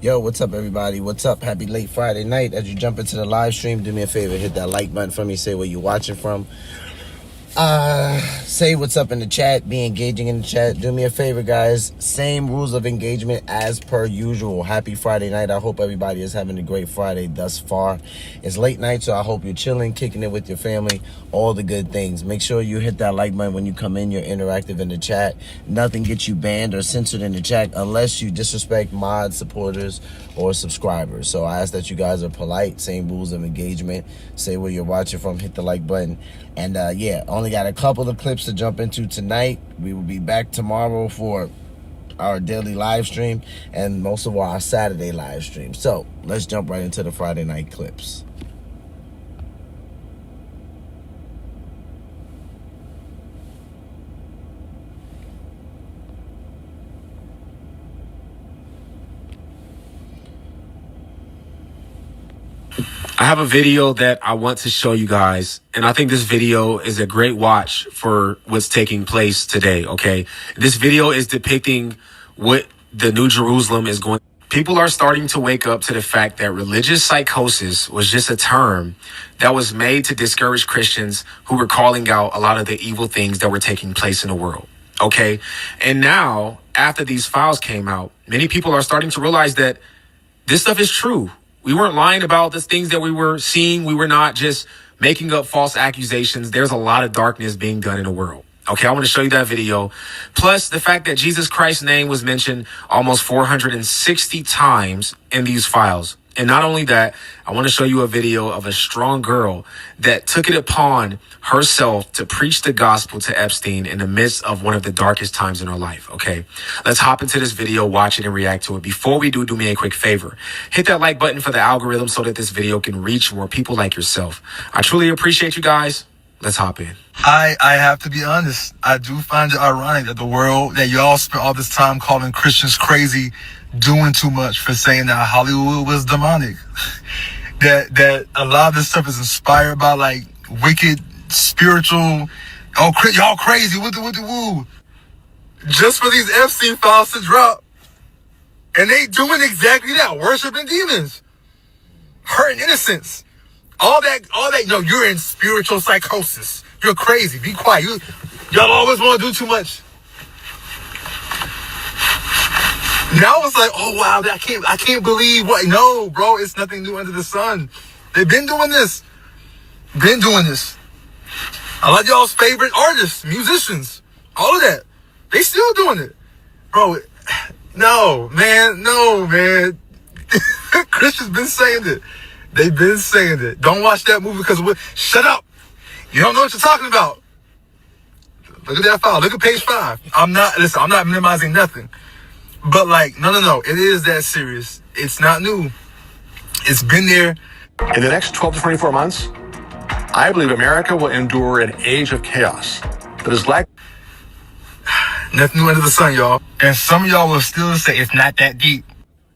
Yo, what's up, everybody? What's up? Happy late Friday night. As you jump into the live stream, do me a favor, hit that like button for me, say where you're watching from. Say what's up in the chat, be engaging in the chat. Do me a favor, guys. Same rules of engagement as per usual. Happy Friday night. I hope everybody is having a great Friday thus far. It's late night, so I hope you're chilling, kicking it with your family, all the good things. Make sure you hit that like button when you come in. You're interactive in the chat. Nothing gets you banned or censored in the chat unless you disrespect mods, supporters, or subscribers. So I ask that you guys are polite. Same rules of engagement. Say where you're watching from, hit the like button. And yeah, only got a couple of clips to jump into tonight. We will be back tomorrow for our daily live stream and most of our Saturday live stream. So let's jump right into the Friday night clips. I have a video that I want to show you guys, and I think this video is a great watch for what's taking place today, okay? This video is depicting what the New Jerusalem is going. People are starting to wake up to the fact that religious psychosis was just a term that was made to discourage Christians who were calling out a lot of the evil things that were taking place in the world, okay? And now, after these files came out, many people are starting to realize that this stuff is true. We weren't lying about the things that we were seeing. We were not just making up false accusations. There's a lot of darkness being done in the world. Okay, I want to show you that video. Plus, the fact that Jesus Christ's name was mentioned almost 460 times in these files. And not only that, I want to show you a video of a strong girl that took it upon herself to preach the gospel to Epstein in the midst of one of the darkest times in her life. Okay, let's hop into this video, watch it, and react to it. Before we do me a quick favor. Hit that like button for the algorithm so that this video can reach more people like yourself. I truly appreciate you guys. Let's hop in. I have to be honest. I do find it ironic that the world, that y'all spent all this time calling Christians crazy, doing too much, for saying that Hollywood was demonic. that a lot of this stuff is inspired by like wicked spiritual, y'all crazy, woo. Just for these Epstein files to drop. And they doing exactly that, worshiping demons, hurting innocents. All that, no, you're in spiritual psychosis. You're crazy. Be quiet. Y'all always want to do too much. Now it's like, oh wow, I can't believe what. No, bro, it's nothing new under the sun. They've been doing this. A lot of y'all's favorite artists, musicians, all of that, they still doing it, bro. No, man. Christians been saying it. They've been saying it. Don't watch that movie because shut up. You don't know what you're talking about. Look at that file. Look at page 5. I'm not minimizing nothing. But like, no. It is that serious. It's not new. It's been there. In the next 12 to 24 months, I believe America will endure an age of chaos that is like nothing new under the sun, y'all. And some of y'all will still say it's not that deep.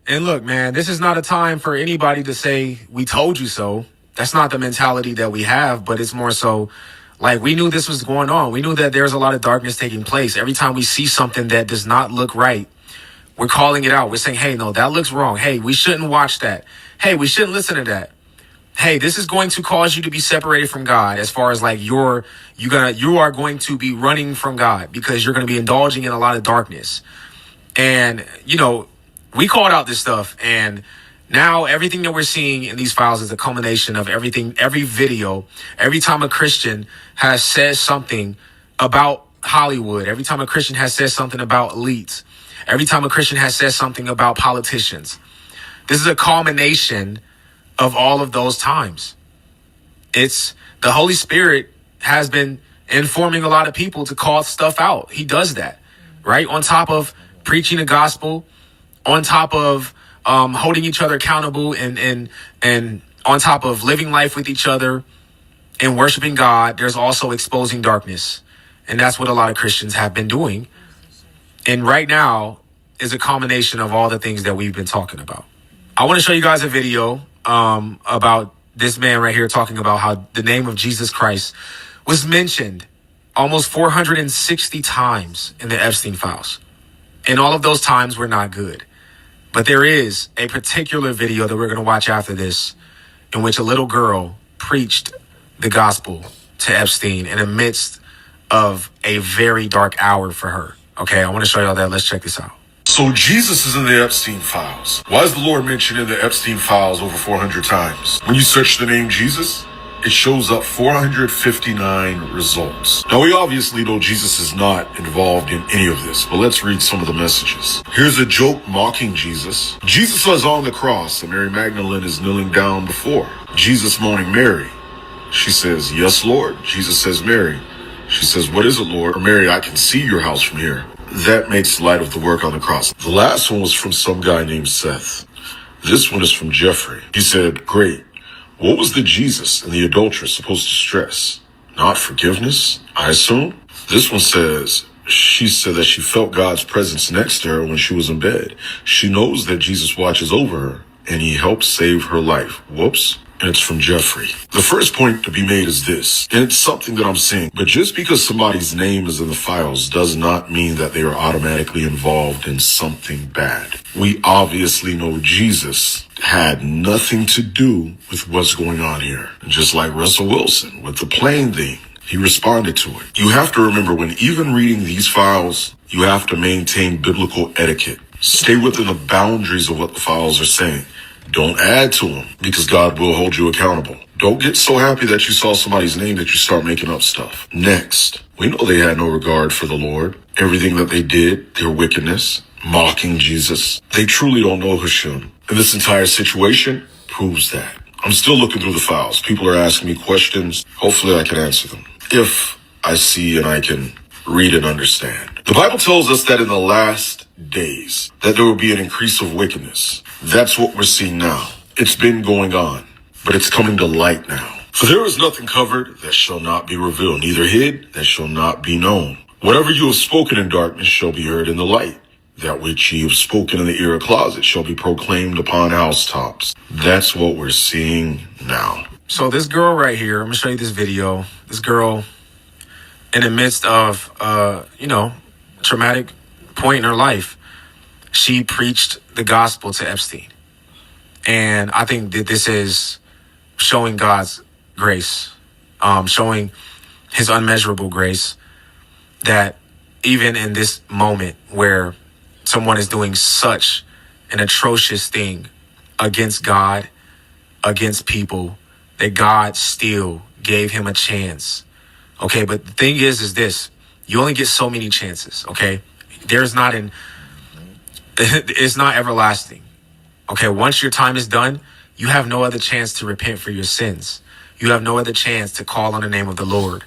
And look, man, this is not a time for anybody to say, we told you so. That's not the mentality that we have, but it's more so like we knew this was going on. We knew that there's a lot of darkness taking place. Every time we see something that does not look right, we're calling it out. We're saying, hey, no, that looks wrong. Hey, we shouldn't watch that. Hey, we shouldn't listen to that. Hey, this is going to cause you to be separated from God, as far as like you are going to be running from God because you're going to be indulging in a lot of darkness. And, you know, we called out this stuff, and now everything that we're seeing in these files is a culmination of everything, every video, every time a Christian has said something about Hollywood, every time a Christian has said something about elites, every time a Christian has said something about politicians. This is a culmination of all of those times. It's the Holy Spirit has been informing a lot of people to call stuff out. He does that, right? On top of preaching the gospel, on top of holding each other accountable, and on top of living life with each other and worshiping God, there's also exposing darkness. And that's what a lot of Christians have been doing. And right now is a combination of all the things that we've been talking about. I want to show you guys a video about this man right here talking about how the name of Jesus Christ was mentioned almost 460 times in the Epstein files. And all of those times were not good. But there is a particular video that we're going to watch after this in which a little girl preached the gospel to Epstein in the midst of a very dark hour for her. Okay, I want to show y'all that. Let's check this out. So Jesus is in the Epstein files. Why is the Lord mentioned in the Epstein files over 400 times? When you search the name Jesus, it shows up 459 results. Now, we obviously know Jesus is not involved in any of this, but let's read some of the messages. Here's a joke mocking Jesus. Jesus was on the cross, and Mary Magdalene is kneeling down before. Jesus moaning Mary. She says, "Yes, Lord." Jesus says, "Mary." She says, "What is it, Lord?" Or, "Mary, I can see your house from here." That makes light of the work on the cross. The last one was from some guy named Seth. This one is from Jeffrey. He said, "Great. What was the Jesus and the adulteress supposed to stress? Not forgiveness, I assume?" This one says, she said that she felt God's presence next to her when she was in bed. She knows that Jesus watches over her and he helped save her life. Whoops. And it's from Jeffrey. The first point to be made is this, and it's something that I'm seeing, but just because somebody's name is in the files does not mean that they are automatically involved in something bad. We obviously know Jesus had nothing to do with what's going on here. And just like Russell Wilson with the plane thing, he responded to it. You have to remember, when even reading these files, you have to maintain biblical etiquette. Stay within the boundaries of what the files are saying. Don't add to them, because God will hold you accountable. Don't get so happy that you saw somebody's name that you start making up stuff. Next, we know they had no regard for the Lord. Everything that they did, their wickedness, mocking Jesus, they truly don't know Hashem. And this entire situation proves that. I'm still looking through the files. People are asking me questions. Hopefully I can answer them, if I see and I can read and understand. The Bible tells us that in the last days that there will be an increase of wickedness. That's what we're seeing now. It's been going on, but it's coming to light now. For there is nothing covered that shall not be revealed, neither hid that shall not be known. Whatever you have spoken in darkness shall be heard in the light. That which ye have spoken in the ear closet shall be proclaimed upon housetops. That's what we're seeing now. So this girl right here, I'm going to show you this video. This girl, in the midst of, traumatic point in her life, she preached the gospel to Epstein. And I think that this is showing God's grace, showing his unmeasurable grace, that even in this moment where someone is doing such an atrocious thing against God, against people, that God still gave him a chance. Okay, but the thing is this, you only get so many chances, okay? It's not everlasting. Okay, once your time is done, you have no other chance to repent for your sins. You have no other chance to call on the name of the Lord.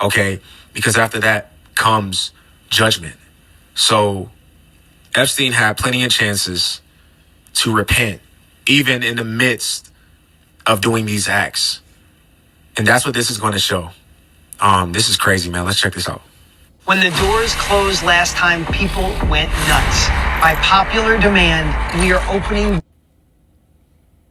Okay, because after that comes judgment. So Epstein had plenty of chances to repent, even in the midst of doing these acts. And that's what this is going to show. This is crazy, man. Let's check this out. When the doors closed last time, people went nuts. By popular demand, we are opening.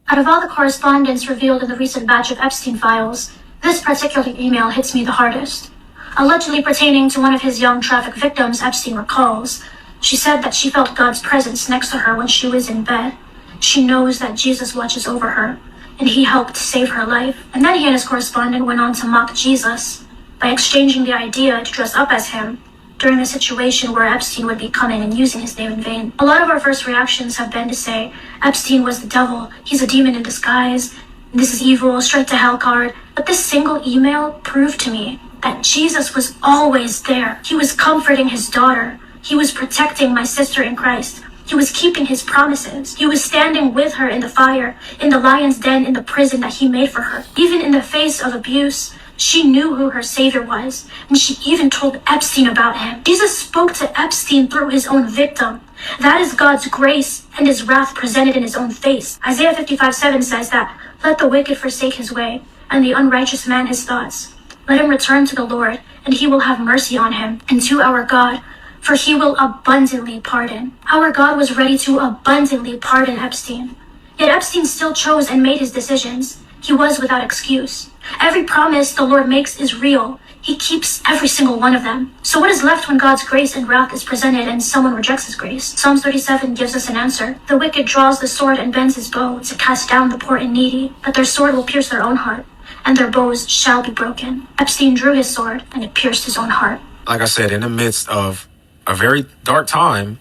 Out of all the correspondence revealed in the recent batch of Epstein files, this particular email hits me the hardest. Allegedly pertaining to one of his young traffic victims, Epstein recalls, she said that she felt God's presence next to her when she was in bed. She knows that Jesus watches over her, and he helped save her life. And then he and his correspondent went on to mock Jesus by exchanging the idea to dress up as him during a situation where Epstein would be coming and using his name in vain. A lot of our first reactions have been to say, Epstein was the devil, he's a demon in disguise, this is evil, straight to hell card. But this single email proved to me that Jesus was always there. He was comforting his daughter. He was protecting my sister in Christ. He was keeping his promises. He was standing with her in the fire, in the lion's den, in the prison that he made for her. Even in the face of abuse, she knew who her savior was, and she even told Epstein about him. Jesus spoke to Epstein through his own victim. That is God's grace and his wrath presented in his own face. Isaiah 55:7 says that, let the wicked forsake his way, and the unrighteous man his thoughts. Let him return to the Lord, and he will have mercy on him, and to our God, for he will abundantly pardon. Our God was ready to abundantly pardon Epstein. Yet Epstein still chose and made his decisions. He was without excuse. Every promise the Lord makes is real. He keeps every single one of them. So what is left when God's grace and wrath is presented and someone rejects his grace? Psalms 37 gives us an answer. The wicked draws the sword and bends his bow to cast down the poor and needy, but their sword will pierce their own heart, and their bows shall be broken. Epstein drew his sword, and it pierced his own heart. Like I said, in the midst of a very dark time,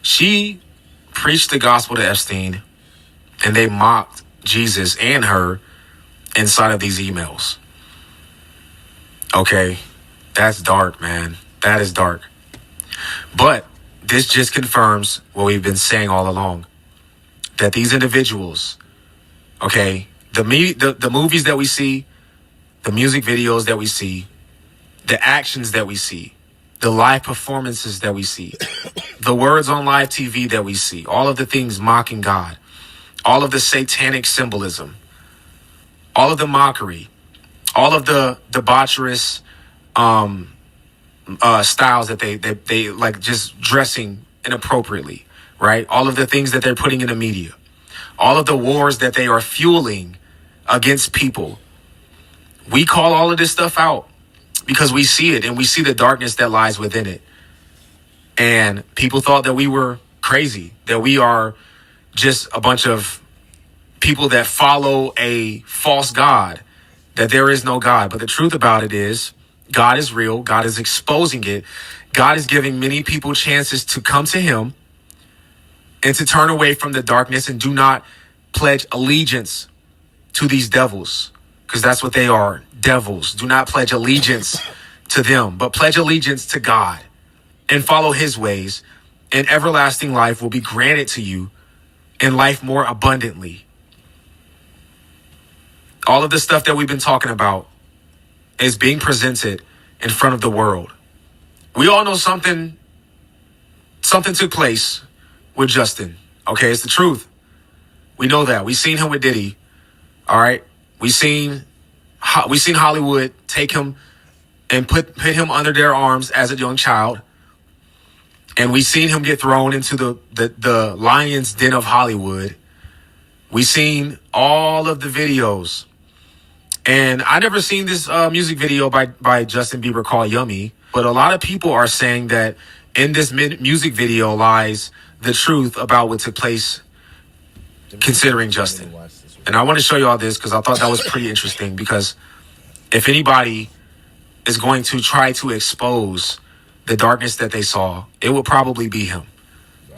she preached the gospel to Epstein, and they mocked Jesus and her inside of these emails. Okay, that's dark, man. That is dark. But this just confirms what we've been saying all along, that these individuals, okay, the movies that we see, the music videos that we see, the actions that we see, the live performances that we see, the words on live TV that we see, all of the things mocking God, all of the satanic symbolism, all of the mockery, all of the debaucherous styles that they like, just dressing inappropriately, right? All of the things that they're putting in the media, all of the wars that they are fueling against people. We call all of this stuff out because we see it, and we see the darkness that lies within it. And people thought that we were crazy, that we are just a bunch of people that follow a false God, that there is no God. But the truth about it is, God is real. God is exposing it. God is giving many people chances to come to him and to turn away from the darkness and do not pledge allegiance to these devils, because that's what they are, devils. Do not pledge allegiance to them, but pledge allegiance to God and follow his ways, and everlasting life will be granted to you, and life more abundantly. All of the stuff that we've been talking about is being presented in front of the world. We all know something took place with Justin. Okay, it's the truth. We know that. We've seen him with Diddy. All right. We've seen Hollywood take him and put him under their arms as a young child. And we've seen him get thrown into the lion's den of Hollywood. We've seen all of the videos. And I never seen this music video by Justin Bieber called Yummy. But a lot of people are saying that in this music video lies the truth about what took place considering Justin. And I want to show you all this because I thought that was pretty interesting, because if anybody is going to try to expose the darkness that they saw, it will probably be him.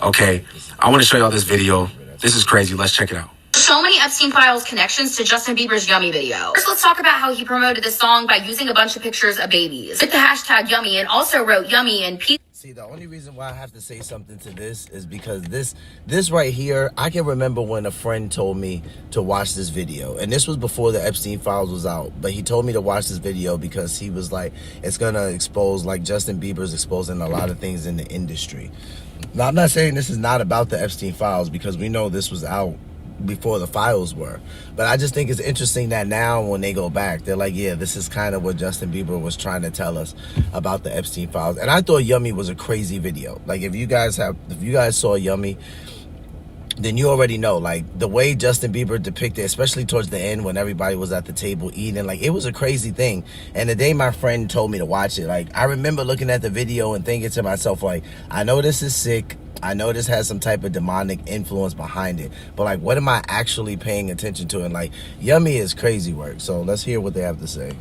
Okay, I want to show you all this video. This is crazy. Let's check it out. So many Epstein Files connections to Justin Bieber's Yummy video. First, let's talk about how he promoted this song by using a bunch of pictures of babies with the hashtag Yummy, and also wrote Yummy and pizza. See, the only reason why I have to say something to this is because this right here, I can remember when a friend told me to watch this video, and this was before the Epstein Files was out, but he told me to watch this video because he was like, it's gonna expose, like Justin Bieber's exposing a lot of things in the industry. Now, I'm not saying this is not about the Epstein Files, because we know this was out before the files were, but I just think it's interesting that now when they go back, they're like, yeah, this is kind of what Justin Bieber was trying to tell us about the Epstein Files. And I thought Yummy was a crazy video. Like, if you guys saw Yummy, then you already know, like, the way Justin Bieber depicted, especially towards the end when everybody was at the table eating, like, it was a crazy thing. And the day my friend told me to watch it, like, I remember looking at the video and thinking to myself, like, I know this is sick, I know this has some type of demonic influence behind it, but like, what am I actually paying attention to? And like, Yummy is crazy work. So let's hear what they have to say.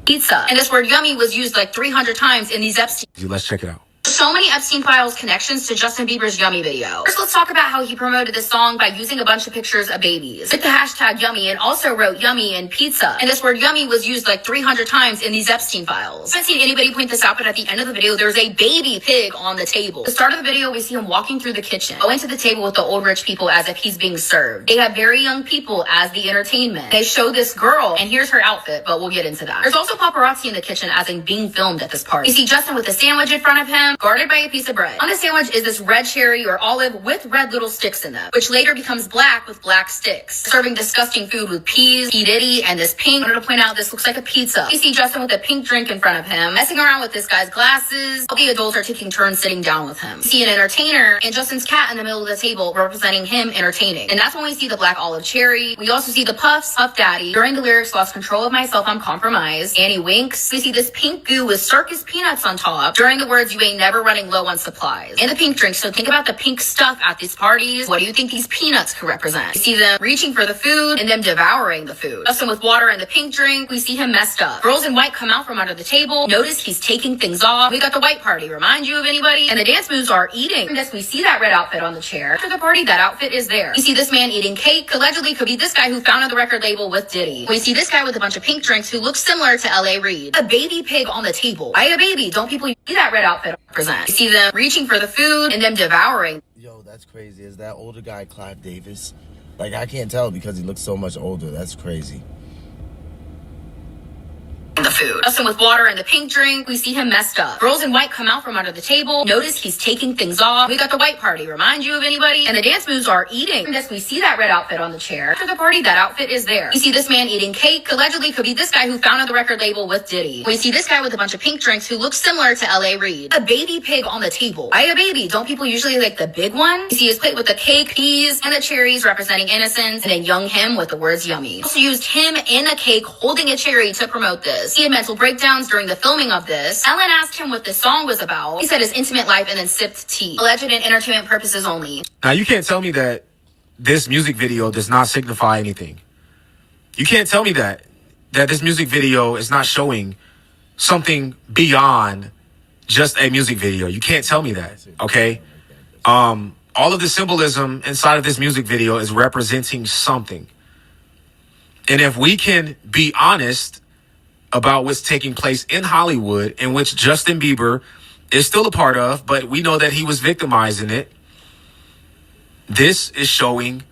Pizza. And this word Yummy was used like 300 times in these Epstein. Let's check it out. So many Epstein Files connections to Justin Bieber's Yummy video. First, let's talk about how he promoted this song by using a bunch of pictures of babies with the hashtag Yummy, and also wrote Yummy and pizza. And this word Yummy was used like 300 times in these Epstein Files. I haven't seen anybody point this out, but at the end of the video, there's a baby pig on the table. At the start of the video, we see him walking through the kitchen, going to the table with the old rich people as if he's being served. They have very young people as the entertainment. They show this girl, and here's her outfit, but we'll get into that. There's also paparazzi in the kitchen as in being filmed at this party. You see Justin with a sandwich in front of him, guarded by a piece of bread. On the sandwich is this red cherry or olive with red little sticks in them, which later becomes black with black sticks. Serving disgusting food with peas, P. Diddy, and this pink. I wanted to point out this looks like a pizza. You see Justin with a pink drink in front of him, messing around with this guy's glasses. All the adults are taking turns sitting down with him. You see an entertainer and Justin's cat in the middle of the table representing him entertaining. And that's when we see the black olive cherry. We also see the Puffs, Puff Daddy. During the lyrics, lost control of myself, I'm compromised. Annie winks. We see this pink goo with circus peanuts on top. During the words, you ain't never running low on supplies. And the pink drink. So think about the pink stuff at these parties. What do you think these peanuts could represent? You see them reaching for the food and them devouring the food. Justin with water and the pink drink. We see him messed up. Girls in white come out from under the table. Notice he's taking things off. We got the white party. Remind you of anybody? And the dance moves are eating. And yes, we see that red outfit on the chair. After the party, that outfit is there. You see this man eating cake. Allegedly could be this guy who founded the record label with Diddy. We see this guy with a bunch of pink drinks who looks similar to L.A. Reid. A baby pig on the table. Why a baby? Don't people see that red outfit represent? You see them reaching for the food and them devouring. Yo, that's crazy. Is that older guy Clive Davis? Like, I can't tell because he looks so much older. That's crazy. The food. Justin with water and the pink drink. We see him messed up. Girls in white come out from under the table. Notice he's taking things off. We got the white party. Remind you of anybody? And the dance moves are eating. And yes, we see that red outfit on the chair. After the party, that outfit is there. You see this man eating cake. Allegedly could be this guy who founded the record label with Diddy. We see this guy with a bunch of pink drinks who looks similar to L.A. Reid. A baby pig on the table. Why a baby? Don't people usually like the big one? You see his plate with the cake, peas, and the cherries representing innocence, and then young him with the words yummy. Also used him in a cake holding a cherry to promote this. He had mental breakdowns during the filming of this. Ellen asked him what the song was about. He said his intimate life and then sipped tea. Alleged and entertainment purposes only. Now, you can't tell me that this music video does not signify anything. You can't tell me that this music video is not showing something beyond just a music video. You can't tell me that, okay? All of the symbolism inside of this music video is representing something. And if we can be honest about what's taking place in Hollywood, in which Justin Bieber is still a part of, but we know that he was victimized in it. This is showing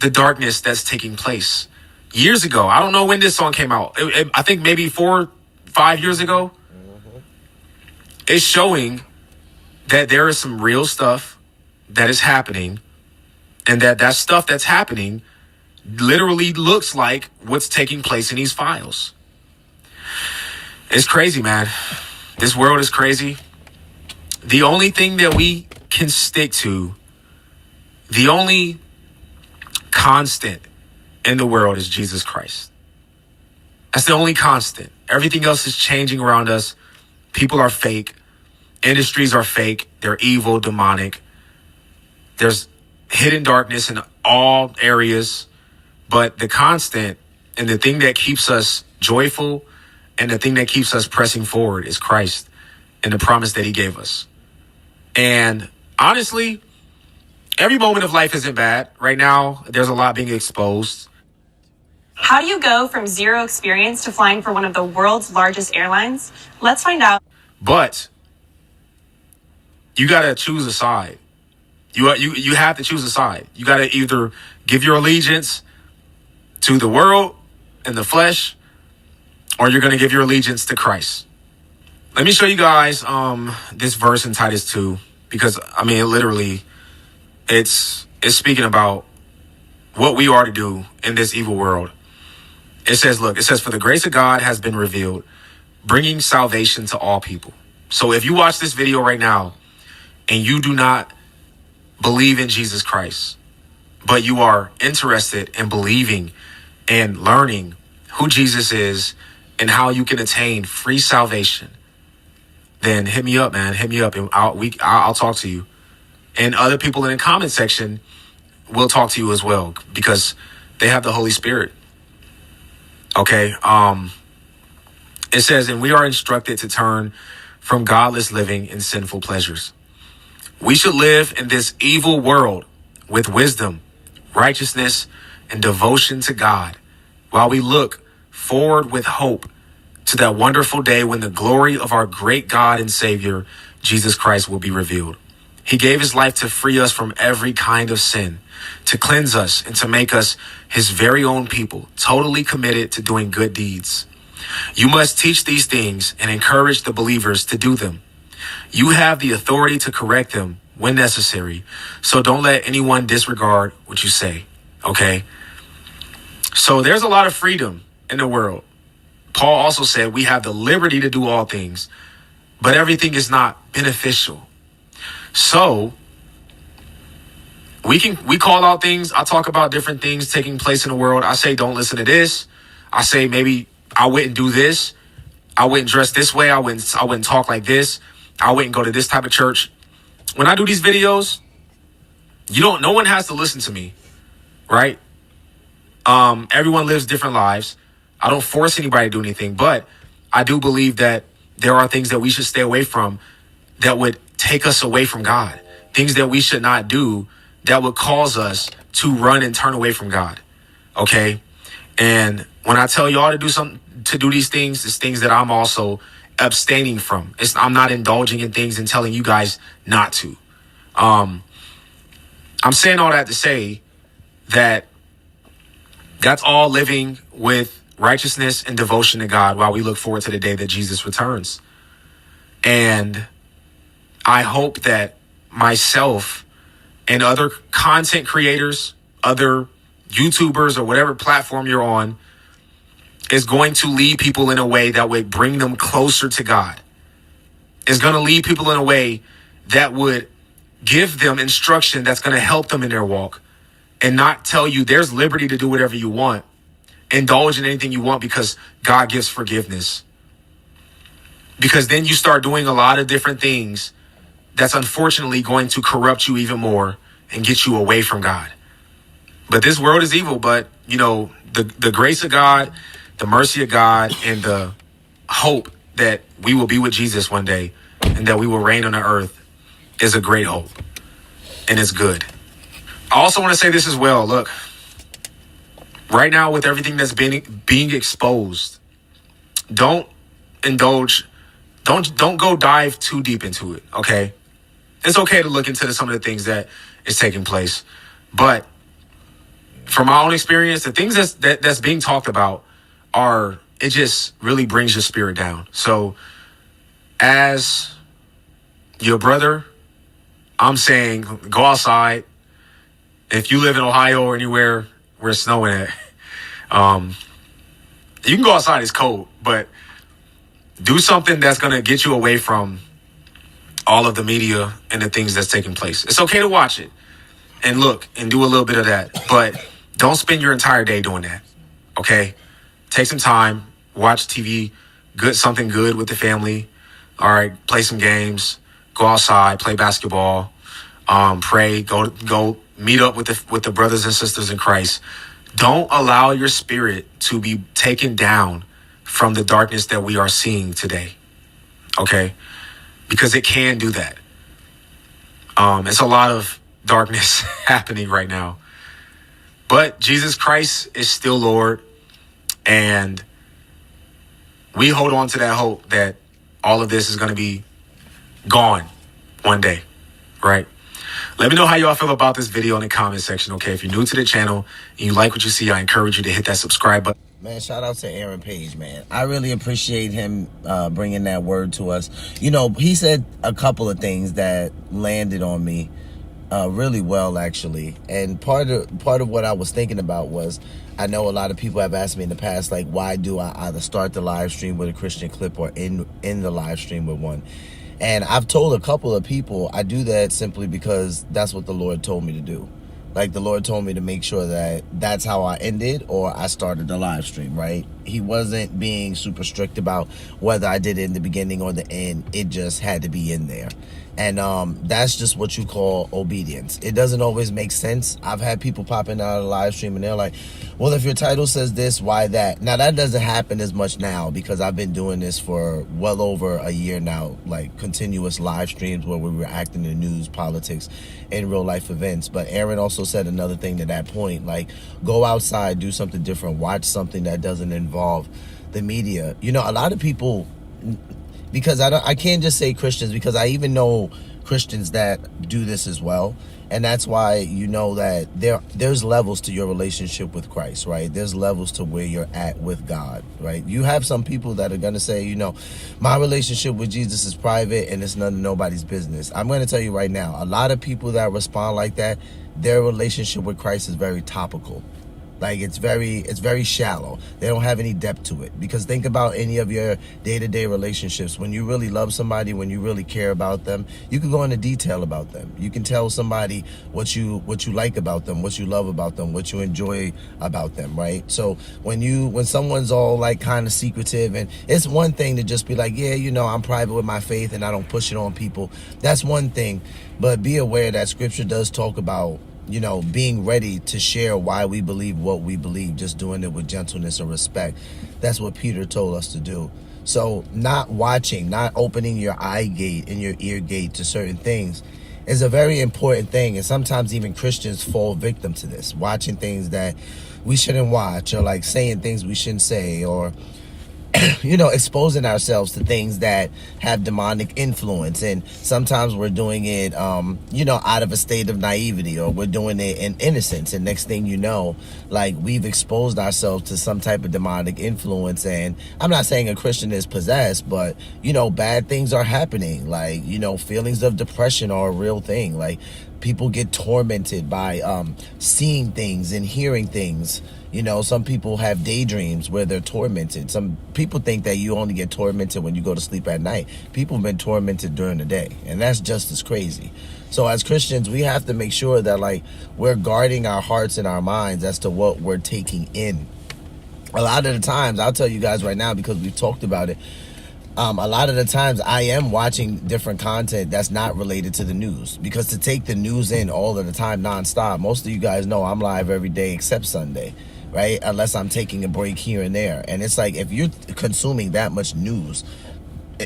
the darkness that's taking place. Years ago, I don't know when this song came out. I think maybe 4 or 5 years ago. It's showing that there is some real stuff that is happening, and that stuff that's happening literally looks like what's taking place in these files. It's crazy, man. This world is crazy. The only thing that we can stick to, the only constant in the world is Jesus Christ. That's the only constant. Everything else is changing around us. People are fake. Industries are fake. They're evil, demonic. There's hidden darkness in all areas. But the constant and the thing that keeps us joyful and the thing that keeps us pressing forward is Christ and the promise that he gave us. And honestly, every moment of life isn't bad. Right now, there's a lot being exposed. How do you go from zero experience to flying for one of the world's largest airlines? Let's find out. But you got to choose a side. You have to choose a side. You got to either give your allegiance to the world and the flesh, or you're going to give your allegiance to Christ. Let me show you guys this verse in Titus 2, because, I mean, literally, it's speaking about what we are to do in this evil world. It says, look, it says, for the grace of God has been revealed, bringing salvation to all people. So if you watch this video right now and you do not believe in Jesus Christ, but you are interested in believing and learning who Jesus is and how you can attain free salvation, then hit me up, man. Hit me up and I'll talk to you. And other people in the comment section will talk to you as well, because they have the Holy Spirit. Okay. It says, and we are instructed to turn from godless living and sinful pleasures. We should live in this evil world with wisdom, righteousness, and devotion to God, while we look forward with hope to that wonderful day when the glory of our great God and Savior, Jesus Christ, will be revealed. He gave his life to free us from every kind of sin, to cleanse us and to make us his very own people, totally committed to doing good deeds. You must teach these things and encourage the believers to do them. You have the authority to correct them when necessary. So don't let anyone disregard what you say. Okay? So there's a lot of freedom in the world. Paul also said we have the liberty to do all things, but everything is not beneficial. So we call out things. I talk about different things taking place in the world. I say, don't listen to this. I say, maybe I wouldn't do this. I wouldn't dress this way. I wouldn't talk like this. I wouldn't go to this type of church. When I do these videos, no one has to listen to me, right? Everyone lives different lives. I don't force anybody to do anything, but I do believe that there are things that we should stay away from that would take us away from God. Things that we should not do that would cause us to run and turn away from God. Okay? And when I tell y'all to do these things, it's things that I'm also abstaining from. I'm not indulging in things and telling you guys not to. I'm saying all that to say that that's all living with righteousness and devotion to God while we look forward to the day that Jesus returns. And I hope that myself and other content creators, other YouTubers, or whatever platform you're on, is going to lead people in a way that would bring them closer to God. It's going to lead people in a way that would give them instruction that's going to help them in their walk, and not tell you there's liberty to do whatever you want, indulge in anything you want, because God gives forgiveness. Because then you start doing a lot of different things that's unfortunately going to corrupt you even more and get you away from God. But this world is evil, but the grace of God, the mercy of God, and the hope that we will be with Jesus one day and that we will reign on the earth is a great hope, and it's good. I also want to say this as well. Look, right now with everything that's being exposed, don't indulge, don't go dive too deep into it, okay? It's okay to look into some of the things that is taking place, but from my own experience, the things that's being talked about it just really brings your spirit down. So as your brother, I'm saying go outside. If you live in Ohio or anywhere where it's snowing at, you can go outside. It's cold, but do something that's going to get you away from all of the media and the things that's taking place. It's okay to watch it and look and do a little bit of that, but don't spend your entire day doing that. Okay? Take some time, watch TV, something good with the family. All right, play some games, go outside, play basketball, pray, go meet up with the brothers and sisters in Christ. Don't allow your spirit to be taken down from the darkness that we are seeing today. Okay? Because it can do that. It's a lot of darkness happening right now. But Jesus Christ is still Lord, and we hold on to that hope that all of this is going to be gone one day, right? Let me know how y'all feel about this video in the comment section, okay? If you're new to the channel and you like what you see, I encourage you to hit that subscribe button. Man, shout out to Aaron Page, man. I really appreciate him bringing that word to us. He said a couple of things that landed on me really well, actually. And part of what I was thinking about was, I know a lot of people have asked me in the past, like, why do I either start the live stream with a Christian clip or in the live stream with one? And I've told a couple of people I do that simply because that's what the Lord told me to do. Like, the Lord told me to make sure that that's how I ended or I started the live stream, right? He wasn't being super strict about whether I did it in the beginning or the end. It just had to be in there. And that's just what you call obedience. It doesn't always make sense. I've had people pop in out of the live stream and they're like, well, if your title says this, why that? Now, that doesn't happen as much now because I've been doing this for well over a year now, like continuous live streams where we were acting in news, politics, and real life events. But Aaron also said another thing to that point, like, go outside, do something different, watch something that doesn't involve the media. A lot of people, because I can't just say Christians, because I even know Christians that do this as well. And that's why you know that there's levels to your relationship with Christ, right? There's levels to where you're at with God, right? You have some people that are going to say, you know, my relationship with Jesus is private and it's none of nobody's business. I'm going to tell you right now, a lot of people that respond like that, their relationship with Christ is very topical. Like it's very shallow. They don't have any depth to it. Because think about any of your day-to-day relationships. When you really love somebody, when you really care about them, you can go into detail about them. You can tell somebody what you like about them, what you love about them, what you enjoy about them, right? So when someone's all like kind of secretive, and it's one thing to just be like, yeah, you know, I'm private with my faith and I don't push it on people. That's one thing. But be aware that scripture does talk about, you know, being ready to share why we believe what we believe, just doing it with gentleness and respect. That's what Peter told us to do. So not watching, not opening your eye gate and your ear gate to certain things is a very important thing. And sometimes even Christians fall victim to this, watching things that we shouldn't watch, or like saying things we shouldn't say, or you know, exposing ourselves to things that have demonic influence. And sometimes we're doing it, you know, out of a state of naivety, or we're doing it in innocence. And next thing you know, like we've exposed ourselves to some type of demonic influence. And I'm not saying a Christian is possessed, but, you know, bad things are happening. Like, you know, feelings of depression are a real thing. Like people get tormented by seeing things and hearing things. You know, some people have daydreams where they're tormented. Some people think that you only get tormented when you go to sleep at night. People have been tormented during the day, and that's just as crazy. So as Christians, we have to make sure that like we're guarding our hearts and our minds as to what we're taking in. A lot of the times, I'll tell you guys right now, because we've talked about it, a lot of the times I am watching different content that's not related to the news, because to take the news in all of the time nonstop, most of you guys know I'm live every day except Sunday, right? Unless I'm taking a break here and there. And it's like, if you're consuming that much news,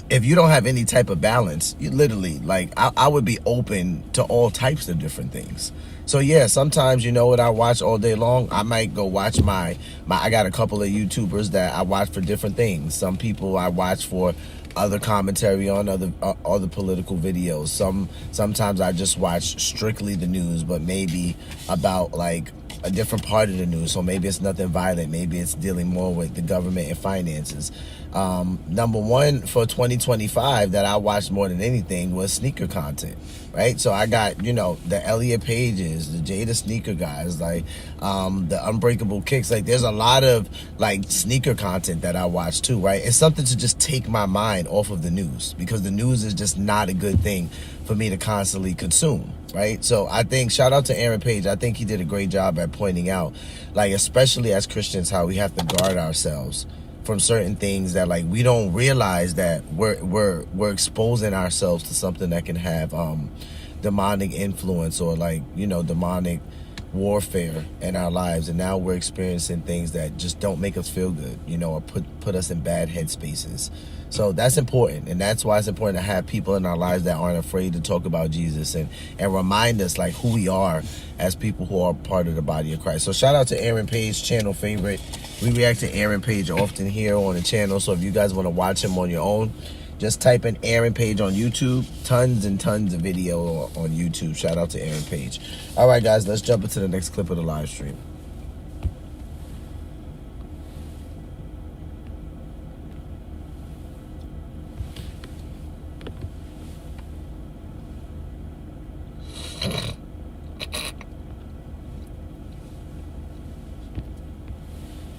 if you don't have any type of balance, you literally, like, I would be open to all types of different things. So yeah, sometimes, you know what I watch all day long? I might go watch I got a couple of YouTubers that I watch for different things. Some people I watch for other commentary on other political videos. Sometimes I just watch strictly the news, but maybe about like a different part of the news. So maybe it's nothing violent. Maybe it's dealing more with the government and finances. Number one for 2025 that I watched more than anything was sneaker content, right? So I got, you know, the Elliot Pages, the Jada sneaker guys, like the Unbreakable Kicks. Like there's a lot of like sneaker content that I watch too, right? It's something to just take my mind off of the news, because the news is just not a good thing for me to constantly consume, right? So I think, shout out to Aaron Page. I think he did a great job at pointing out, like, especially as Christians, how we have to guard ourselves from certain things that like we don't realize that we're exposing ourselves to something that can have demonic influence, or like, you know, demonic warfare in our lives. And now we're experiencing things that just don't make us feel good, you know, or put us in bad headspaces. So that's important, and that's why it's important to have people in our lives that aren't afraid to talk about Jesus and remind us like who we are as people who are part of the body of Christ. So shout out to Aaron Page, channel favorite. We react to Aaron Page often here on the channel, so if you guys want to watch him on your own, just type in Aaron Page on YouTube. Tons and tons of video on YouTube. Shout out to Aaron Page. All right, guys, let's jump into the next clip of the live stream.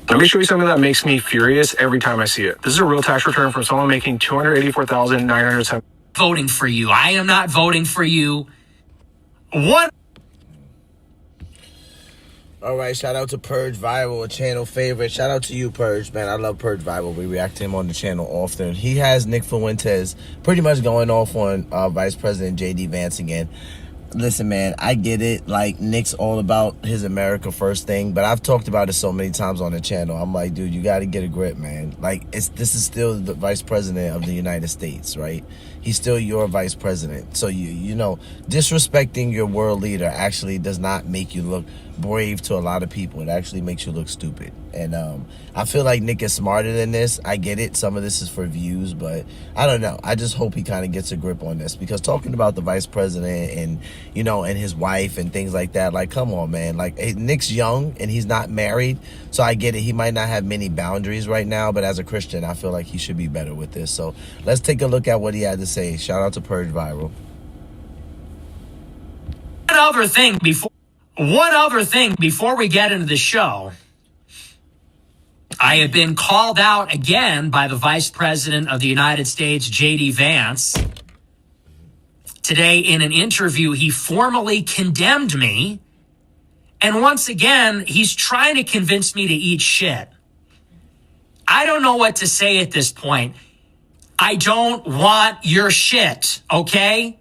Let me show you something that makes me furious every time I see it. This is a real tax return from someone making $284,907. Voting for you. I am not voting for you. What? All right, shout out to Purge Viral, a channel favorite. Shout out to you, Purge, man. I love Purge Viral. We react to him on the channel often. He has Nick Fuentes pretty much going off on Vice President J.D. Vance again. Listen, man, I get it. Like, Nick's all about his America first thing, but I've talked about it so many times on the channel. I'm like, dude, you got to get a grip, man. Like, this is still the vice president of the United States, right? he's still your vice president. So you know, disrespecting your world leader actually does not make you look brave to a lot of people. It actually makes you look stupid. And I feel like Nick is smarter than this. I get it. Some of this is for views, but I don't know. I just hope he kind of gets a grip on this, because talking about the vice president and, you know, and his wife and things like that, like, come on, man. Like, Nick's young and he's not married, so I get it. He might not have many boundaries right now, but as a Christian, I feel like he should be better with this. So let's take a look at what he had to say. Shout out to Purge Viral. One other thing before we get into the show. I have been called out again by the Vice President of the United States, J.D. Vance. Today, in an interview, he formally condemned me. And once again, he's trying to convince me to eat shit. I don't know what to say at this point. I don't want your shit, okay?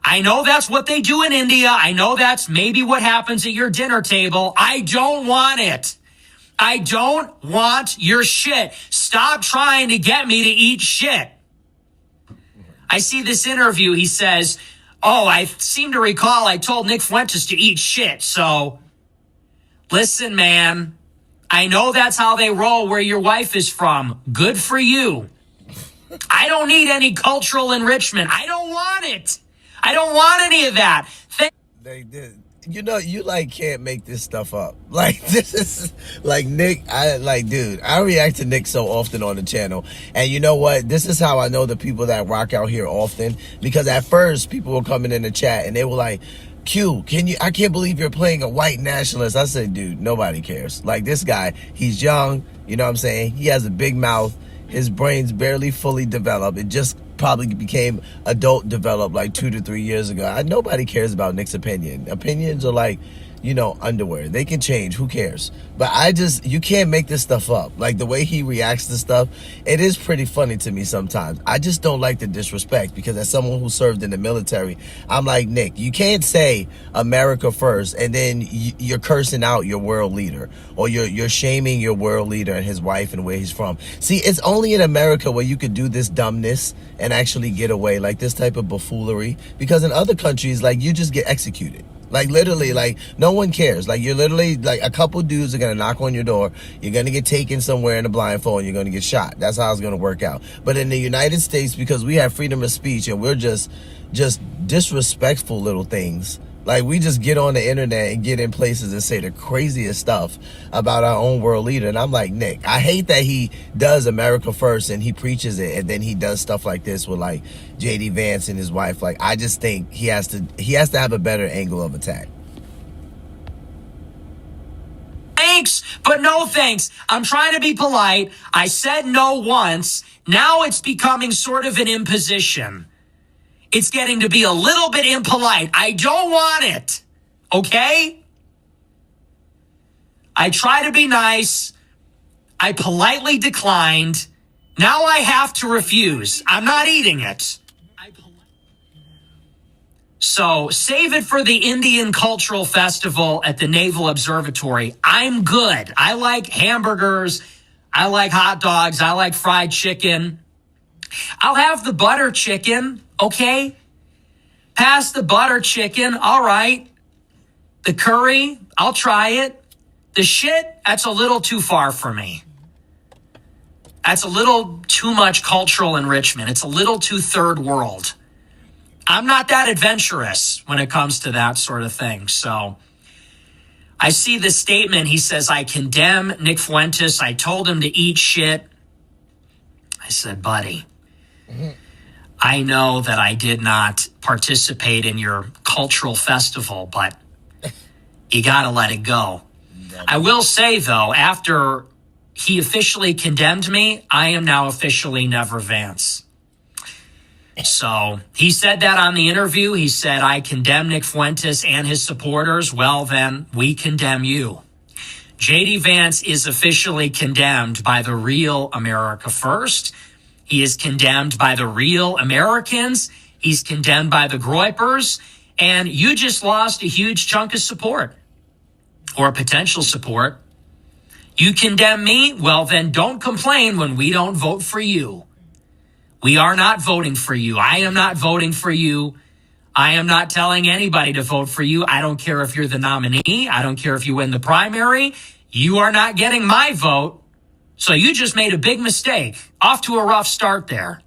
I know that's what they do in India. I know that's maybe what happens at your dinner table. I don't want it. I don't want your shit. Stop trying to get me to eat shit. I see this interview. He says, oh, I seem to recall I told Nick Fuentes to eat shit. So listen, man, I know that's how they roll where your wife is from. Good for you. I don't need any cultural enrichment. I don't want it. I don't want any of that. They did. You know, you like can't make this stuff up. Like, this is like Nick. Dude, I react to Nick so often on the channel. And you know what? This is how I know the people that rock out here often. Because at first, people were coming in the chat and they were like, Q, I can't believe you're playing a white nationalist. I said, dude, nobody cares. Like, this guy, he's young. You know what I'm saying? He has a big mouth. His brain's barely fully developed. It just probably became adult developed like 2 to 3 years ago. Nobody cares about Nick's opinion. Opinions are like, you know, underwear. They can change. Who cares? But you can't make this stuff up. Like, the way he reacts to stuff, it is pretty funny to me sometimes. I just don't like the disrespect, because as someone who served in the military, I'm like, Nick, you can't say America first and then you're cursing out your world leader, or you're shaming your world leader and his wife and where he's from. See, it's only in America where you could do this dumbness and actually get away, like this type of buffoonery, because in other countries, like, you just get executed. Like, literally, like, no one cares. Like, you're literally, like, a couple dudes are going to knock on your door. You're going to get taken somewhere in a blindfold and you're going to get shot. That's how it's going to work out. But in the United States, because we have freedom of speech and we're just disrespectful little things, like, we just get on the internet and get in places and say the craziest stuff about our own world leader. And I'm like, Nick, I hate that he does America first and he preaches it, and then he does stuff like this with, like, J.D. Vance and his wife. Like, I just think he has to have a better angle of attack. Thanks, but no thanks. I'm trying to be polite. I said no once. Now it's becoming sort of an imposition. It's getting to be a little bit impolite. I don't want it. Okay? I try to be nice. I politely declined. Now I have to refuse. I'm not eating it. So save it for the Indian Cultural Festival at the Naval Observatory. I'm good. I like hamburgers. I like hot dogs. I like fried chicken. I'll have the butter chicken, okay? Pass the butter chicken, all right. The curry, I'll try it. The shit, that's a little too far for me. That's a little too much cultural enrichment. It's a little too third world. I'm not that adventurous when it comes to that sort of thing. So I see the statement. He says, I condemn Nick Fuentes. I told him to eat shit. I said, buddy, I know that I did not participate in your cultural festival, but you got to let it go. I will say, though, after he officially condemned me, I am now officially never Vance. So he said that on the interview. He said, I condemn Nick Fuentes and his supporters. Well, then we condemn you. J.D. Vance is officially condemned by the real America First. He is condemned by the real Americans. He's condemned by the Groypers. And you just lost a huge chunk of support, or potential support. You condemn me? Well, then don't complain when we don't vote for you. We are not voting for you. I am not voting for you. I am not telling anybody to vote for you. I don't care if you're the nominee. I don't care if you win the primary. You are not getting my vote. So you just made a big mistake. Off to a rough start there.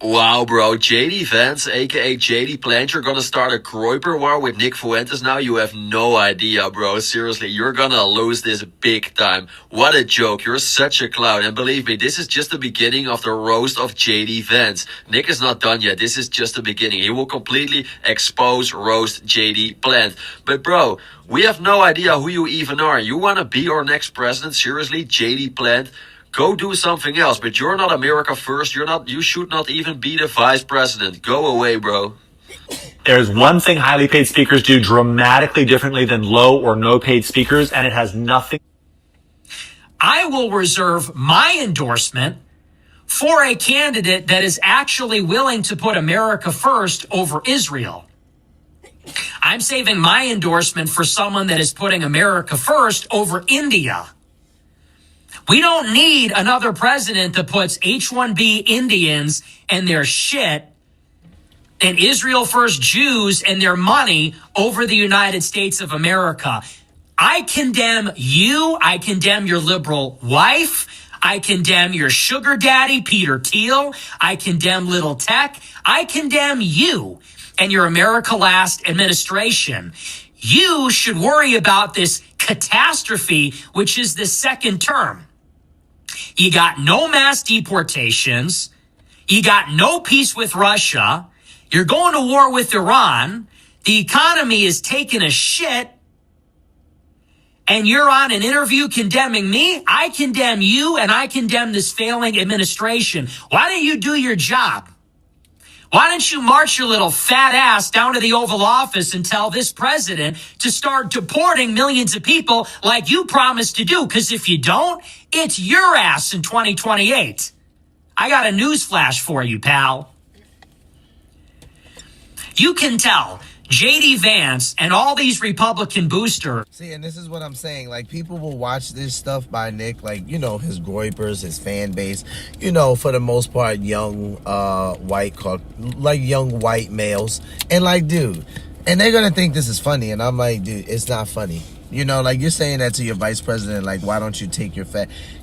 Wow, bro. JD Vance, aka JD Plant, you're gonna start a Groiper war with Nick Fuentes now? You have no idea, bro. Seriously, you're gonna lose this big time. What a joke. You're such a clown. And believe me, this is just the beginning of the roast of JD Vance. Nick is not done yet. This is just the beginning. He will completely expose, roast JD Plant. But bro, we have no idea who you even are. You wanna be our next president? Seriously, JD Plant? Go do something else, but you're not America first. You should not even be the vice president. Go away, bro. There's one thing highly paid speakers do dramatically differently than low or no paid speakers, and it has nothing. I will reserve my endorsement for a candidate that is actually willing to put America first over Israel. I'm saving my endorsement for someone that is putting America first over India. We don't need another president that puts H-1B Indians and their shit and Israel First Jews and their money over the United States of America. I condemn you. I condemn your liberal wife. I condemn your sugar daddy, Peter Thiel. I condemn Little Tech. I condemn you and your America Last administration. You should worry about this catastrophe, which is the second term. You got no mass deportations. You got no peace with Russia. You're going to war with Iran. The economy is taking a shit. And you're on an interview condemning me. I condemn you and I condemn this failing administration. Why don't you do your job? Why don't you march your little fat ass down to the Oval Office and tell this president to start deporting millions of people like you promised to do? Because if you don't, it's your ass in 2028. I got a news flash for you, pal. You can tell JD Vance and all these Republican boosters. See, and this is what I'm saying. Like, people will watch this stuff by Nick, like, you know, his groypers, his fan base, you know, for the most part, young young white males. And like, dude, and they're gonna think this is funny. And I'm like, dude, it's not funny. You know, like, you're saying that to your vice president, like, why don't you take your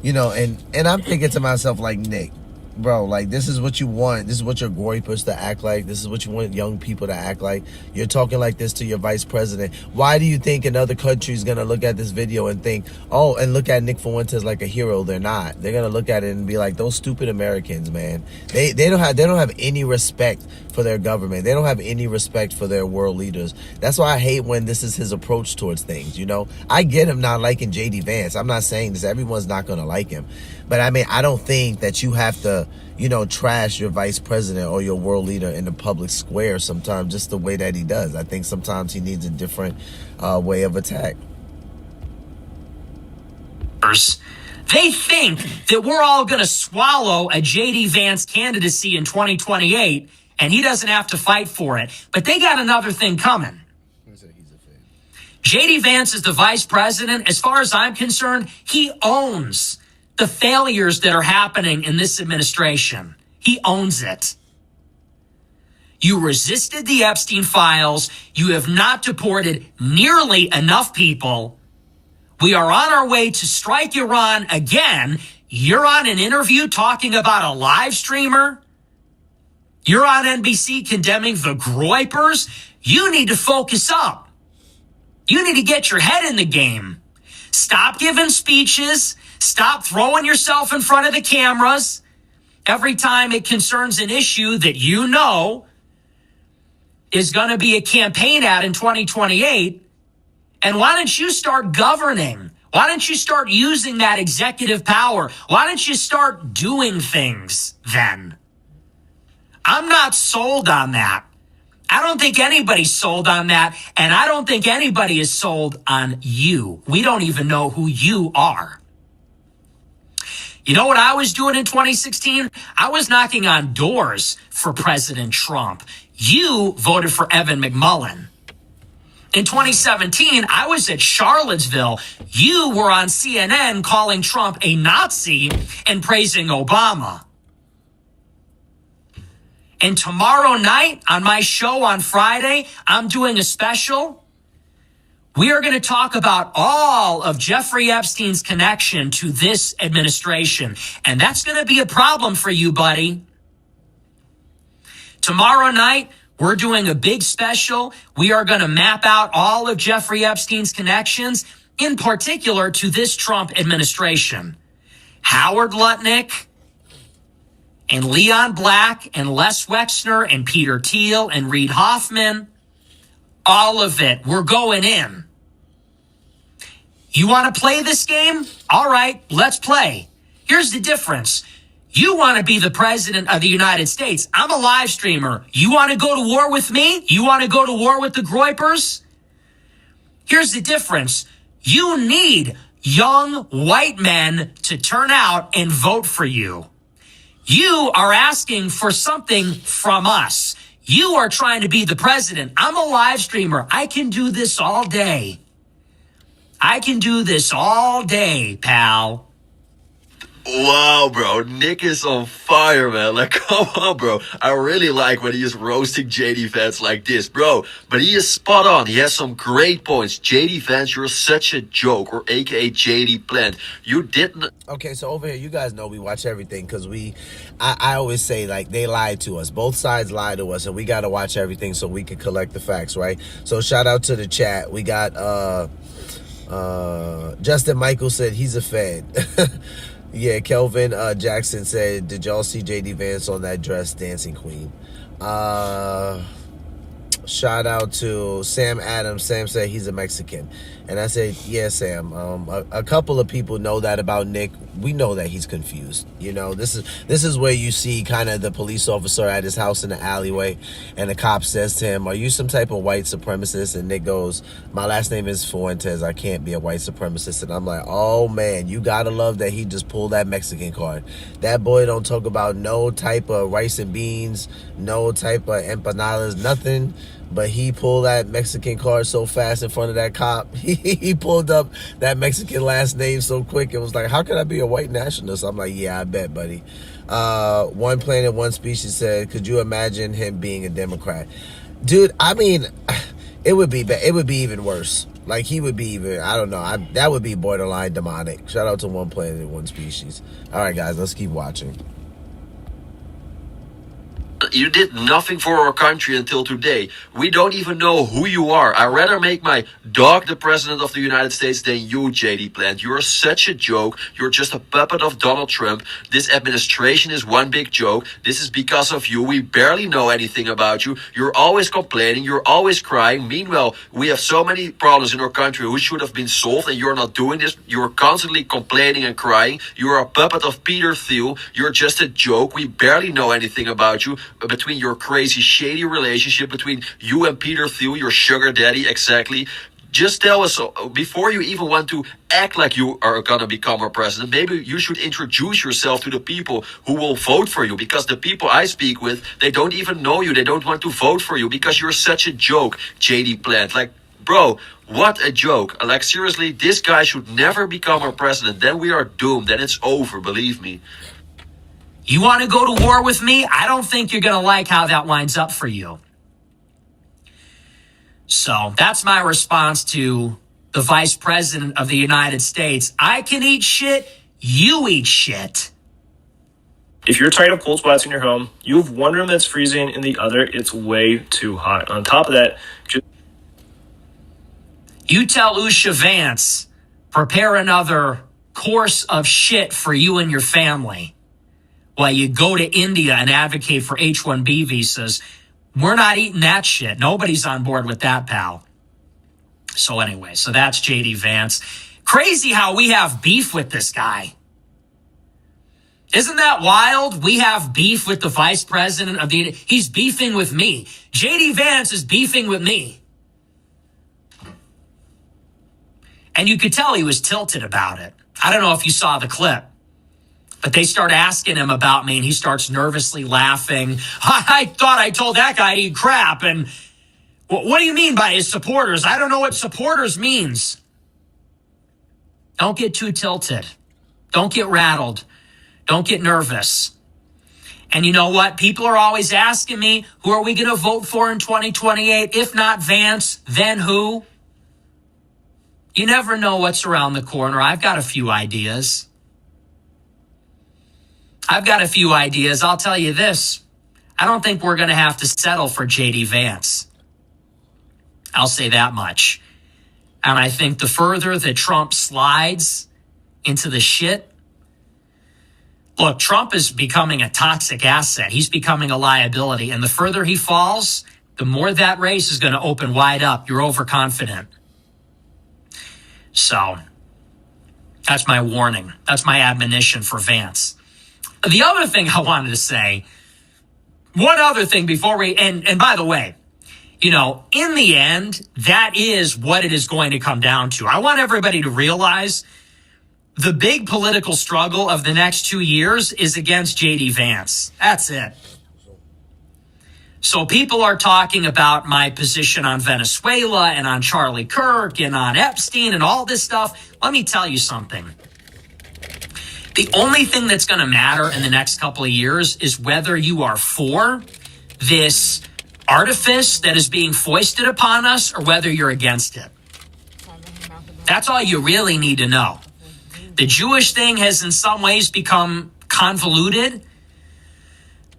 you know, and I'm thinking to myself, like, Nick, bro, like, this is what you want. This is what your groypers to act like. This is what you want young people to act like. You're talking like this to your vice president. Why do you think another country is going to look at this video and think, oh, and look at Nick Fuentes like a hero? They're not. They're going to look at it and be like, those stupid Americans, man. They don't have any respect for their government. They don't have any respect for their world leaders. That's why I hate when this is his approach towards things, you know? I get him not liking JD Vance. I'm not saying this. Everyone's not going to like him. But I mean, I don't think that you have to, you know, trash your vice president or your world leader in the public square sometimes just the way that he does. I think sometimes he needs a different way of attack. They think that we're all going to swallow a JD Vance candidacy in 2028 and he doesn't have to fight for it. But they got another thing coming. JD Vance is the vice president. As far as I'm concerned, he owns the failures that are happening in this administration. He owns it. You resisted the Epstein files. You have not deported nearly enough people. We are on our way to strike Iran again. You're on an interview talking about a live streamer. You're on NBC condemning the groypers. You need to focus up. You need to get your head in the game. Stop giving speeches. Stop throwing yourself in front of the cameras every time it concerns an issue that you know is going to be a campaign ad in 2028. And why don't you start governing? Why don't you start using that executive power? Why don't you start doing things then? I'm not sold on that. I don't think anybody's sold on that. And I don't think anybody is sold on you. We don't even know who you are. You know what I was doing in 2016? I was knocking on doors for President Trump. You voted for Evan McMullin. In 2017, I was at Charlottesville. You were on CNN calling Trump a Nazi and praising Obama. And tomorrow night on my show on Friday, I'm doing a special. We are going to talk about all of Jeffrey Epstein's connection to this administration. And that's going to be a problem for you, buddy. Tomorrow night, we're doing a big special. We are going to map out all of Jeffrey Epstein's connections, in particular to this Trump administration. Howard Lutnick and Leon Black and Les Wexner and Peter Thiel and Reid Hoffman, all of it. We're going in. You want to play this game? All right, let's play. Here's the difference. You want to be the president of the United States. I'm a live streamer. You want to go to war with me? You want to go to war with the Groypers? Here's the difference. You need young white men to turn out and vote for you. You are asking for something from us. You are trying to be the president. I'm a live streamer. I can do this all day. I can do this all day, pal. Wow, bro. Nick is on fire, man. Like, come on, bro. I really like when he is roasting JD Vance like this, bro. But he is spot on. He has some great points. JD Vance, you're such a joke, or aka JD Plant. You didn't... Okay, so over here, you guys know we watch everything because I always say, like, they lied to us. Both sides lied to us, and we got to watch everything so we can collect the facts, right? So shout out to the chat. We got Justin Michael said he's a Fed. Yeah, Kelvin Jackson said, did y'all see JD Vance on that dress, Dancing Queen? Shout out to Sam Adams. Sam said he's a Mexican. And I said, yeah, Sam. A couple of people know that about Nick. We know that he's confused. You know, this is where you see kind of the police officer at his house in the alleyway, and the cop says to him, are you some type of white supremacist? And Nick goes, my last name is Fuentes. I can't be a white supremacist. And I'm like, oh, man, you got to love that he just pulled that Mexican card. That boy don't talk about no type of rice and beans, no type of empanadas, nothing. But he pulled that Mexican card so fast in front of that cop. He pulled up that Mexican last name so quick. It was like, how could I be a white nationalist? I'm like, yeah, I bet, buddy. One Planet, One Species said, could you imagine him being a Democrat? Dude, I mean, it would be even worse. Like, he would be even, I don't know. That would be borderline demonic. Shout out to One Planet, One Species. All right, guys, let's keep watching. You did nothing for our country until today. We don't even know who you are. I'd rather make my dog the president of the United States than you, JD Plant. You're such a joke. You're just a puppet of Donald Trump. This administration is one big joke. This is because of you. We barely know anything about you. You're always complaining. You're always crying. Meanwhile, we have so many problems in our country who should have been solved, and you're not doing this. You're constantly complaining and crying. You're a puppet of Peter Thiel. You're just a joke. We barely know anything about you. Between your crazy, shady relationship between you and Peter Thiel, your sugar daddy, exactly. Just tell us, before you even want to act like you are going to become our president, maybe you should introduce yourself to the people who will vote for you. Because the people I speak with, they don't even know you. They don't want to vote for you because you're such a joke, JD Plant. Like, bro, what a joke. Like, seriously, this guy should never become our president. Then we are doomed. Then it's over, believe me. You want to go to war with me? I don't think you're going to like how that winds up for you. So that's my response to the vice president of the United States. I can eat shit. You eat shit. If you're tired of cold spots in your home, you have one room that's freezing, in the other it's way too hot. On top of that, you tell Usha Vance, prepare another course of shit for you and your family. While you go to India and advocate for H-1B visas. We're not eating that shit. Nobody's on board with that, pal. So anyway, so that's JD Vance. Crazy how we have beef with this guy. Isn't that wild? We have beef with the vice president of the... He's beefing with me. JD Vance is beefing with me. And you could tell he was tilted about it. I don't know if you saw the clip. But they start asking him about me, and he starts nervously laughing. I thought I told that guy to eat crap. And what do you mean by his supporters? I don't know what supporters means. Don't get too tilted. Don't get rattled. Don't get nervous. And you know what? People are always asking me, who are we going to vote for in 2028? If not Vance, then who? You never know what's around the corner. I've got a few ideas. I'll tell you this. I don't think we're going to have to settle for J.D. Vance. I'll say that much. And I think the further that Trump slides into the shit, look, Trump is becoming a toxic asset. He's becoming a liability. And the further he falls, the more that race is going to open wide up. You're overconfident. So that's my warning. That's my admonition for Vance. The other thing I wanted to say, one other thing before we, and by the way, you know, in the end, that is what it is going to come down to. I want everybody to realize the big political struggle of the next 2 years is against J.D. Vance. That's it. So people are talking about my position on Venezuela and on Charlie Kirk and on Epstein and all this stuff. Let me tell you something. The only thing that's going to matter in the next couple of years is whether you are for this artifice that is being foisted upon us or whether you're against it. That's all you really need to know. The Jewish thing has in some ways become convoluted,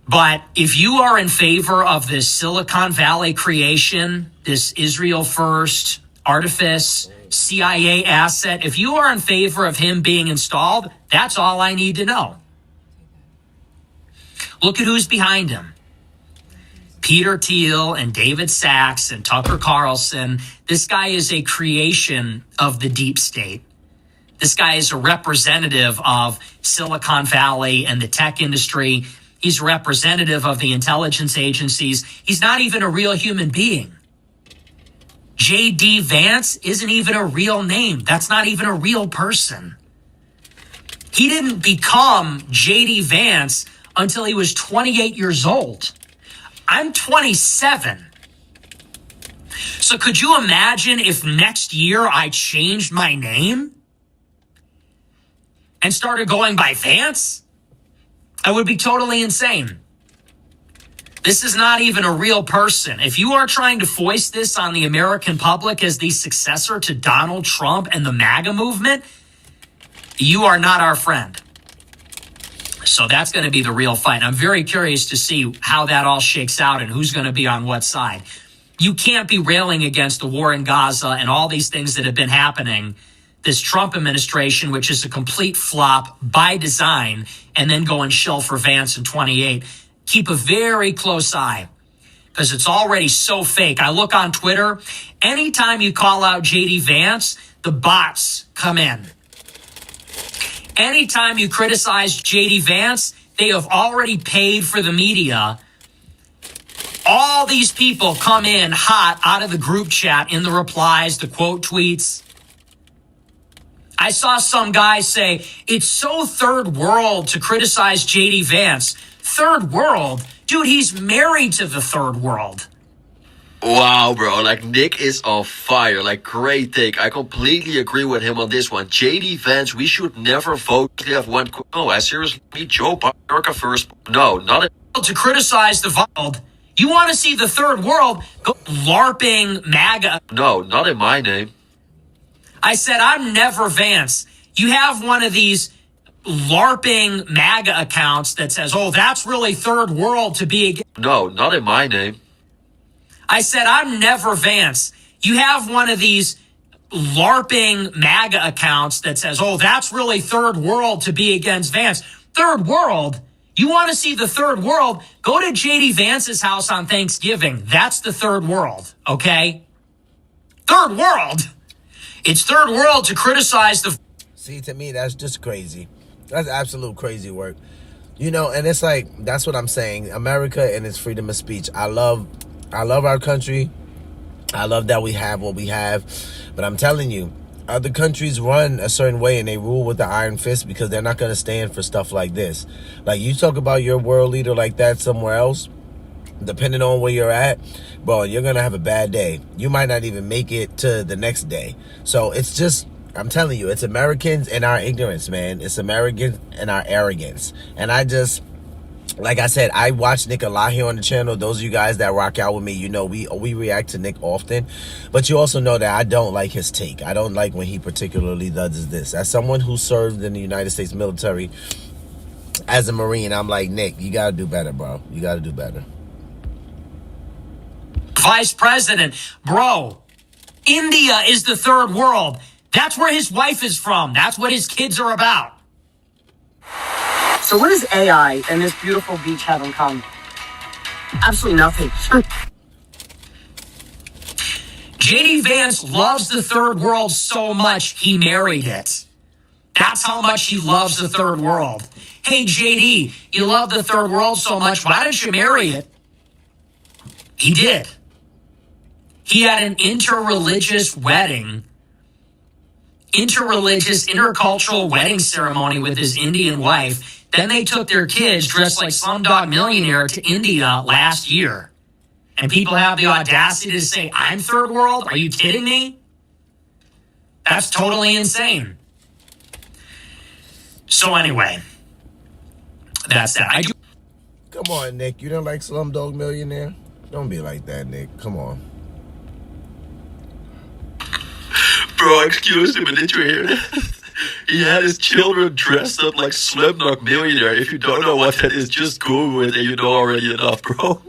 but if you are in favor of this Silicon Valley creation, this Israel first artifice, CIA asset, if you are in favor of him being installed, that's all I need to know. Look at who's behind him. Peter Thiel and David Sachs and Tucker Carlson. This guy is a creation of the deep state. This guy is a representative of Silicon Valley and the tech industry. He's a representative of the intelligence agencies. He's not even a real human being. J.D. Vance isn't even a real name. That's not even a real person. He didn't become J.D. Vance until he was 28 years old. I'm 27. So could you imagine if next year I changed my name and started going by Vance? I would be totally insane. This is not even a real person. If you are trying to foist this on the American public as the successor to Donald Trump and the MAGA movement, you are not our friend. So that's going to be the real fight. I'm very curious to see how that all shakes out and who's going to be on what side. You can't be railing against the war in Gaza and all these things that have been happening, this Trump administration, which is a complete flop by design, and then go and shill for Vance in 28. Keep a very close eye because it's already so fake. I look on Twitter. Anytime you call out J.D. Vance, the bots come in. Anytime you criticize J.D. Vance, they have already paid for the media. All these people come in hot out of the group chat in the replies, the quote tweets. I saw some guy say, it's so third world to criticize J.D. Vance. Third world? Dude, he's married to the third world. Wow, bro, like Nick is on fire. Like, great take. I completely agree with him on this one. J.D. Vance, we should never vote to have one. No, I seriously mean Joe Biden first. No, not it. To criticize the world. You want to see the third world go LARPing MAGA? No, not in my name. I said, I'm never Vance. You have one of these LARPing MAGA accounts that says, oh, that's really third world to be against. No, not in my name. I said, I'm never Vance. You have one of these LARPing MAGA accounts that says, oh, that's really third world to be against Vance. Third world? You want to see the third world? Go to J.D. Vance's house on Thanksgiving. That's the third world, okay? Third world? It's third world to criticize the... See, to me, that's just crazy. That's absolute crazy work. You know, and it's like, that's what I'm saying. America and its freedom of speech. I love our country. I love that we have what we have. But I'm telling you, other countries run a certain way and they rule with the iron fist because they're not going to stand for stuff like this. Like, you talk about your world leader like that somewhere else, depending on where you're at, bro, you're going to have a bad day. You might not even make it to the next day. So it's just, I'm telling you, it's Americans and our ignorance, man. It's Americans and our arrogance. And like I said, I watch Nick a lot here on the channel. Those of you guys that rock out with me, you know we react to Nick often. But you also know that I don't like his take. I don't like when he particularly does this. As someone who served in the United States military as a Marine, I'm like, Nick, you got to do better, bro. You got to do better. Vice President, bro, India is the third world. That's where his wife is from. That's what his kids are about. So what does AI and this beautiful beach have in common? Absolutely nothing. JD Vance loves the third world so much he married it. That's how much he loves the third world. Hey, JD, you love the third world so much, why didn't you marry it? He did. He had an interreligious wedding, intercultural wedding ceremony with his Indian wife. Then they took their kids dressed like Slumdog Millionaire to India last year. And people have the audacity to say, I'm third world? Are you kidding me? That's totally insane. So anyway, that's that. Come on, Nick. You don't like Slumdog Millionaire? Don't be like that, Nick. Come on. Bro, excuse me, but did you hear that? He had his children dressed up like Slumdog Millionaire. If you don't know what that is, just Google it and you know already enough, bro.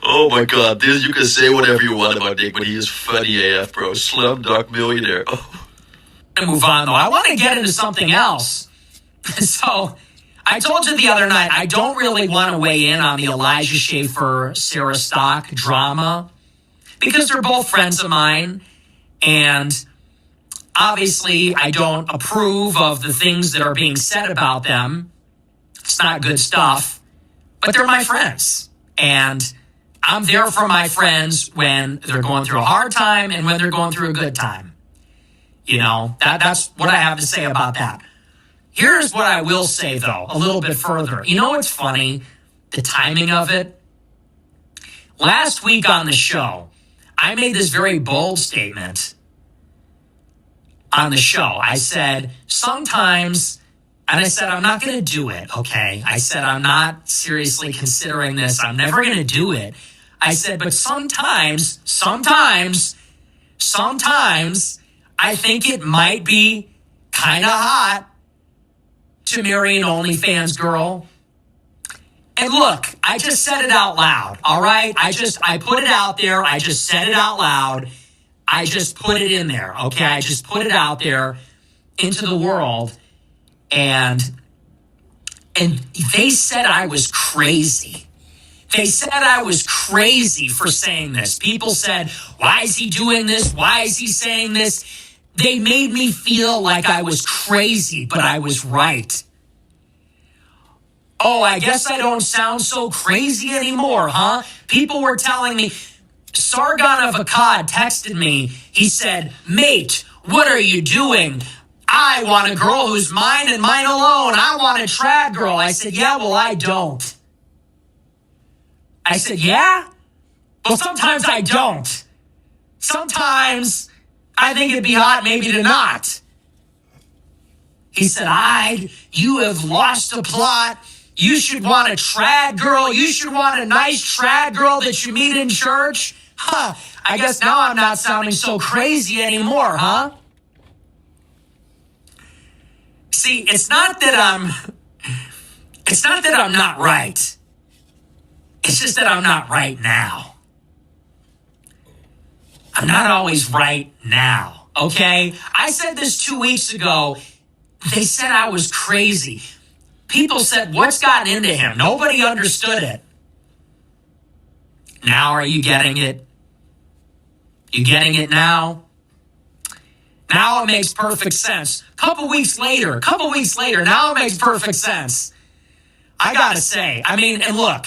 Oh my god, this you can say whatever you want about Nick, but he is funny AF, bro. Slumdog Millionaire. Oh. Move on, though. I want to get into something else. So, I told you the other night, I don't really want to weigh in on the Elijah Schaffer, Sarah Stock drama, because they're both friends of mine, and obviously I don't approve of the things that are being said about them. It's not good stuff, but they're my friends, and I'm there for my friends when they're going through a hard time and when they're going through a good time. You know, that's what I have to say about that. Here's what I will say, though, a little bit further. You know what's funny? The timing of it. Last week on the show, I made this very bold statement on the show. I said, sometimes, and I said, I'm not going to do it, okay? I said, I'm not seriously considering this. I'm never going to do it. I said, but sometimes, I think it might be kind of hot to marry an OnlyFans girl. And look, I just said it out loud, all right? I put it out there. I just said it out loud. I just put it in there, okay? I just put it out there into the world. And they said I was crazy. They said I was crazy for saying this. People said, why is he doing this? Why is he saying this? They made me feel like I was crazy, but I was right. Oh, I guess I don't sound so crazy anymore, huh? People were telling me. Sargon of Akkad texted me. He said, mate, what are you doing? I want a girl who's mine and mine alone. I want a trad girl. I said, yeah, well, I don't. I said, yeah? Well, sometimes I don't. Sometimes I think it'd be hot maybe to not. He said, you have lost the plot. You should want a trad girl. You should want a nice trad girl that you meet in church. Huh, I guess now I'm not sounding so crazy anymore, huh? See, it's not that I'm not right. It's just that I'm not right now. I'm not always right now, okay? I said this 2 weeks ago. They said I was crazy. People said, what's gotten into him? Nobody understood it. Now are you getting it? You getting it now? Now it makes perfect sense. Couple weeks later, now it makes perfect sense. I gotta say, I mean, and look,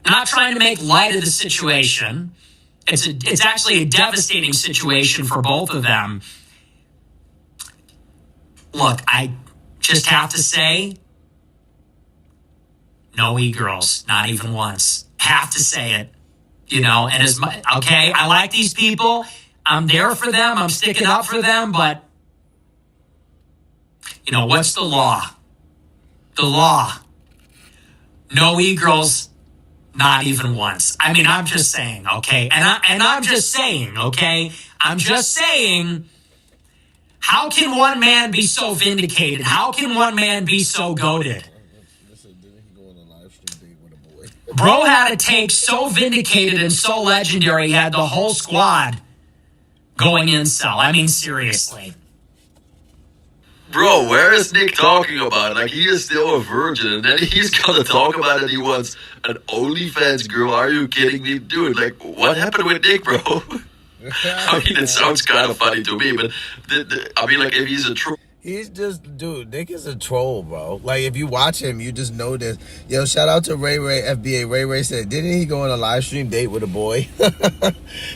not trying to make light of the situation. It's actually a devastating situation for both of them. Look, I just have to say, no e-girls, not even once. Have to say it, you know, and okay, I like these people. I'm there for them. I'm sticking up for them, but, you know, what's the law? the law. No e-girls, not even once. I mean, I'm just saying, okay? And I'm just saying, okay? I'm just saying, how can one man be so vindicated? How can one man be so goated? Bro had a tape so vindicated and so legendary, he had the whole squad going incel. I mean, seriously. Bro, where is Nick talking about? Like, he is still a virgin, and then he's gonna talk about it. He wants an OnlyFans girl. Are you kidding me? Dude, like, what happened with Nick, bro? I mean, it sounds kind of funny to me, but I mean, like, if he's a true... He's just, dude, Nick is a troll, bro. Like, if you watch him, you just know this. Yo, shout out to Ray Ray, FBA. Ray Ray said, didn't he go on a live stream date with a boy?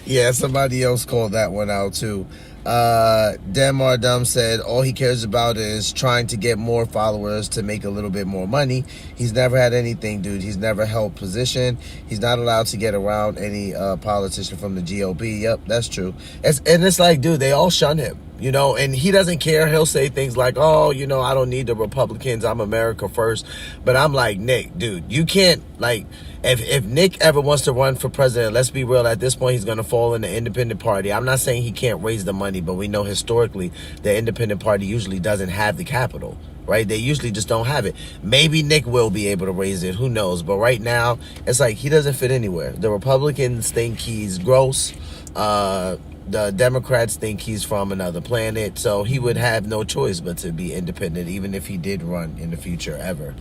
Yeah, somebody else called that one out, too. Demar Dumb said all he cares about is trying to get more followers to make a little bit more money. He's never had anything, dude. He's never held position. He's not allowed to get around any politician from the GOP. Yep, that's true. And it's like, dude, they all shun him, you know, and he doesn't care. He'll say things like, oh, you know, I don't need the Republicans. I'm America first. But I'm like, Nick, dude, you can't, like, if Nick ever wants to run for president, let's be real, at this point, he's going to fall in the independent party. I'm not saying he can't raise the money, but we know historically the independent party usually doesn't have the capital, right? They usually just don't have it. Maybe Nick will be able to raise it. Who knows? But right now, it's like he doesn't fit anywhere. The Republicans think he's gross. The Democrats think he's from another planet. So he would have no choice but to be independent, even if he did run in the future ever.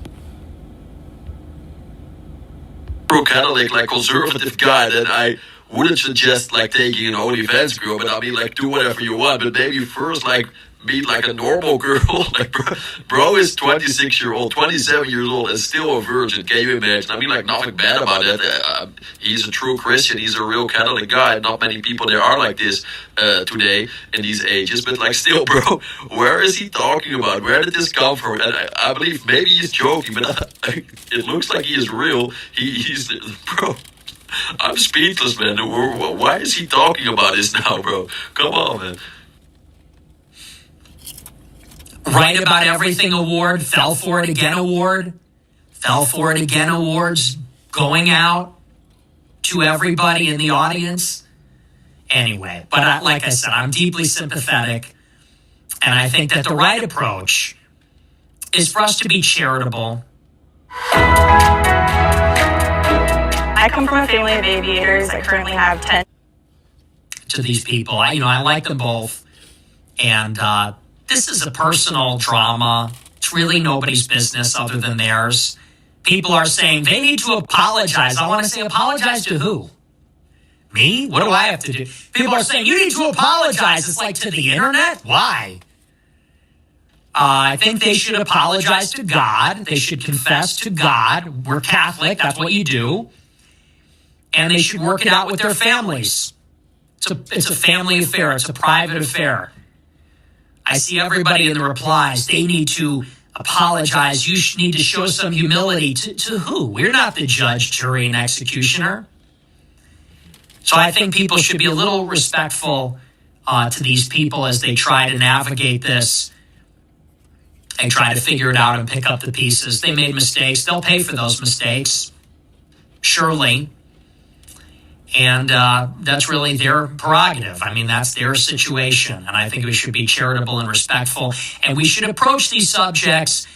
Pro-Catholic, like, conservative guy, then I wouldn't suggest, like, taking an OnlyFans girl, but I mean, like, do whatever you want, but maybe first, like, be like a normal girl. Like, bro is 26-year-old, 27 years old, and still a virgin. Can you imagine? I mean, like, nothing bad about that. He's a true Christian. He's a real Catholic guy. Not many people there are like this today in these ages. But, like, still, bro, where is he talking about? Where did this come from? And I believe maybe he's joking, but it looks like he is real. He's, bro, I'm speechless, man. Why is he talking about this now, bro? Come on, man. Right About Everything award, Fell For It Again award, Fell For It Again awards going out to everybody in the audience. Anyway, but like I said, I'm deeply sympathetic, and I think that the right approach is for us to be charitable. I come from a family of aviators. I currently have 10. To these people, I like them both, and this is a personal drama. It's really nobody's business other than theirs. People are saying they need to apologize. I want to say, apologize to who? Me? What do I have to do? People are saying, you need to apologize. It's like, to the internet? Why? I think they should apologize to God. They should confess to God. We're Catholic. That's what you do. And they should work it out with their families. It's a family affair. It's a private affair. I see everybody in the replies. They need to apologize. You need to show some humility. To who? We're not the judge, jury, and executioner. So I think people should be a little respectful to these people as they try to navigate this and try to figure it out and pick up the pieces. They made mistakes. They'll pay for those mistakes, surely. And that's really their prerogative. I mean, that's their situation. And I think we should be charitable and respectful. And we should approach these subjects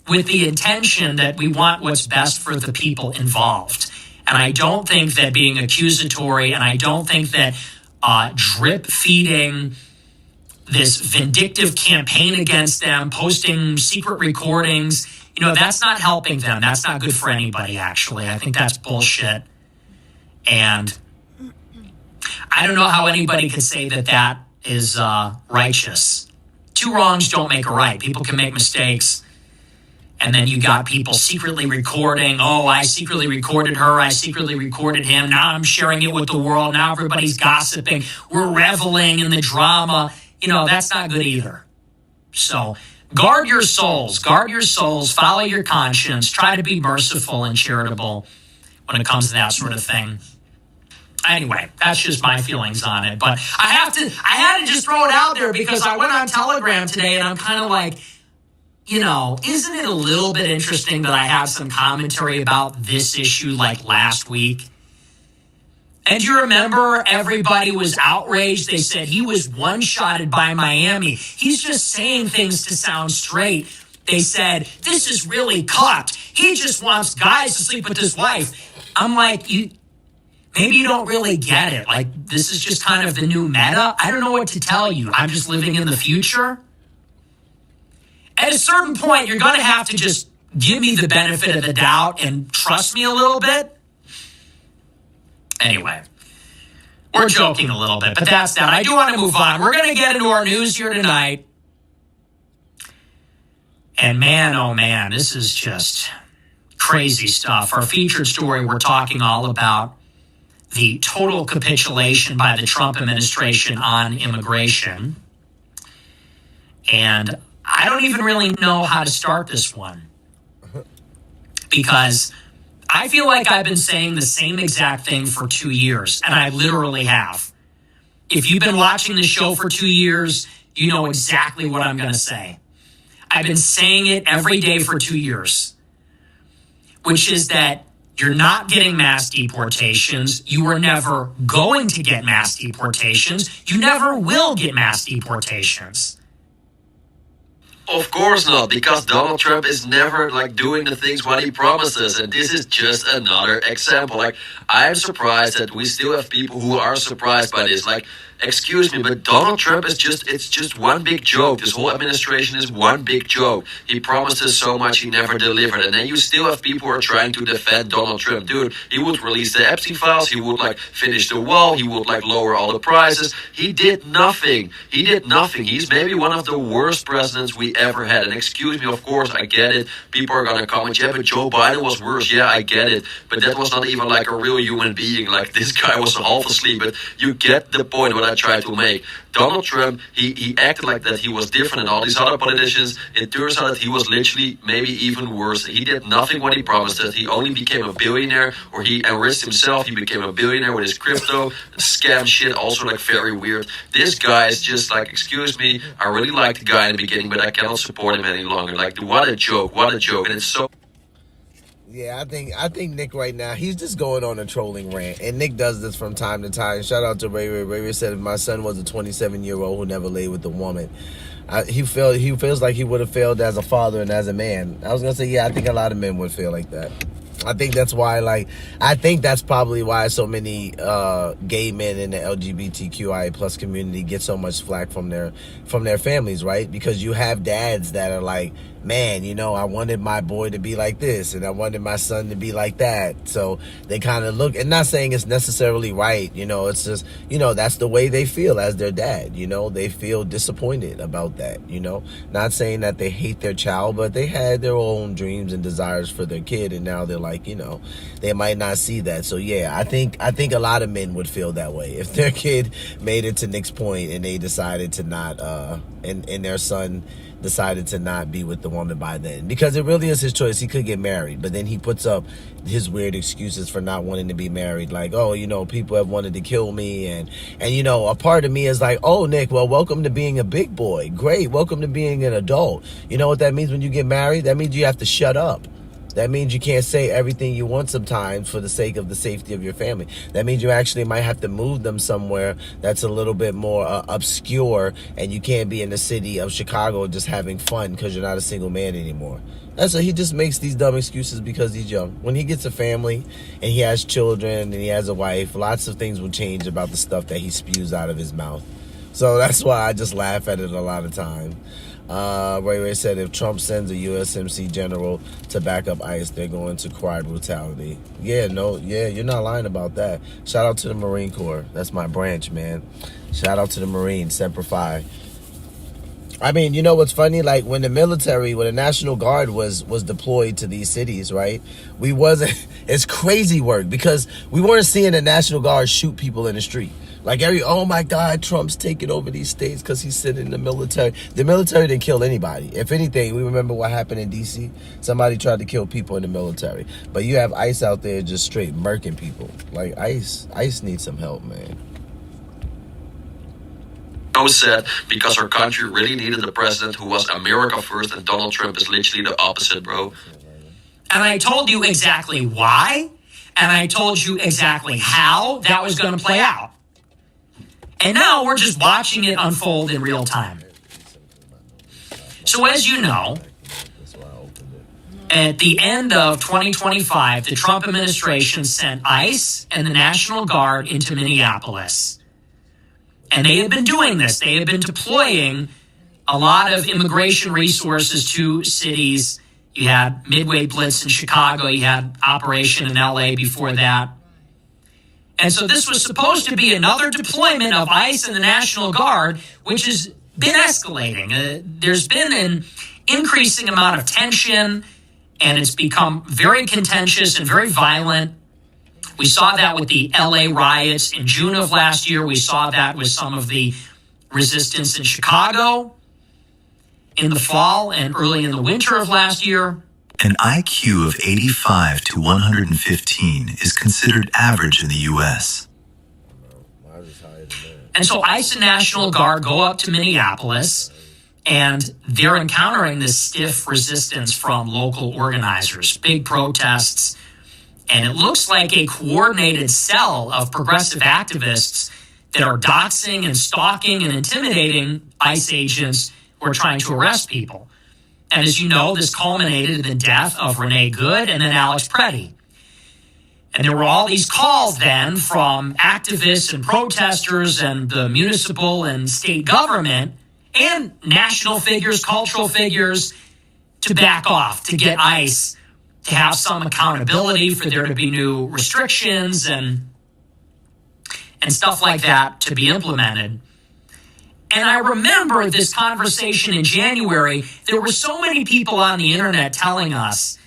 with the intention that we want what's best for the people involved. And I don't think that being accusatory, and I don't think that drip feeding this vindictive campaign against them, posting secret recordings, that's not helping them. That's not good for anybody, actually. I think that's bullshit. And I don't know how anybody could say that that is righteous. Two wrongs don't make a right. People can make mistakes. And then you got people secretly recording. Oh, I secretly recorded her. I secretly recorded him. Now I'm sharing it with the world. Now everybody's gossiping. We're reveling in the drama. That's not good either. So guard your souls. Guard your souls. Follow your conscience. Try to be merciful and charitable when it comes to that sort of thing. Anyway, that's just my feelings on it. But I had to just throw it out there because I went on Telegram today and I'm kind of like, isn't it a little bit interesting that I have some commentary about this issue like last week? And you remember everybody was outraged. They said he was one-shotted by Miami. He's just saying things to sound straight. They said, this is really cocked. He just wants guys to sleep with his wife. I'm like, maybe you don't really get it. Like, this is just kind of the new meta. I don't know what to tell you. I'm just living in the future. At a certain point, you're going to have to just give me the benefit of the doubt and trust me a little bit. Anyway, we're joking a little bit, but that's that. I do want to move on. We're going to get into our news here tonight. And man, oh man, this is just crazy stuff. Our featured story, we're talking all about the total capitulation by the Trump administration on immigration. And I don't even really know how to start this one, because I feel like I've been saying the same exact thing for 2 years, and I literally have. If you've been watching this show for 2 years, you know exactly what I'm going to say. I've been saying it every day for 2 years, which is that you're not getting mass deportations. You are never going to get mass deportations. You never will get mass deportations. Of course not, because Donald Trump is never doing the things what he promises, and this is just another example. I'm surprised that we still have people who are surprised by this. Excuse me, but Donald Trump is just one big joke. This whole administration is one big joke. He promised us so much, he never delivered. And then you still have people who are trying to defend Donald Trump. Dude, he would release the Epstein files, he would finish the wall, he would lower all the prices. He did nothing. He did nothing. He's maybe one of the worst presidents we ever had. And excuse me, of course, I get it. People are gonna comment, yeah, but Joe Biden was worse. Yeah, I get it. But that was not even a real human being. This guy was half asleep. But you get the point what I try to make. Donald Trump, he acted like that he was different than all these other politicians. It turns out that he was literally maybe even worse. He did nothing what he promised us. He only became a billionaire, or he enriched himself. He became a billionaire with his crypto, scam shit, also very weird. This guy is just excuse me, I really liked the guy in the beginning, but I cannot support him any longer. What a joke, what a joke. And it's so... Yeah, I think Nick right now, he's just going on a trolling rant. And Nick does this from time to time. Shout out to Ray Ray. Ray Ray said, if my son was a 27-year-old who never laid with a woman, he feels like he would have failed as a father and as a man. I was going to say, yeah, I think a lot of men would feel like that. I think that's why, I think that's probably why so many gay men in the LGBTQIA plus community get so much flack from their families, right? Because you have dads that are like, man, I wanted my boy to be like this, and I wanted my son to be like that. So they kind of look, and not saying it's necessarily right, it's just, that's the way they feel as their dad, they feel disappointed about that, not saying that they hate their child, but they had their own dreams and desires for their kid, and now they're they might not see that. So yeah, I think a lot of men would feel that way if their kid made it to Nick's point and they decided to not, and their son decided to not be with the woman by then, because it really is his choice. He could get married, but then he puts up his weird excuses for not wanting to be married, people have wanted to kill me, and a part of me is like, oh, Nick, well, welcome to being a big boy. Great, welcome to being an adult. You know what that means when you get married? That means you have to shut up. That means you can't say everything you want sometimes for the sake of the safety of your family. That means you actually might have to move them somewhere that's a little bit more obscure, and you can't be in the city of Chicago just having fun because you're not a single man anymore. That's why he just makes these dumb excuses because he's young. When he gets a family and he has children and he has a wife, lots of things will change about the stuff that he spews out of his mouth. So that's why I just laugh at it a lot of time. Ray Ray said, if Trump sends a USMC general to back up ICE, they're going to cry brutality. Yeah, you're not lying about that. Shout out to the Marine Corps. That's my branch, man. Shout out to the Marines, Semper Fi. I mean, you know what's funny? When the National Guard was deployed to these cities, right? It's crazy work, because we weren't seeing the National Guard shoot people in the street. Oh my God, Trump's taking over these states because he's sitting in the military. The military didn't kill anybody. If anything, we remember what happened in D.C. Somebody tried to kill people in the military. But you have ICE out there just straight murking people. ICE needs some help, man. so sad because our country really needed a president who was America first, and Donald Trump is literally the opposite, bro. And I told you exactly why, and I told you exactly how that was going to play out. And now we're just watching it unfold in real time. So as you know, at the end of 2025, the Trump administration sent ICE and the National Guard into Minneapolis. And they have been doing this. They have been deploying a lot of immigration resources to cities. You had Midway Blitz in Chicago. You had Operation in LA before that. And so this was supposed to be another deployment of ICE and the National Guard, which has been escalating. There's been an increasing amount of tension, and it's become very contentious and very violent. We saw that with the LA riots in June of last year. We saw that with some of the resistance in Chicago in the fall and early in the winter of last year. An IQ of 85 to 115 is considered average in the U.S. And so ICE and National Guard go up to Minneapolis, and they're encountering this stiff resistance from local organizers, big protests. And it looks like a coordinated cell of progressive activists that are doxing and stalking and intimidating ICE agents who are trying to arrest people. And as you know, this culminated in the death of Renee Good and then Alex Preddy. And there were all these calls then from activists and protesters and the municipal and state government and national figures, cultural figures, to back off, to get ICE to have some accountability, for there to be new restrictions and stuff like that to be implemented. And I remember this conversation in January. There were so many people on the internet telling us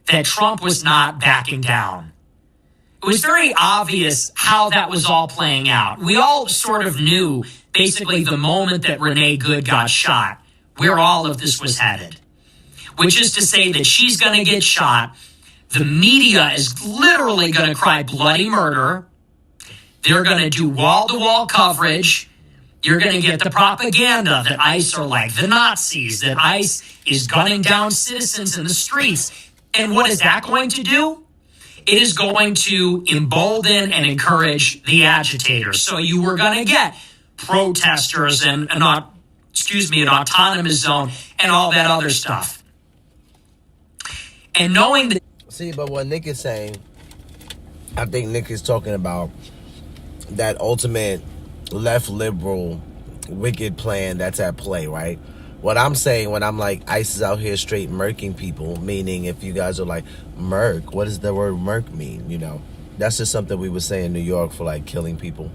that Trump was not backing down. It was very obvious how that was all playing out. We all sort of knew, basically, the moment that Renee Good got shot, where all of this was headed. Which is to say that she's going to get shot. The media is literally going to cry bloody murder. They're going to do wall-to-wall coverage. You're going to get the propaganda that ICE are like the Nazis, that ICE is gunning down citizens in the streets. And what is that going to do? It is going to embolden and encourage the agitators. So you were going to get protesters and an autonomous zone and all that other stuff. And knowing that... See, but what Nick is saying, I think Nick is talking about that ultimate left liberal wicked plan that's at play, right? What I'm saying when I'm like, ICE is out here straight murking people, meaning if you guys are like, murk, what does the word murk mean? You know, that's just something we would say in New York for like killing people.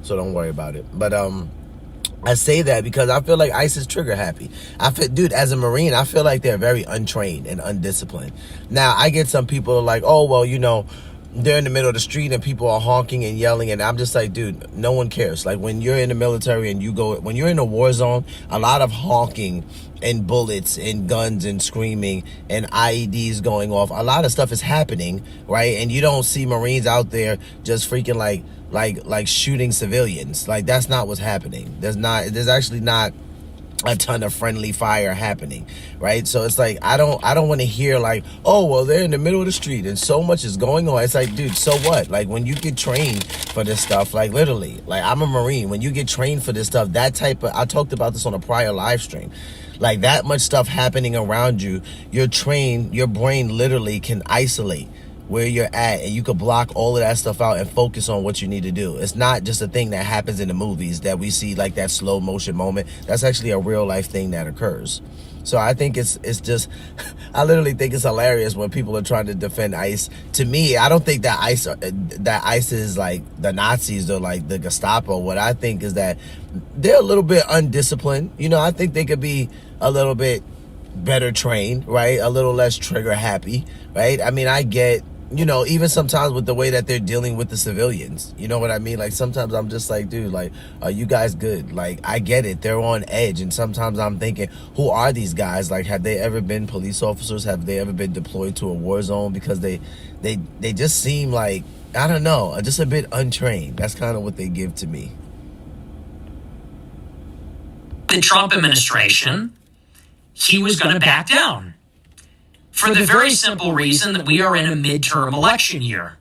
So don't worry about it. But I say that because I feel like ICE is trigger happy. Dude, as a Marine, I feel like they're very untrained and undisciplined. Now, I get some people who are like, oh, well, you know, they're in the middle of the street and people are honking and yelling, and I'm just like, dude, no one cares. Like, when you're in the military and when you're in a war zone, a lot of honking and bullets and guns and screaming and IEDs going off, a lot of stuff is happening, right? And you don't see Marines out there just freaking like shooting civilians. Like, that's not what's happening. There's actually not a ton of friendly fire happening, right? So it's like, I don't want to hear like, oh, well, they're in the middle of the street and so much is going on. It's like, dude, so what? Like, when you get trained for this stuff, like, literally, like, I'm a Marine. When you get trained for this stuff, that type of, I talked about this on a prior live stream, like, that much stuff happening around you, you're trained, your brain literally can isolate where you're at, and you could block all of that stuff out and focus on what you need to do. It's not just a thing that happens in the movies that we see, like that slow motion moment. That's actually a real life thing that occurs. So I think it's just, I literally think it's hilarious when people are trying to defend ICE. To me, I don't think that ICE is like the Nazis or like the Gestapo. What I think is that they're a little bit undisciplined. You know, I think they could be a little bit better trained, right? A little less trigger happy, right? I mean, I get, you know, even sometimes with the way that they're dealing with the civilians, you know what I mean? Like, sometimes I'm just like, dude, like, are you guys good? Like, I get it, they're on edge, and sometimes I'm thinking, who are these guys? Like, have they ever been police officers? Have they ever been deployed to a war zone? Because they just seem like, I don't know, just a bit untrained. That's kind of what they give to me. the Trump administration, he was going to back down. For the very simple reason that we are in a midterm election year.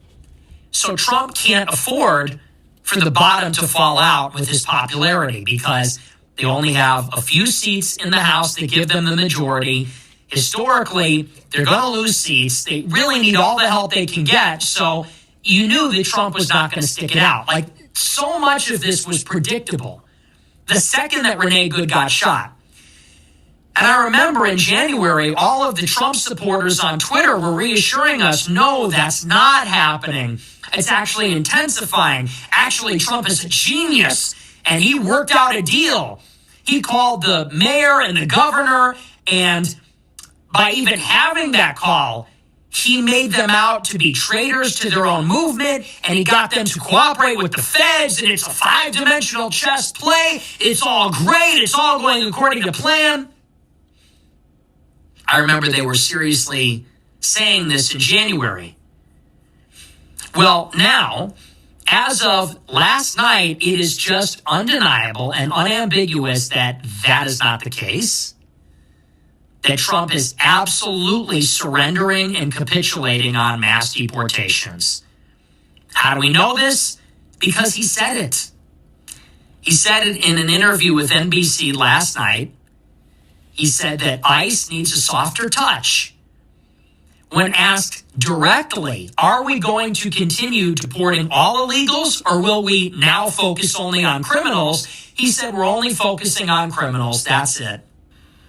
So Trump can't afford for the bottom to fall out with his popularity because they only have a few seats in the House that give them the majority. Historically, they're going to lose seats. They really need all the help they can get. So you knew that Trump was not going to stick it out. Like, so much of this was predictable. The second that Renee Good got shot, and I remember in January, all of the Trump supporters on Twitter were reassuring us, no, that's not happening. It's actually intensifying. Actually, Trump is a genius, and he worked out a deal. He called the mayor and the governor, and by even having that call, he made them out to be traitors to their own movement, and he got them to cooperate with the feds, and it's a 5-dimensional chess play. It's all great. It's all going according to plan. I remember they were seriously saying this in January. Well, now, as of last night, it is just undeniable and unambiguous that that is not the case. That Trump is absolutely surrendering and capitulating on mass deportations. How do we know this? Because he said it. He said it in an interview with NBC last night. He said that ICE needs a softer touch. When asked directly, are we going to continue deporting all illegals or will we now focus only on criminals? He said we're only focusing on criminals. That's it.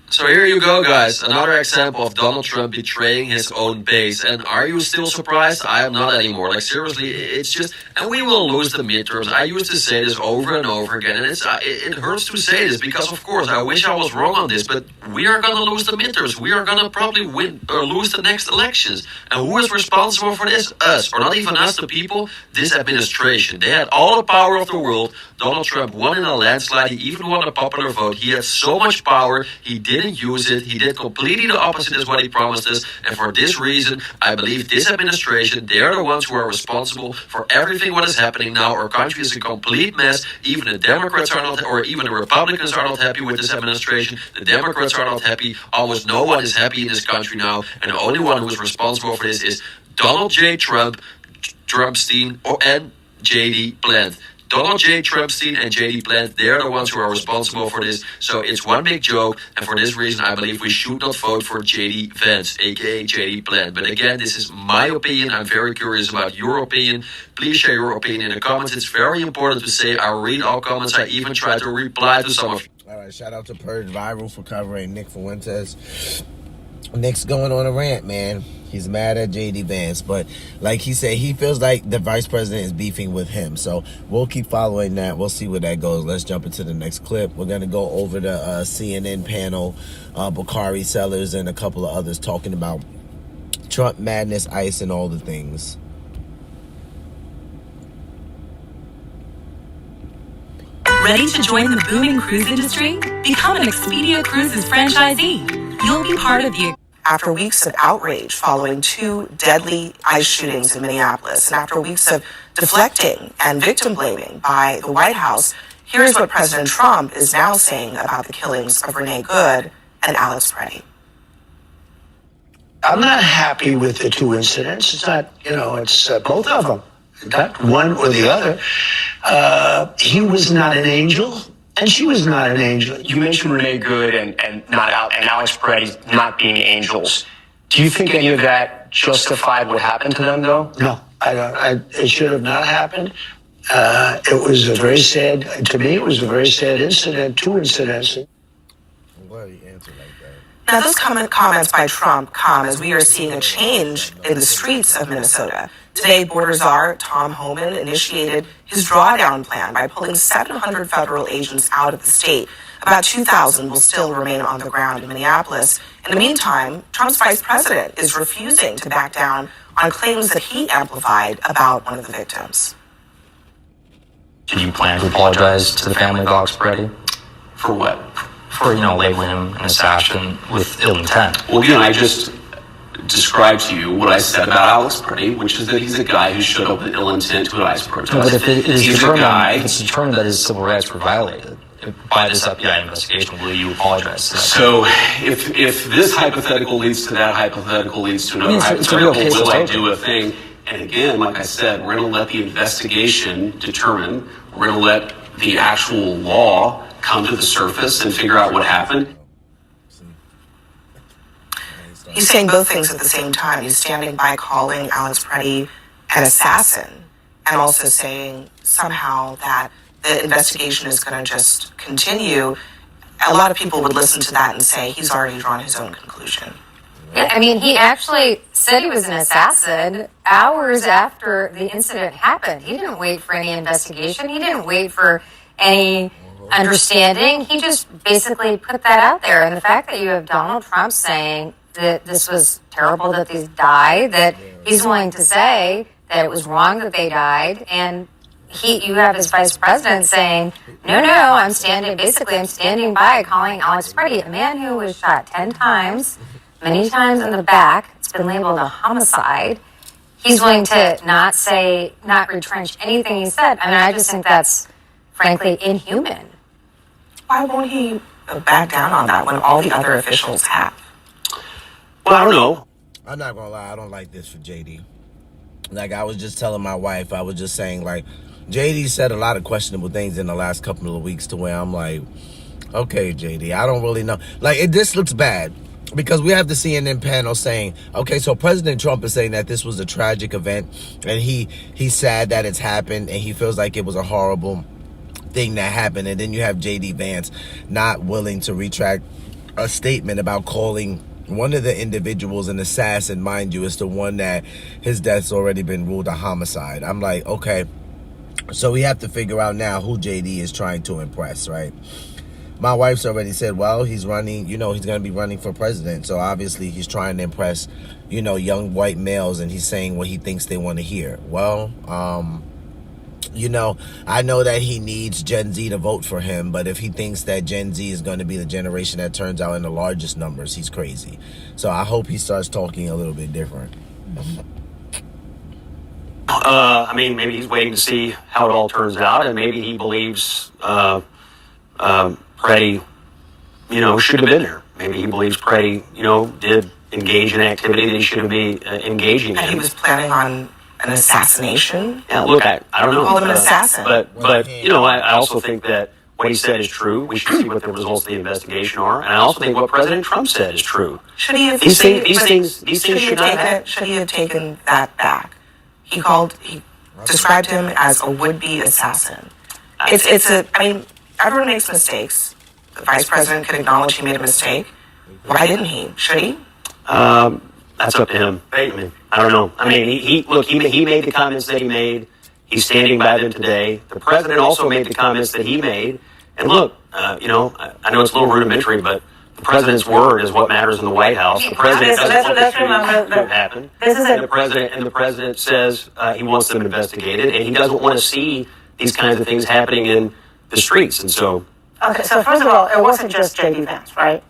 So here you go, guys. Another example of Donald Trump betraying his own base. And are you still surprised? I am not anymore. Like, seriously, it's just... And we will lose the midterms. I used to say this over and over again. And it hurts to say this because, of course, I wish I was wrong on this. But we are going to lose the midterms. We are going to probably win or lose the next elections. And who is responsible for this? Us. Or not even us, the people. This administration. They had all the power of the world. Donald Trump won in a landslide. He even won a popular vote. He had so much power. He didn't use it. He did completely the opposite as what he promised us. And for this reason, I believe this administration, they are the ones who are responsible for everything what is happening now. Our country is a complete mess. Even the Democrats are not, or even the Republicans are not happy with this administration. The Democrats are not happy. Almost no one is happy in this country now. And the only one who is responsible for this is Donald J. Trump, Trumpstein, and J.D. Plant. Donald J. Trumpstein and J.D. Plant, they're the ones who are responsible for this. So it's one big joke. And for this reason, I believe we should not vote for J.D. Vance, a.k.a. J.D. Plant. But again, this is my opinion. I'm very curious about your opinion. Please share your opinion in the comments. It's very important to say I read all comments. I even try to reply to some of you. All right, shout out to Purge Viral for covering Nick Fuentes. Nick's going on a rant, man. He's mad at J.D. Vance, but like he said, he feels like the vice president is beefing with him. So we'll keep following that. We'll see where that goes. Let's jump into the next clip. We're going to go over the CNN panel, Bakari Sellers, and a couple of others talking about Trump madness, ICE, and all the things. Ready to join the booming cruise industry? Become an Expedia Cruises franchisee. You'll be part of the... After weeks of outrage following 2 deadly ICE shootings in Minneapolis, and after weeks of deflecting and victim blaming by the White House, here's what President Trump is now saying about the killings of Renee Good and Alex Preddy. I'm not happy with the 2 incidents. It's not, it's both of them, not one or the other. He was not an angel. And she was not an angel. You mentioned Renee Good and Alex Preddy not being angels. Do you think any of that justified what happened to them, though? No, I don't. It should have not happened. It was a very sad, to me, it was a very sad incident, 2 incidents. I'm glad he answered like that. Now, those comments by Trump come as we are seeing a change in the streets of Minnesota. Today, border czar Tom Homan initiated his drawdown plan by pulling 700 federal agents out of the state. About 2,000 will still remain on the ground in Minneapolis. In the meantime, Trump's vice president is refusing to back down on claims that he amplified about one of the victims. Did you plan to apologize to the family of Alex Preddy? For what? For, labeling him an assassin with ill intent. Well, again, I just described to you what I said about Alex Preddy, which is that he's a guy who showed up with ill intent to an ICE protest. No, but if it is determined that his civil rights were violated, by this FBI investigation, will you apologize to that? So if this hypothetical leads to that hypothetical leads to another hypothetical, will I do a thing? And again, like I said, we're going to let the investigation determine. We're going to let the actual law come to the surface and figure out what happened. He's saying both things at the same time. He's standing by calling Alex Preddy an assassin and also saying somehow that the investigation is going to just continue. A lot of people would listen to that and say he's already drawn his own conclusion. Yeah, I mean, he actually said he was an assassin hours after the incident happened. He didn't wait for any investigation. He didn't wait for any understanding. He just basically put that out there. And the fact that you have Donald Trump saying that this was terrible that these died, that he's willing to say that it was wrong that they died, and you have his vice president saying, no, I'm standing by calling Alex Preddy, a man who was shot 10 times, many times in the back. It's been labeled a homicide. He's willing to not retrench anything he said. I mean, I just think that's frankly inhuman. Why won't he back down on that when all the other officials have? Well, I don't know. I'm not gonna lie, I don't like this for JD. Like, I was just telling my wife, I was just saying, like, JD said a lot of questionable things in the last couple of weeks to where I'm like, okay, JD, I don't really know. Like, this looks bad because we have the CNN panel saying, okay, so President Trump is saying that this was a tragic event and he's sad that it's happened and he feels like it was a horrible thing that happened. And then you have JD Vance not willing to retract a statement about calling one of the individuals an assassin. Mind you, it's the one that his death's already been ruled a homicide. I'm like, okay, so we have to figure out now who JD is trying to impress, right? My wife's already said, well, he's running, he's going to be running for president. So obviously he's trying to impress, young white males, and he's saying what he thinks they want to hear. Well, I know that he needs Gen Z to vote for him, but if he thinks that Gen Z is going to be the generation that turns out in the largest numbers, he's crazy. So I hope he starts talking a little bit different. I mean, maybe he's waiting to see how it all turns out, and maybe he believes Preddy, should have been there. Maybe he believes Preddy, did engage in activity that he shouldn't be engaging in. And he was planning on an assassination? Yeah, look, I don't know. Call him an assassin. But I also think that what he said is true. We should see what the results of the investigation are. And I also think what President Trump said is true. Should he have these things should not happen. Should he have taken that back? He described him as a would-be assassin. Everyone makes mistakes. The vice president can acknowledge he made a mistake. Why didn't he? Should he? That's up to him. I don't know. I mean, he made the comments that he made. He's standing by them today. The president also made the comments that he made. And look, I know it's a little rudimentary, but the president's word is what matters in the White House. The president doesn't want this to happen. And the president says he wants them investigated, and he doesn't want to see these kinds of things happening in the streets. And so, okay. So first of all, it wasn't just J.D. Vance, right?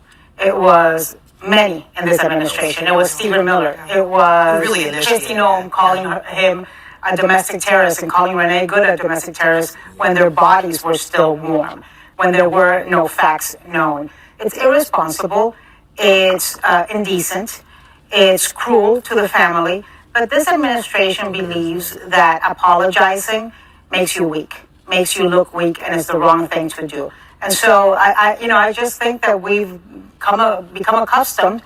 It was many in this administration. It was Stephen Miller. It was Kristi Noem calling him a domestic terrorist and calling Renee Good a domestic terrorist when their bodies were still warm, when there were no facts known. It's irresponsible. It's indecent. It's cruel to the family. But this administration believes that apologizing makes you weak, makes you look weak, and is the wrong thing to do. And so I just think that we've become accustomed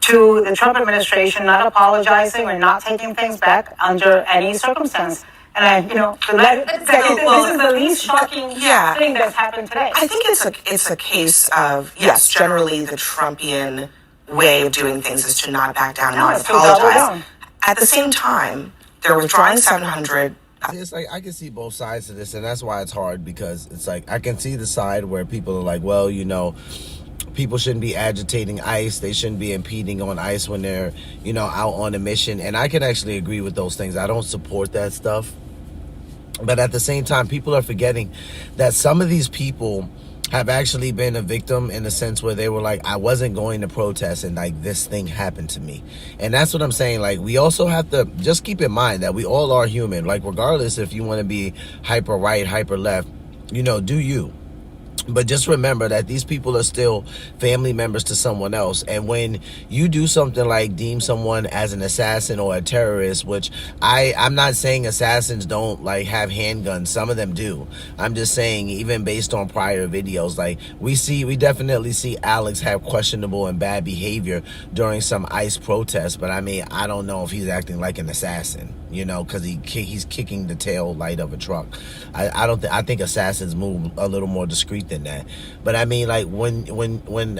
to the Trump administration not apologizing or not taking things back under any circumstance. And this is the least shocking thing that's happened today. I think it's a case of, yes, generally the Trumpian way of doing things is to not back down and not apologize. At the same time, they're withdrawing 700. It's like, I can see both sides of this, and that's why it's hard, because it's like, I can see the side where people are like, well, people shouldn't be agitating ICE. They shouldn't be impeding on ICE when they're, out on a mission. And I can actually agree with those things. I don't support that stuff. But at the same time, people are forgetting that some of these people have actually been a victim in the sense where they were like, I wasn't going to protest and like this thing happened to me. And that's what I'm saying. Like, we also have to just keep in mind that we all are human. Like, regardless if you want to be hyper right, hyper left, do you. But just remember that these people are still family members to someone else. And when you do something like deem someone as an assassin or a terrorist, which I'm not saying assassins don't like have handguns. Some of them do. I'm just saying, even based on prior videos, like we definitely see Alex have questionable and bad behavior during some ICE protests. But I mean, I don't know if he's acting like an assassin, you know, because he's kicking the tail light of a truck. I think assassins move a little more discreet than that. But I mean, like when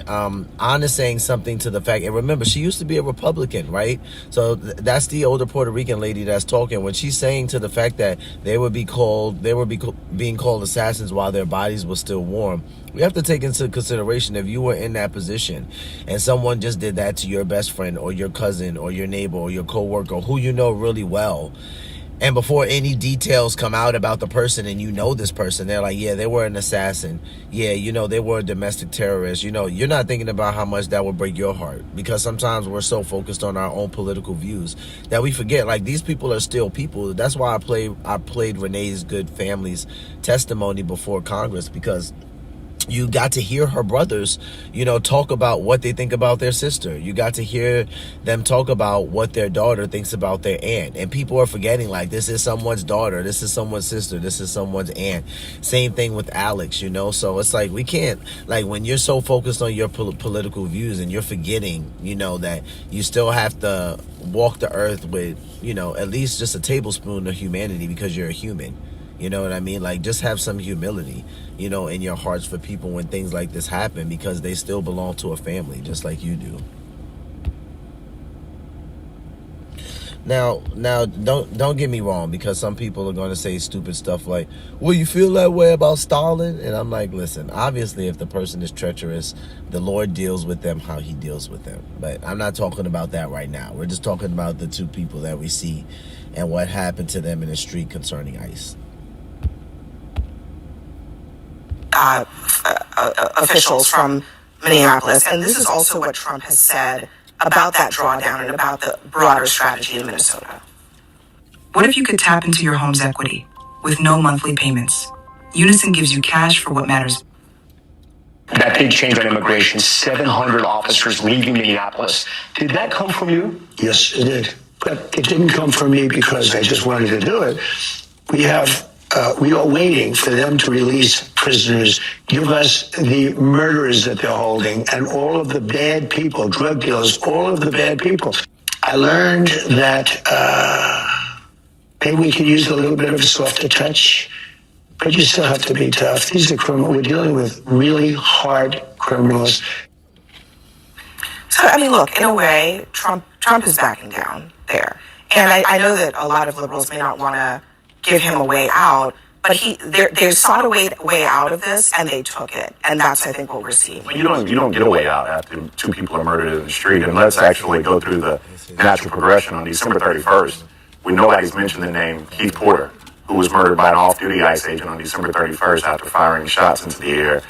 Anna's saying something to the fact, and remember, she used to be a Republican, right? So that's the older Puerto Rican lady that's talking. When she's saying to the fact that they would be being called assassins while their bodies were still warm, we have to take into consideration, if you were in that position and someone just did that to your best friend or your cousin or your neighbor or your coworker who you know really well, and before any details come out about the person and you know this person, they're like, yeah, they were an assassin. Yeah, you know, they were a domestic terrorist. You know, you're not thinking about how much that would break your heart, because sometimes we're so focused on our own political views that we forget, like, these people are still people. That's why I played Renee's Good Family's testimony before Congress, because you got to hear her brothers, you know, talk about what they think about their sister. You got to hear them talk about what their daughter thinks about their aunt. And people are forgetting, like, this is someone's daughter, this is someone's sister, this is someone's aunt. Same thing with Alex, you know. So it's like, we can't, like, when you're so focused on your political views and you're forgetting, you know, that you still have to walk the earth with, you know, at least just a tablespoon of humanity, because you're a human. You know what I mean? Like, just have some humility, you know, in your hearts for people when things like this happen, because they still belong to a family just like you do. Now, don't get me wrong, because some people are going to say stupid stuff like, well, you feel that way about Stalin? And I'm like, listen, obviously, if the person is treacherous, the Lord deals with them how he deals with them. But I'm not talking about that right now. We're just talking about the two people that we see and what happened to them in the street concerning ICE. Officials from Minneapolis. And this is also what Trump has said about that drawdown and about the broader strategy in Minnesota. What if you could tap into your home's equity with no monthly payments? Unison gives you cash for what matters. That big change on immigration, 700 officers leaving Minneapolis. Did that come from you? Yes, it did. But it didn't come from me because I just wanted to do it. We are waiting for them to release prisoners, give us the murderers that they're holding, and all of the bad people, drug dealers, all of the bad people. I learned that maybe we could use a little bit of a softer touch, but you still have to be tough. These are criminals. We're dealing with really hard criminals. So, I mean, look, in a way, Trump is backing down there. And I know that a lot of liberals may not want to give him a way out, but they sought a way out of this, and they took it, and that's, I think, what we're seeing. You don't get a way out after two people are murdered in the street, and let's actually go through the natural progression. On December 31st, nobody's mentioned the name Keith Porter, who was murdered by an off-duty ICE agent on December 31st after firing shots into the air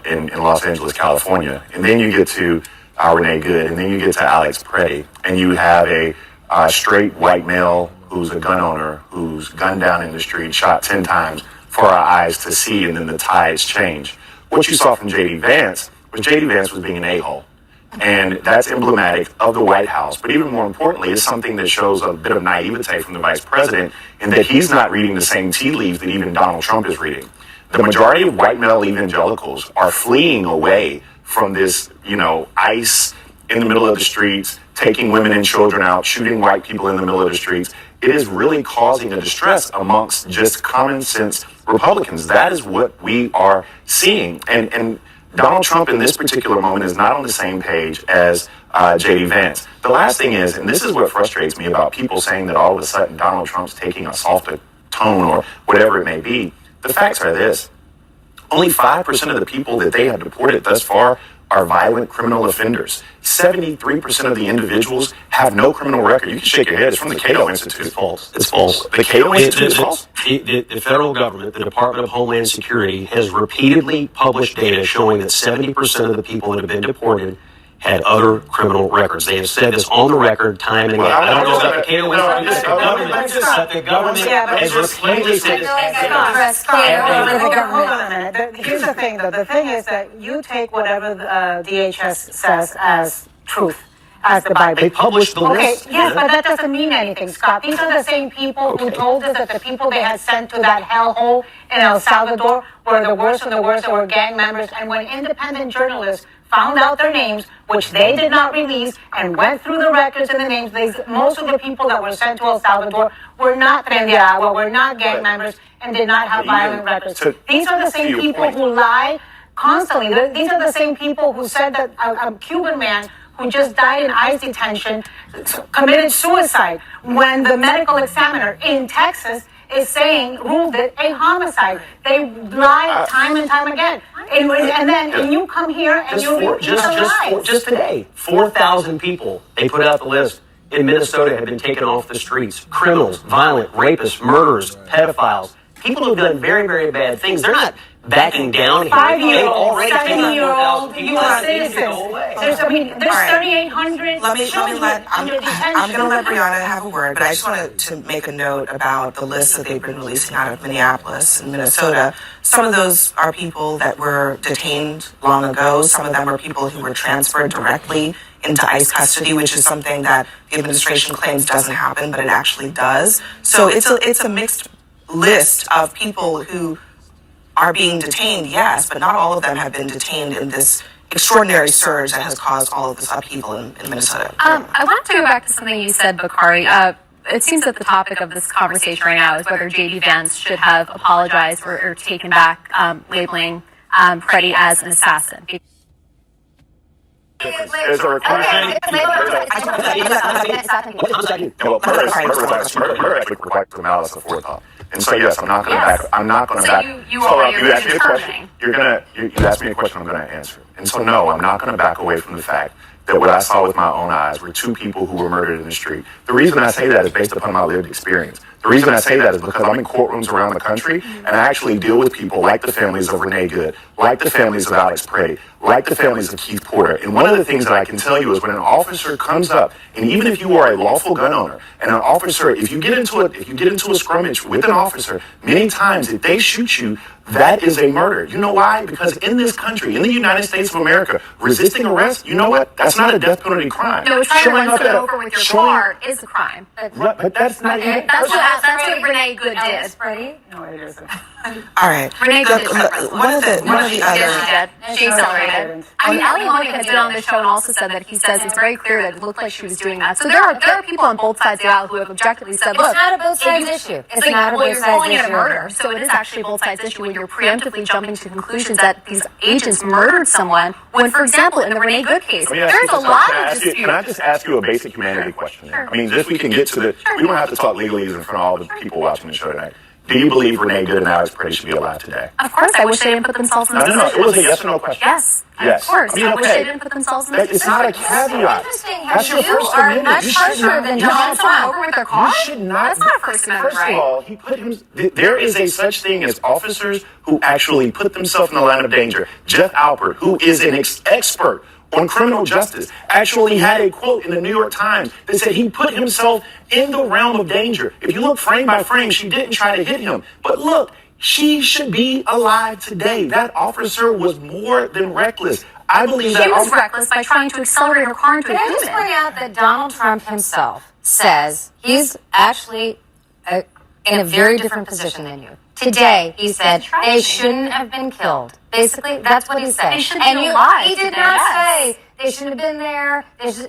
in Los Angeles, California. And then you get to Renee Good, and then you get to Alex Prey, and you have a straight white male who's a gun owner, who's gunned down in the street, shot 10 times for our eyes to see, and then the tides change. What you saw from J.D. Vance was being an a-hole. And that's emblematic of the White House. But even more importantly, it's something that shows a bit of naivete from the vice president, in that he's not reading the same tea leaves that even Donald Trump is reading. The majority of white male evangelicals are fleeing away from this, ICE in the middle of the streets, taking women and children out, shooting white people in the middle of the streets. It is really causing a distress amongst just common sense Republicans. That is what we are seeing. And Donald Trump in this particular moment is not on the same page as J.D. Vance. The last thing is, and this is what frustrates me about people saying that all of a sudden Donald Trump's taking a softer tone or whatever it may be. The facts are this. Only 5% of the people that they have deported thus far are violent criminal offenders. 73% of the individuals have no criminal record. You can shake your head. It's from the Cato Institute. It's false. It's false. The Cato Institute is false? The federal government, the Department of Homeland Security, has repeatedly published data showing that 70% of the people that have been deported had other criminal records. They have said this on the record time and again. I don't know about the Cato Institute, but the government has repeatedly said this. Hold on a minute. Here's the the thing, though. The thing is that you take whatever the DHS says as truth, as the Bible. They published the list. Okay, yes, but that doesn't mean anything, Scott. These are the same people who told us that the people they had sent to that hellhole in El Salvador were the worst of the worst, that were gang members. And when independent journalists found out their names, which they did not release, and went through the records and the names, most of the people that were sent to El Salvador were not Tren de Agua, were not gang members, and did not have violent records. These are the same people who lie constantly. These are the same people who said that a Cuban man who just died in ICE detention committed suicide when the medical examiner in Texas ruled it a homicide. They lie time and time again. And then you come here and just today, 4,000 people, they put out the list in Minnesota have been taken off the streets. Criminals, violent, rapists, murderers, pedophiles, people who've done very, very bad things. They're not backing down here. 5-year-old, 7-year-old U.S. citizens. There's 3,800 children under detention. I'm going to let Brianna have a word, but I just wanted to make a note about the list that they've been releasing out of Minneapolis and Minnesota. Some of those are people that were detained long ago. Some of them are people who were transferred directly into ICE custody, which is something that the administration claims doesn't happen, but it actually does. So it's a mixed list of people who are being detained, yes, but not all of them have been detained in this extraordinary surge that has caused all of this upheaval in Minnesota. I want to go back to something you said, Bakari. It seems that the topic of this conversation right now is whether J.D. Vance should have apologized or taken back labeling Freddie as an assassin. There's a requirement. Murder actually requires the malice of forethought. And so yes, I'm not going to back. I'm not going to back. You asked me a question. You asked me a question. I'm going to answer. And so no, I'm not going to back away from the fact that what I saw with my own eyes were two people who were murdered in the street. The reason I say that is based upon my lived experience. The reason I say that is because I'm in courtrooms around the country, and I actually deal with people like the families of Renee Good, like the families of Alex Pretty, like the families of Keith Porter. And one of the things that I can tell you is when an officer comes up, and even if you are a lawful gun owner, and an officer, if you get into a scrummage with an officer, many times if they shoot you, that is a murder. You know why? Because in this country, in the United States of America, resisting arrest, you know what? That's not a death penalty crime. No, trying to run someone over with your car is a crime. But that's not even... That's what Renee Good did. No, it isn't. All right. Renee Good did one of the other... She accelerated. I mean, Ali Monik has been on this show and also said that it's very clear that it looked like she was doing that. So there are people on both sides of the aisle who have objectively said, look, it's not a both sides issue. It's not a both sides issue. You're calling it a murder, so it is actually a both sides issue when you're preemptively jumping to conclusions that these agents murdered someone when, for example, in the Renee Good case, there's a lot of dispute. Can I just ask you a basic humanity question? Sure. I mean, just we can get to the... We don't have to talk legalese in front of all the people watching the show tonight. Do you believe Renee Good and Alex Pretty should be alive today? Of course. I wish they didn't put themselves in this position. No, it was a yes or no question. Yes. Of course. I wish they didn't put themselves in this position. It's not a caveat. That's your First Amendment. Much harsher than John someone over with their car? You should not. That's not a First Amendment right. First of all, there is a such thing as officers who actually put themselves in the line of danger. Jeff Alpert, who is an expert on criminal justice, actually had a quote in the New York Times that said he put himself in the realm of danger. If you look frame by frame, she didn't try to hit him. But look, she should be alive today. That officer was more than reckless. I believe that she was reckless by trying to accelerate her car into a human. Can I just point out that Donald Trump himself says he's actually in a very different position than you. Today, he said they shouldn't have been killed. Basically, that's what he said. They should be alive. He did not say they shouldn't have been there.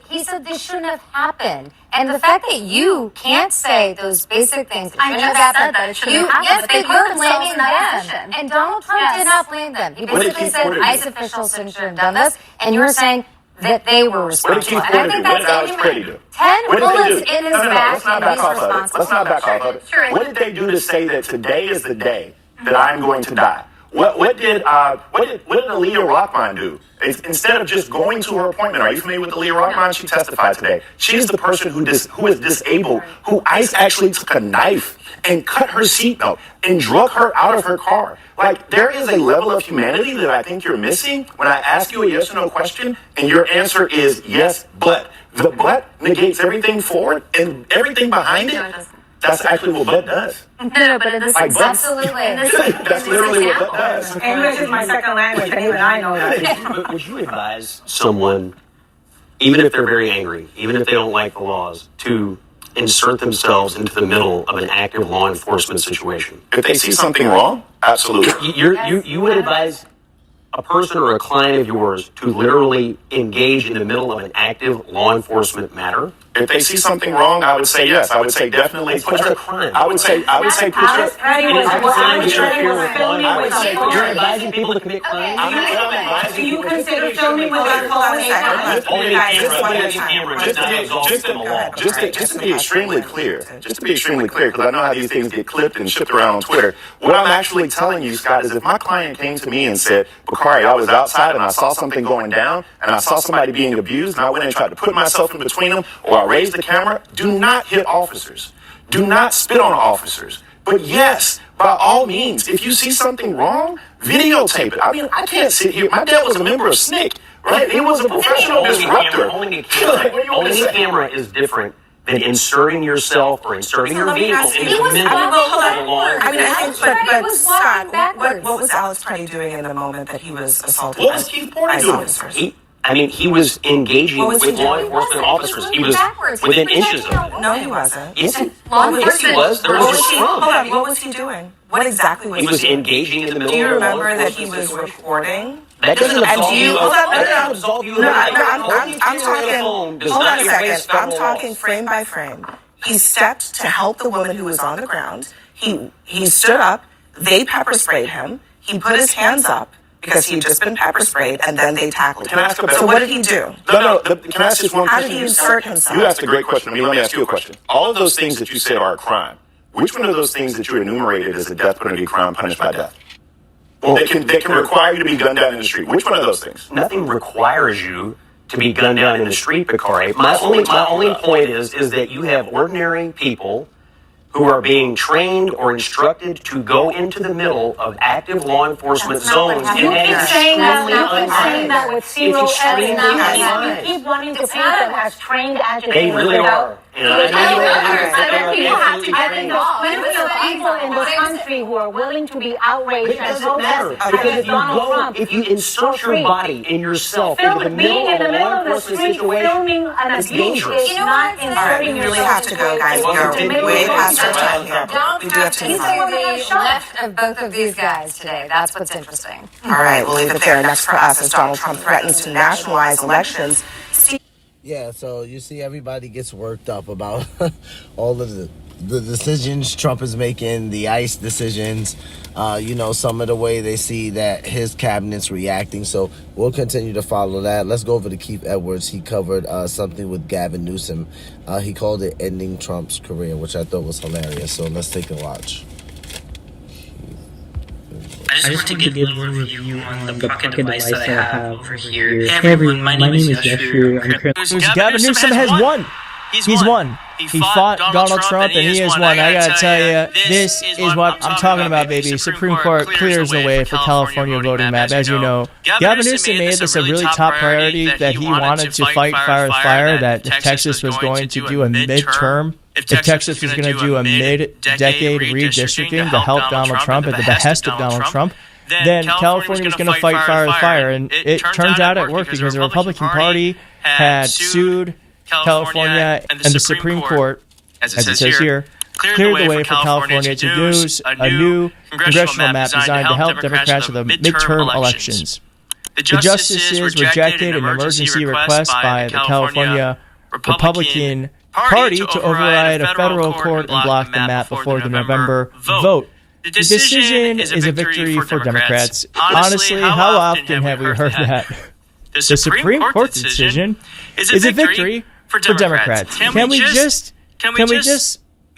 He said they shouldn't have happened. And the fact that you can't say those basic things, I just said that it shouldn't have happened. Yes, but you're blaming them. And Donald Trump did not blame them. He basically said ICE officials shouldn't have done this. And you're saying that they were responsible. And I think that's inhuman. 10 bullets in his back and he's responsible. Let's not back off of it. What did they do to say that today is the day that I'm going to die? What did Aaliyah Rockmine do? Instead of just going to her appointment, are you familiar with Aaliyah Rockmine? She testified today. She's the person who is disabled, who ICE actually took a knife and cut her seatbelt and drug her out of her car. Like, there is a level of humanity that I think you're missing when I ask you a yes or no question, and your answer is yes, but. The but negates everything forward and everything behind it. That's actually what butt does. No, but in this Like, absolutely. That's literally what butt does. English is my second language, and even I know that. But would you advise someone, even if they're very angry, even if they don't like the laws, to insert themselves into the middle of an active law enforcement situation? If they see something wrong, absolutely. You would advise a person or a client of yours to literally engage in the middle of an active law enforcement matter? If they see something wrong, I would say yes. I would say definitely put your crime. I would say put your. You're advising people to commit crimes. Do you consider filming without calling Just to be extremely clear, because I know how these things get clipped and shipped around on Twitter. What I'm actually telling you, Scott, is if my client came to me and said, Bakari, I was outside and I saw something going down and I saw somebody being abused and I went and tried to put myself in between them, or I raised the camera, do not hit officers. Do not spit on officers. But yes, by all means, if you see something wrong, videotape it. I mean, I can't sit here. My dad was a member of SNCC, right? He was a professional disruptor. Owning a camera is different than inserting yourself or inserting your vehicle into the middle of a law. I mean, I think, but Scott, what was Alex Preddy doing in the moment that he was assaulted? What was Keith Porter doing? He was engaging with law enforcement officers. He was within inches of them. No, he wasn't. Yes, he was. There was a scrum. Hold on, what was he doing? What exactly was he doing? He was engaging in the middle of Do you a law remember that he enforcement was recording? That doesn't absolve you. I'm talking. Hold on a second. I'm talking frame by frame. He stepped to help the woman who was on the ground. He stood up. They pepper sprayed him. He put his hands up because he'd just been pepper sprayed, and then they tackled him. So what did he do? No. Can I ask just one question? How did he insert himself? You asked a great question. Let me ask you a question. All of those things that you said are a crime. Which one of those things that you enumerated is a death penalty crime punished by death? Well, they can require you to be gunned down in the street. Which one of those things? Nothing requires you to be gunned down in the street, Bakari. My only point is that you have ordinary people who are being trained or instructed to go into the middle of active law enforcement zones. You keep saying that with zero evidence. You keep wanting to paint them as trained agitators. They really are. People have to get involved. When we have people in this country who are willing to be outraged and protest against Donald Trump, if you insert your body and yourself into the middle of a law enforcement situation, filming an abuse is not inserting yourself. We really have to go, guys. We're way past our time here. We do have to move on. Left of both of these guys today. That's what's interesting. All right, we'll leave it there. Next for us, as Donald Trump threatens to nationalize elections. Yeah, so you see everybody gets worked up about all of the decisions Trump is making, the ICE decisions, some of the way they see that his cabinet's reacting. So we'll continue to follow that. Let's go over to Keith Edwards. He covered something with Gavin Newsom. He called it ending Trump's career, which I thought was hilarious. So let's take a watch. I just want to give a little review on the pocket device that I have over here. Hey everyone, my name is Jeffrey. Gavin Newsom has won. He's won. He fought Donald Trump and he has won. I gotta tell you, this is what I'm talking about, baby. Supreme Court clears the way for California voting map. As you know, Gavin Newsom made this a really top priority, that he wanted to fight fire with fire, that if Texas was going to do a midterm, if Texas was going to do a mid-decade redistricting to help Donald Trump at the behest of Donald Trump, then California was going to fight fire with fire. And it turns out it worked because the Republican Party had sued California, and the Supreme Court, as it says here, cleared the way for California to use a new congressional map designed to help Democrats with the midterm elections. The justices rejected an emergency request by the California Republican Party to override a federal court and block the map before the November vote. The decision is a victory for Democrats. Honestly, how often have we heard that? The Supreme Court decision is a victory for Democrats. Can we just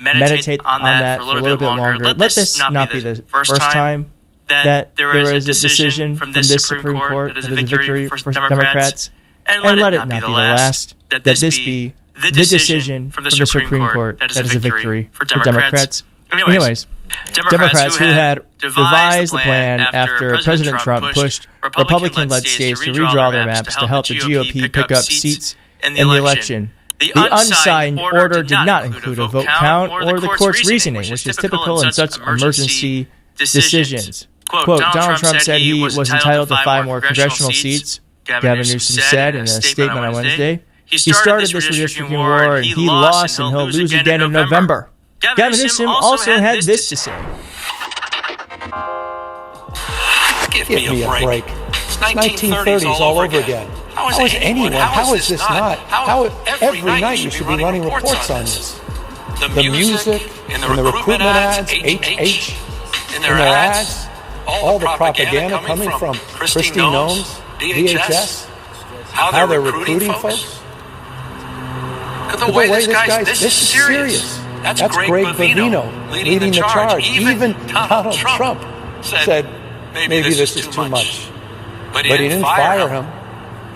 meditate on that for a little bit longer? Let this not be the first time that there is a decision from this Supreme Court that is a victory for Democrats, and let it not be the last that this be the decision from the Supreme Court that is a victory for Democrats. Anyways, Democrats who had devised the plan after President Trump pushed Republican-led states to redraw their maps to help the GOP pick up seats in the election. The unsigned order did not include a vote count or the court's reasoning, which is typical in such emergency decisions. Quote, Donald Trump said he was entitled to 5 more congressional seats, Gavin Newsom said in a statement on Wednesday. He started this redistricting war, and he lost, and he'll lose again in November. Gavin Newsom also had this to say. Give me a break. It's 1930s all over again. How is anyone, how is this not? How every night you should be running reports on this. The music, in the recruitment ads, HH, in their ads, all the propaganda coming from Christine Gnomes, DHS, how they're recruiting folks. The way this is serious. That's Greg Bovino leading the charge. Even Donald Trump said, maybe this is too much. But he didn't fire him.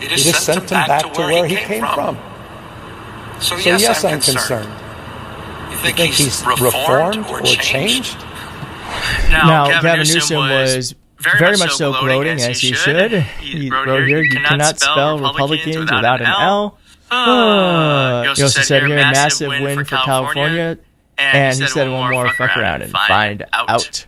He just sent him back to where he came from. So yes, I'm concerned. You think he's reformed or changed? Now, Gavin Newsom was very much so gloating, as he should. He wrote here, you cannot spell Republicans without an L. He also said here, massive win for California. And he said one more, fuck around and find out.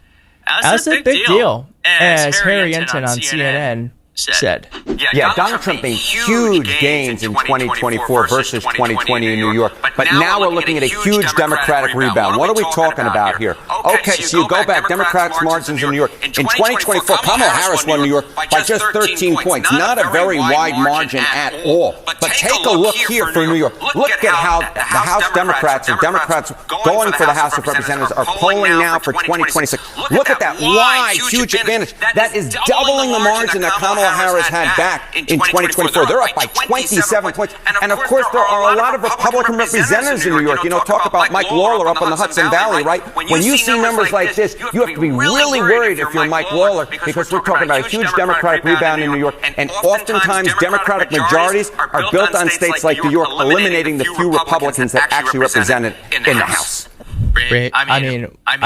That's a big deal, as Harry Enton on CNN said. Yeah, Donald Trump made huge gains in 2024 versus 2020 in New York, but now we're looking at a huge Democratic rebound. What are we talking about here? Okay, so you go back, Democrats' margins in New York. In 2024, Kamala Harris won New York by just 13 points, not a very wide margin at all. But take a look here for New York. Look at how the House Democrats and Democrats going for the House of Representatives are polling now for 2026. Look at that wide, huge advantage. That is doubling the margin that Kamala Harris had back in 2024. They're up by 27 points. And of course, there are a lot of Republican representatives in New York. You know, talk about Mike Lawler up in the Hudson Valley, right? When you see numbers like this, you have to be really worried if you're Mike Lawler, because we're talking about a huge Democratic rebound in New York. And oftentimes, Democratic majorities are built on states like New York, eliminating the few Republicans that actually represented in the House. I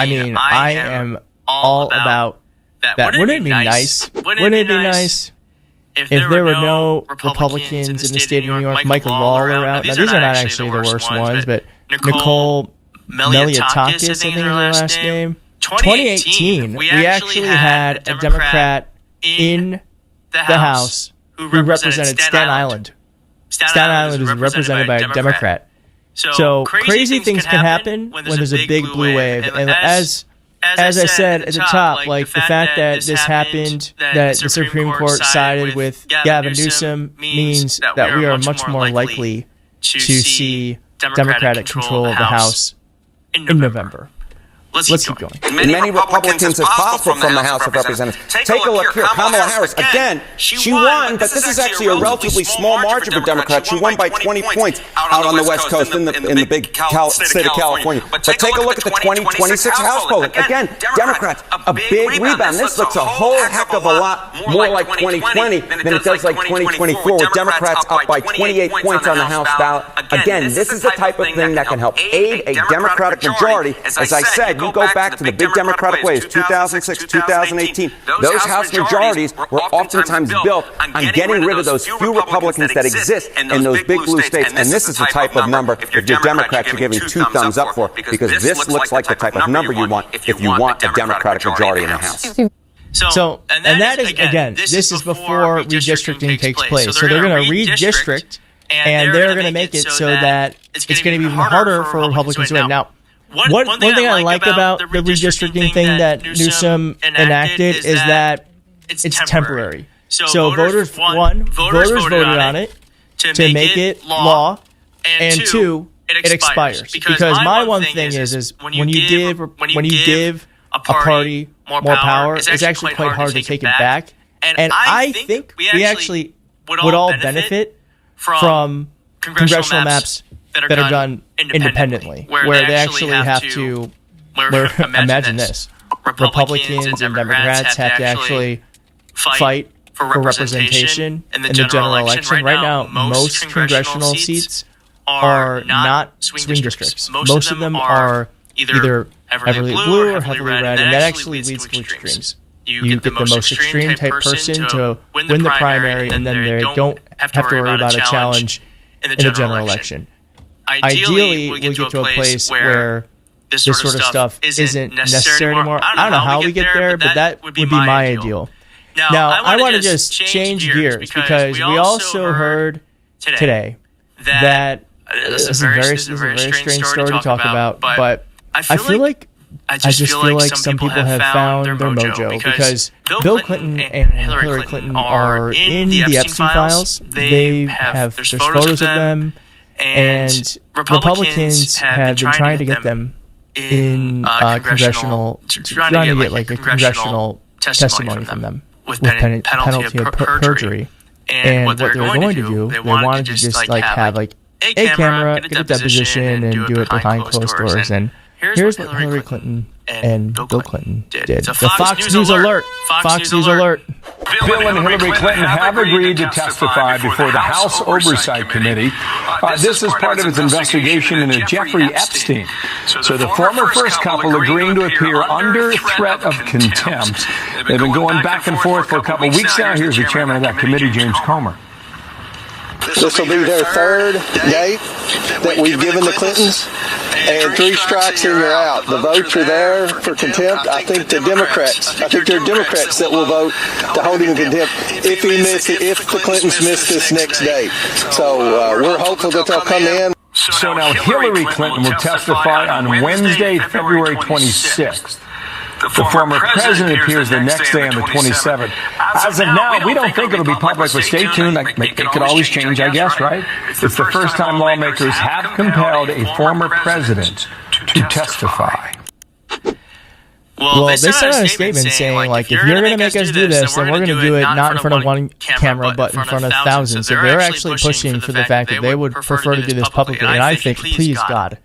mean, I am all about that. Wouldn't it be nice? Wouldn't it be nice if there were no Republicans in the state of New York? Michael Lawler out. Now, these are not actually the worst ones, but Nicole Meliatakis, I think is her last name. 2018, we actually had a Democrat in the House who represented Staten Island. Staten Island is represented by a Democrat. So crazy things can happen when there's a big blue wave. And as I said at the top, like the fact that this happened, that the Supreme Court sided with Gavin Newsom, means that we are much more likely to see Democratic control of the House in November. Let's keep going. Many Republicans as possible from the House of Representatives. Take a look here. Kamala Harris, again, she won, but this is actually a relatively small margin for Democrats. She won by 20 points out on the West Coast in the big state of California. But take a look at the 2026 House polling. Again, Democrats, a big rebound. This looks a whole heck of a lot more like 2020 than it does like 2024, with Democrats up by 28 points on the House ballot. Again, this is the type of thing that can help aid a Democratic majority. As I said, you go back to the big Democratic ways, 2006, 2018, those House majorities were oftentimes built on getting rid of those few Republicans that exist in those big blue states. And this is the type of number, if you're Democrats, you're giving 2 thumbs up for, because this looks like the type of number you want if you want a Democratic majority in the House. So, and that is, again, this is before redistricting takes place. So they're going to redistrict, and they're going to make it so that it's going to be even harder for Republicans to win. Now, one thing I like about the redistricting thing that Newsom enacted is that it's temporary. So voters voted on it to make it law, and 2, it expires. Because my one thing is when you give a party more power, it's actually quite hard to take it back. And I think we actually would all benefit from congressional maps that are done independently, where they actually have to, imagine this, Republicans and Democrats have to actually fight for representation in the general election. Right now, most congressional seats are not swing districts. Most of them are either heavily blue or heavily red, and that actually leads to extremes. You get the most extreme type person to win the primary, and then they don't have to worry about a challenge in the general election. ideally we get to a place where this sort of stuff isn't necessary anymore. I don't know how we get there, but that would be my ideal. Now I want to just change gears because we also heard today that this is a very strange story to talk about, but I feel like some people have found their mojo because Bill Clinton and Hillary Clinton are in the Epstein files. They have there's photos of them, and Republicans have been trying to get them in congressional, trying to get like a congressional testimony from them with penalty of perjury. And what they were going to do, they wanted to just like have like a camera, get a deposition, and do it behind closed doors. And here's what Hillary Clinton and Bill Clinton did. The Fox News alert! Fox News alert! Bill and Hillary Clinton have agreed to testify before the House Oversight Committee. This is part of its investigation into Jeffrey Epstein. So the former first couple agreeing to appear under threat of contempt. They've been going back and forth for a couple weeks now. Here's the chairman of that committee, James Comer. This will be their third date that we've given the Clintons, and 3 strikes and you're out. The votes are there for contempt. I think there are Democrats that will vote to hold him in contempt if the Clintons miss this next date. So we're hopeful that they'll come in. So now Hillary Clinton will testify on Wednesday, February 26th. The former president appears the next day on the 27th. As of now, we don't think it'll be public, but stay tuned. It could always change, I guess, right? It's the first time lawmakers have compelled a former president to testify. Well, they sent out a statement saying, like, if you're going to make us do this, then we're going to do it not in front of one camera, but in front of thousands. So they're actually pushing for the fact that they would prefer to do this publicly. And I think, please, God,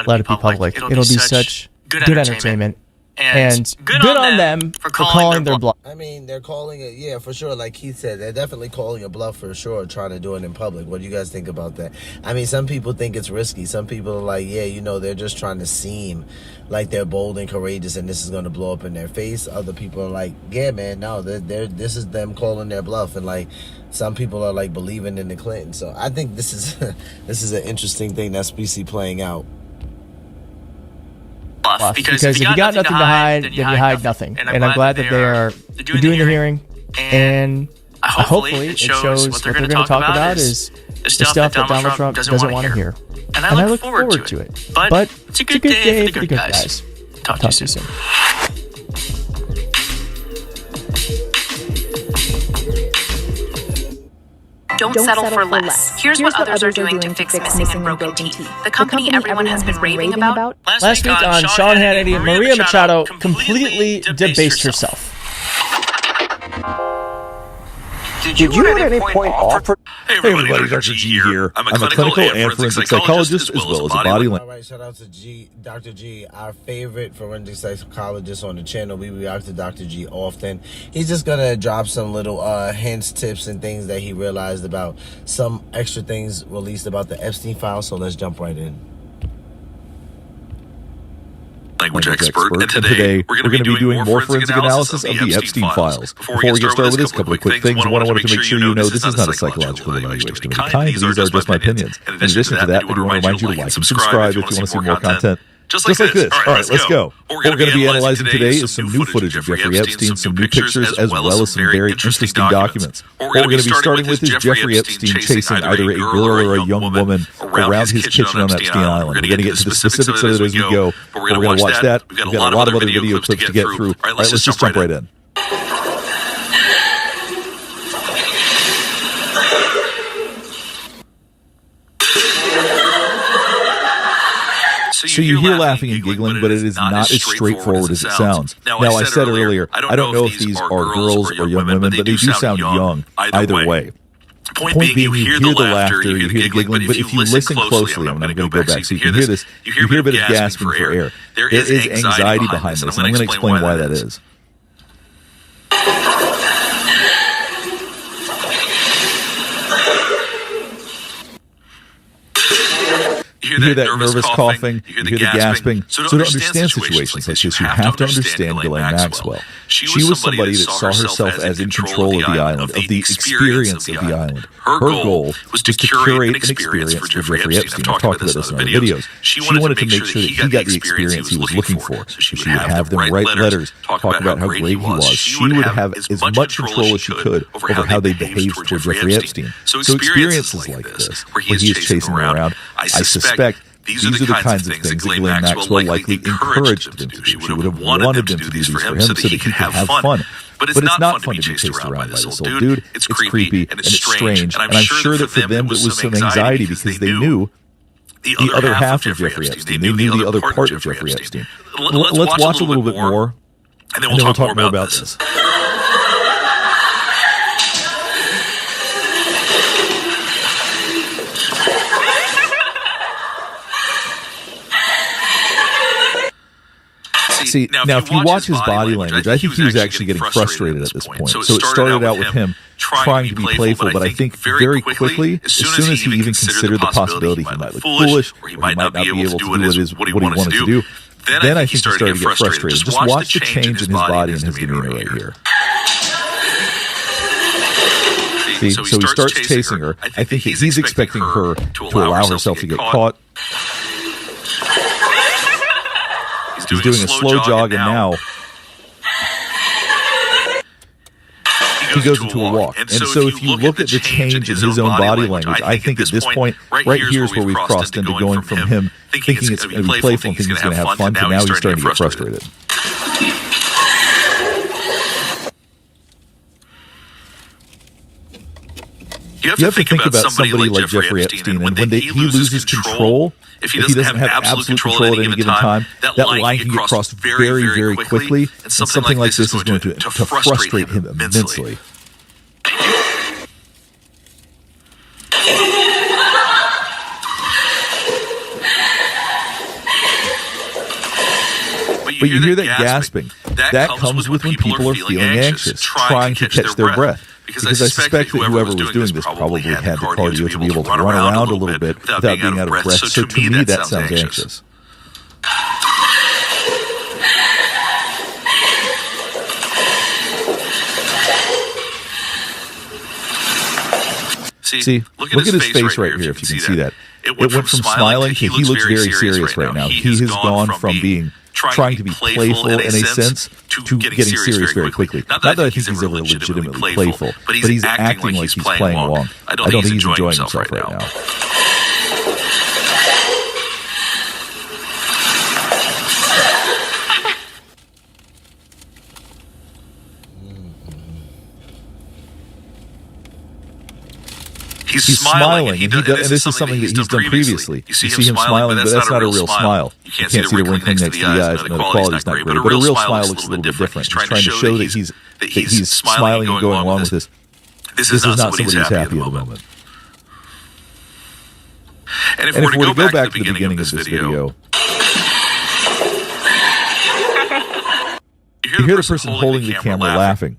let it be public. It'll be such good entertainment. And good on them for calling their bluff. I mean, they're calling it, yeah, for sure. Like Keith said, they're definitely calling a bluff for sure, trying to do it in public. What do you guys think about that? I mean, some people think it's risky. Some people are like, yeah, you know, they're just trying to seem like they're bold and courageous and this is going to blow up in their face. Other people are like, yeah, man, no, this is them calling their bluff. And like, some people are like believing in the Clintons. So I think this is an interesting thing that's BC playing out. Because if you got nothing to hide, then you hide nothing. And I'm glad that they are doing the hearing. And hopefully it shows what they're going to talk about is the stuff that Donald Trump doesn't want to hear. And I look forward to it. But it's a good day for the good guys. Talk to you soon. Don't settle for less. Here's what others are doing to fix missing and broken teeth. The company everyone has been raving about. Last week on Sean Hannity, Maria Machado completely debased herself. Did you at any point offer... Hey everybody, Dr. G here. I'm a clinical and forensic psychologist as well as a body language. All right, shout out to Dr. G, our favorite forensic psychologist on the channel. We react to Dr. G often. He's just gonna drop some little hints, tips, and things that he realized about some extra things released about the Epstein files. So let's jump right in. Language expert, and today we're going to be doing more forensic analysis of the Epstein files. Before we get started with this, a couple of quick things. One, I wanted to make sure you know this is not a psychological evaluation of any kind. These are just my opinions. In addition to that, I do want to remind you to like and subscribe if you want to see more content. Just like this. All right, let's go. What we're going to be analyzing today is some new footage of Jeffrey Epstein, some new pictures, as well as some very interesting documents. What we're going to be starting with is Jeffrey Epstein chasing either a girl or a young woman around his kitchen on Epstein Island. We're going to get to the specifics of it as we go, but we're going to watch that. We've got a lot of other video clips to get through. All right, let's just jump right in. So you hear laughing and giggling, but it is not as straightforward as it sounds. Now, I said earlier, I don't know if these are girls or young women, but they do sound young either way. Point being, you hear the laughter, you hear the giggling, but if you listen closely, I'm going to go back so you can hear this, you hear a bit of gasping for air. There is anxiety behind this, and I'm going to explain why that is. You hear that nervous coughing, you hear the gasping. So to understand situations like this, you have to understand Ghislaine Maxwell. She was somebody that saw herself as in control of the island, of the experience of the island. Her goal was to curate an experience for Jeffrey Epstein. I've talked about this in other videos. She wanted to make sure that he got the experience he was looking for. So she would have them write letters, talk about how great he was. She would have as much control as she could over how they behaved toward Jeffrey Epstein. So experiences like this, where he is chasing them around, I suspect these are the kinds of things that Ghislaine Maxwell likely encouraged them to do. She would have wanted them to do these for him so that he could have fun. But it's not fun to be chased around by this old dude. It's creepy and it's strange. And I'm sure that for them it was some anxiety because they knew the other half of Jeffrey Epstein. They knew the other part of Jeffrey Epstein. Let's watch a little bit more, and then we'll talk more about this. See, now if you watch his body language, I think he was actually getting frustrated at this point. So it started out with him trying to be playful, but I think very quickly, as soon as he even considered the possibility he might look foolish, or he might not be able to do what he wanted to do, then I think he started to get frustrated. Just watch the change in his body and his demeanor right here. See, so he starts chasing her. I think that he's expecting her to allow herself to get caught. He's doing a slow jog, and now he goes into a walk. And so if you look at the change in his own body language, I think at this point, right here's where we've crossed into going from him thinking it's going to be playful and thinking he's going to have fun, to now he's starting to get frustrated. You have to think about somebody like Jeffrey Epstein, and when he loses control, if he doesn't have absolute control at any given time, that line can get crossed very, very quickly, and something like this is going to frustrate him immensely. But you hear that gasping. That comes with when people are feeling anxious, trying to catch their breath. Because I suspect that whoever was doing this probably had the cardio to be able to run around a little bit without being out of breath. So to me, that sounds anxious. See, look at his face right here, if you can see that. It went from smiling to he looks very serious right now. He has gone from being trying to be playful in a sense to getting serious very quickly. Not that I think he's ever legitimately playful, but he's acting like he's playing along. I don't think he's enjoying himself right now. He's smiling, and this is something that he's done previously. You see him smiling, but that's not a real smile. You can't see the wrinkling next to the eyes, and the quality's not great. But a real smile looks a little bit different. He's trying to show that he's smiling and going along with this. This is not somebody who's happy at the moment. And if we're to go back to the beginning of this video, you hear the person holding the camera laughing.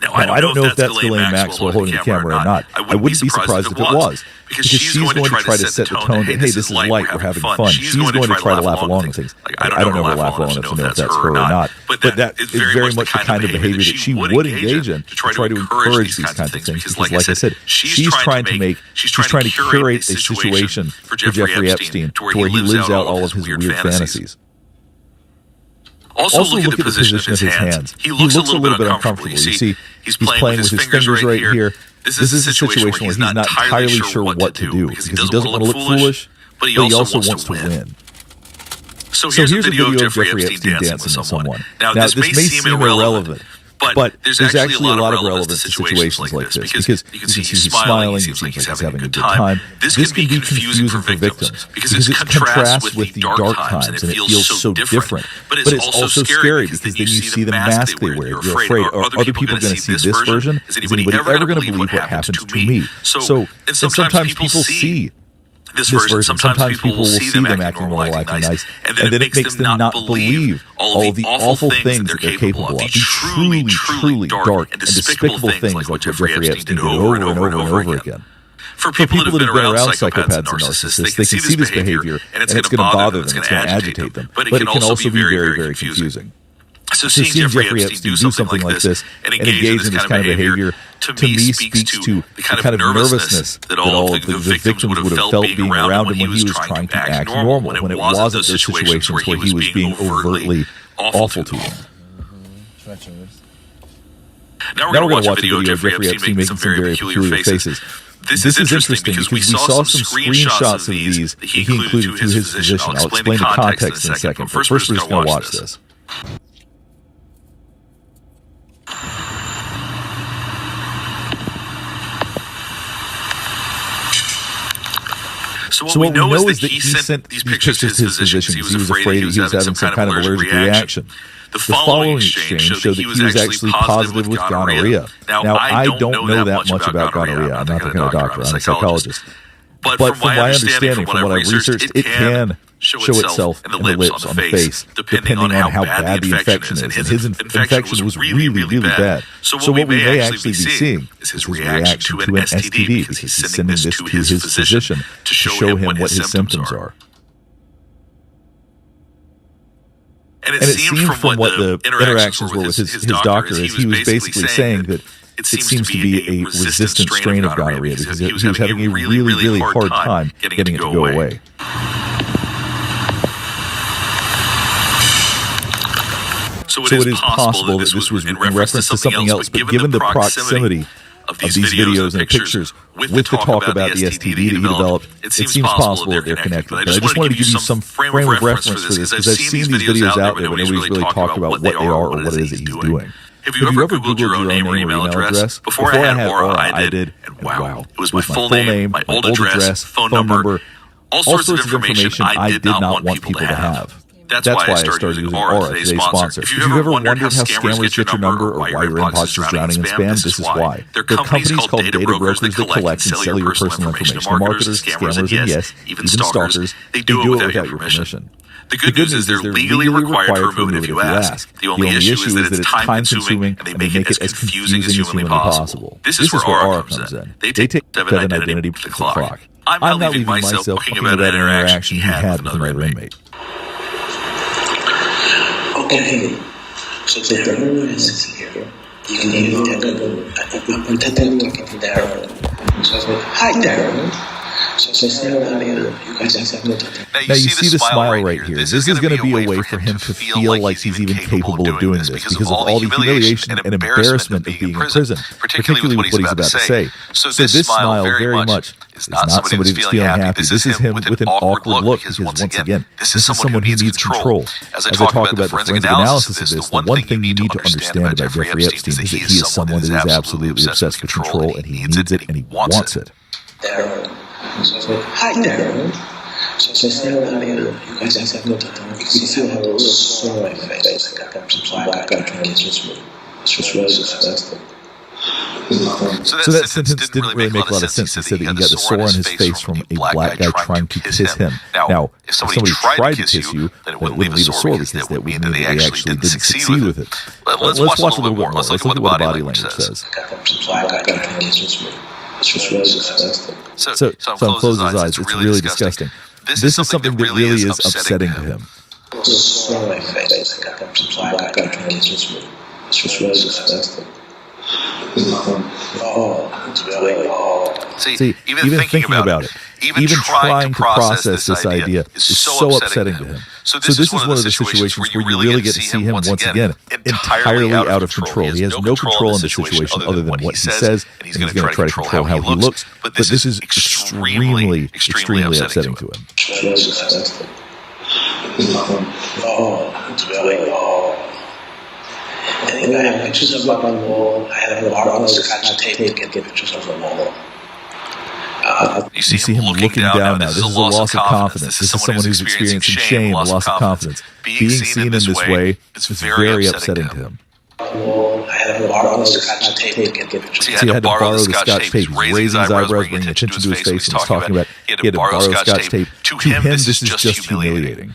Now, I don't know if that's Ghislaine Maxwell holding the camera or not. I wouldn't be surprised if it was. Because she's going to try to set the tone that, hey, this is light, we're having fun. She's going to try to laugh along with things. I don't know her laugh well enough to know if that's her or not. But that is very much the kind of behavior that she would engage in to try to encourage these kinds of things. Because like I said, she's trying to curate a situation for Jeffrey Epstein to where he lives out all of his weird fantasies. Also look at the position of his hands. He looks a little bit uncomfortable. You see, he's playing with his fingers right here. This is a situation where he's not entirely sure what to do because he doesn't want to look foolish, but he also wants to win. So here's a video of Jeffrey Epstein dancing with someone. Now, this may seem irrelevant, but there's actually a lot of relevance to situations like this because you can see he's smiling, he seems like he's having a good time. This can be confusing for victims because it contrasts with the dark times and it feels so different. But it's also scary because then you see the mask they wear. You're afraid, are other people going to see this version? Is anybody ever going to believe what happened to me? So, and sometimes people see this version. Sometimes people will see them acting normal, acting nice, and then it makes them not believe all of the awful things that they're capable of. The truly, truly dark and despicable things like what Jeffrey Epstein did over and over and over again. For people that have been around psychopaths and narcissists, they can see this behavior, and it's going to bother them, it's going to agitate them. But it can also be very, very confusing. So seeing Jeffrey Epstein do something like this and engage in this kind of behavior, to me, speaks to the kind of nervousness that all of the victims would have felt being around him when he was trying to act normal, when it wasn't those situations where he was being overtly awful to them. Now we're going to watch a video of Jeffrey Epstein making some very peculiar faces. This is interesting because we saw some screenshots of these that he included to his position. I'll explain the context in a second, but first we're just going to watch this. So what we know is that he sent these pictures to his physician because he was afraid that he was having some kind of allergic reaction. The following exchange showed that he was actually positive with gonorrhea. Now, I don't know that much about gonorrhea. I'm not the kind of doctor. I'm a psychologist. But from my understanding, from what I've researched, it can show itself in the lips, on the face, depending on how bad the infection is. And his infection was really, really bad. So what we may actually be seeing is his reaction to an STD, because he's sending this to his physician to show him what his symptoms are. And it seemed from what the interactions were with his doctor is he was basically saying that it seems to be a resistant strain of gonorrhea because he was having a really, really hard time getting it to go away. So it is possible that this was in reference to something else, but given the proximity of these videos and pictures with the talk about the STD that he developed, it seems possible that they're connected. But I just wanted to give you some frame of reference for this because I've seen these videos out there, but nobody's really talked about what they are or what it is that he's doing. Have you ever Googled your own name or email address? Before I had Aura, I did, and wow, it was my full name, my old address, phone number, all sorts of information I did not want people to have. That's why I started using Aura, today's sponsor. If you've ever wondered how scammers get your number or why your inbox is drowning in spam, this is why. They're companies called data brokers that collect and sell your personal information to marketers, scammers, and yes, even stalkers. They do it without your permission. The good news is they're legally required to remove it if you ask. The only issue is that it's time-consuming and they make it as confusing as humanly possible. This is where Aura comes in. They take seven identity to the clock. I'm not leaving myself talking about that interaction he had with another inmate. Okay, so Darren is here. You can hear Darren. I'm talking to Darren. So I said, hi Darren. Now you see the smile right here. This is going to be a way for him to feel like he's even capable of doing this because of all the humiliation and embarrassment of being in prison, particularly with what he's about to say. So this smile very much is not somebody that's feeling happy. This is him with an awkward look because once again, this is someone who needs control. As I talk about the forensic analysis of this, the one thing you need to understand about Jeffrey Epstein is that he is someone that is absolutely obsessed with control and he needs it and he wants it. So I said, hi Darren. So I said, you guys have no time. You can see how it was on my face. I got some black eye trying to get smooth. It's just really disgusting. So that sentence didn't really make a lot of sense. He said that he got the sore on his face from a black guy trying to kiss him. Now, if somebody tried to kiss you, then it wouldn't leave a sore because that would mean that they actually didn't succeed with it. Let's watch a little bit more. Let's look at what the body language says. I got some black guy trying to get smooth. It's just really disgusting. So I'm closing his eyes. It's really disgusting. This is something that really is upsetting to him. It's just sore on my face. I got some black guy trying to get smooth. It's just really disgusting. See, even thinking about it, even trying to process this idea is so upsetting to him. So this is one of the situations where you really get to see him once again entirely out of control. He has no control in the situation other than what he says, and he's going to try to control how he looks. But this is extremely upsetting to him. And I have pictures up on the wall. I have a bar on the scotch tape to get pictures of the wall. You see him looking down now. This is a loss of confidence. This is someone who's experiencing shame, a loss of confidence. Being seen in this way is very upsetting to him. I had to borrow the scotch tape to get pictures. See, he had to borrow the scotch tape. He's raising his eyebrows, bringing attention to his face, and he's talking about he had to borrow scotch tape. To him, this is just humiliating.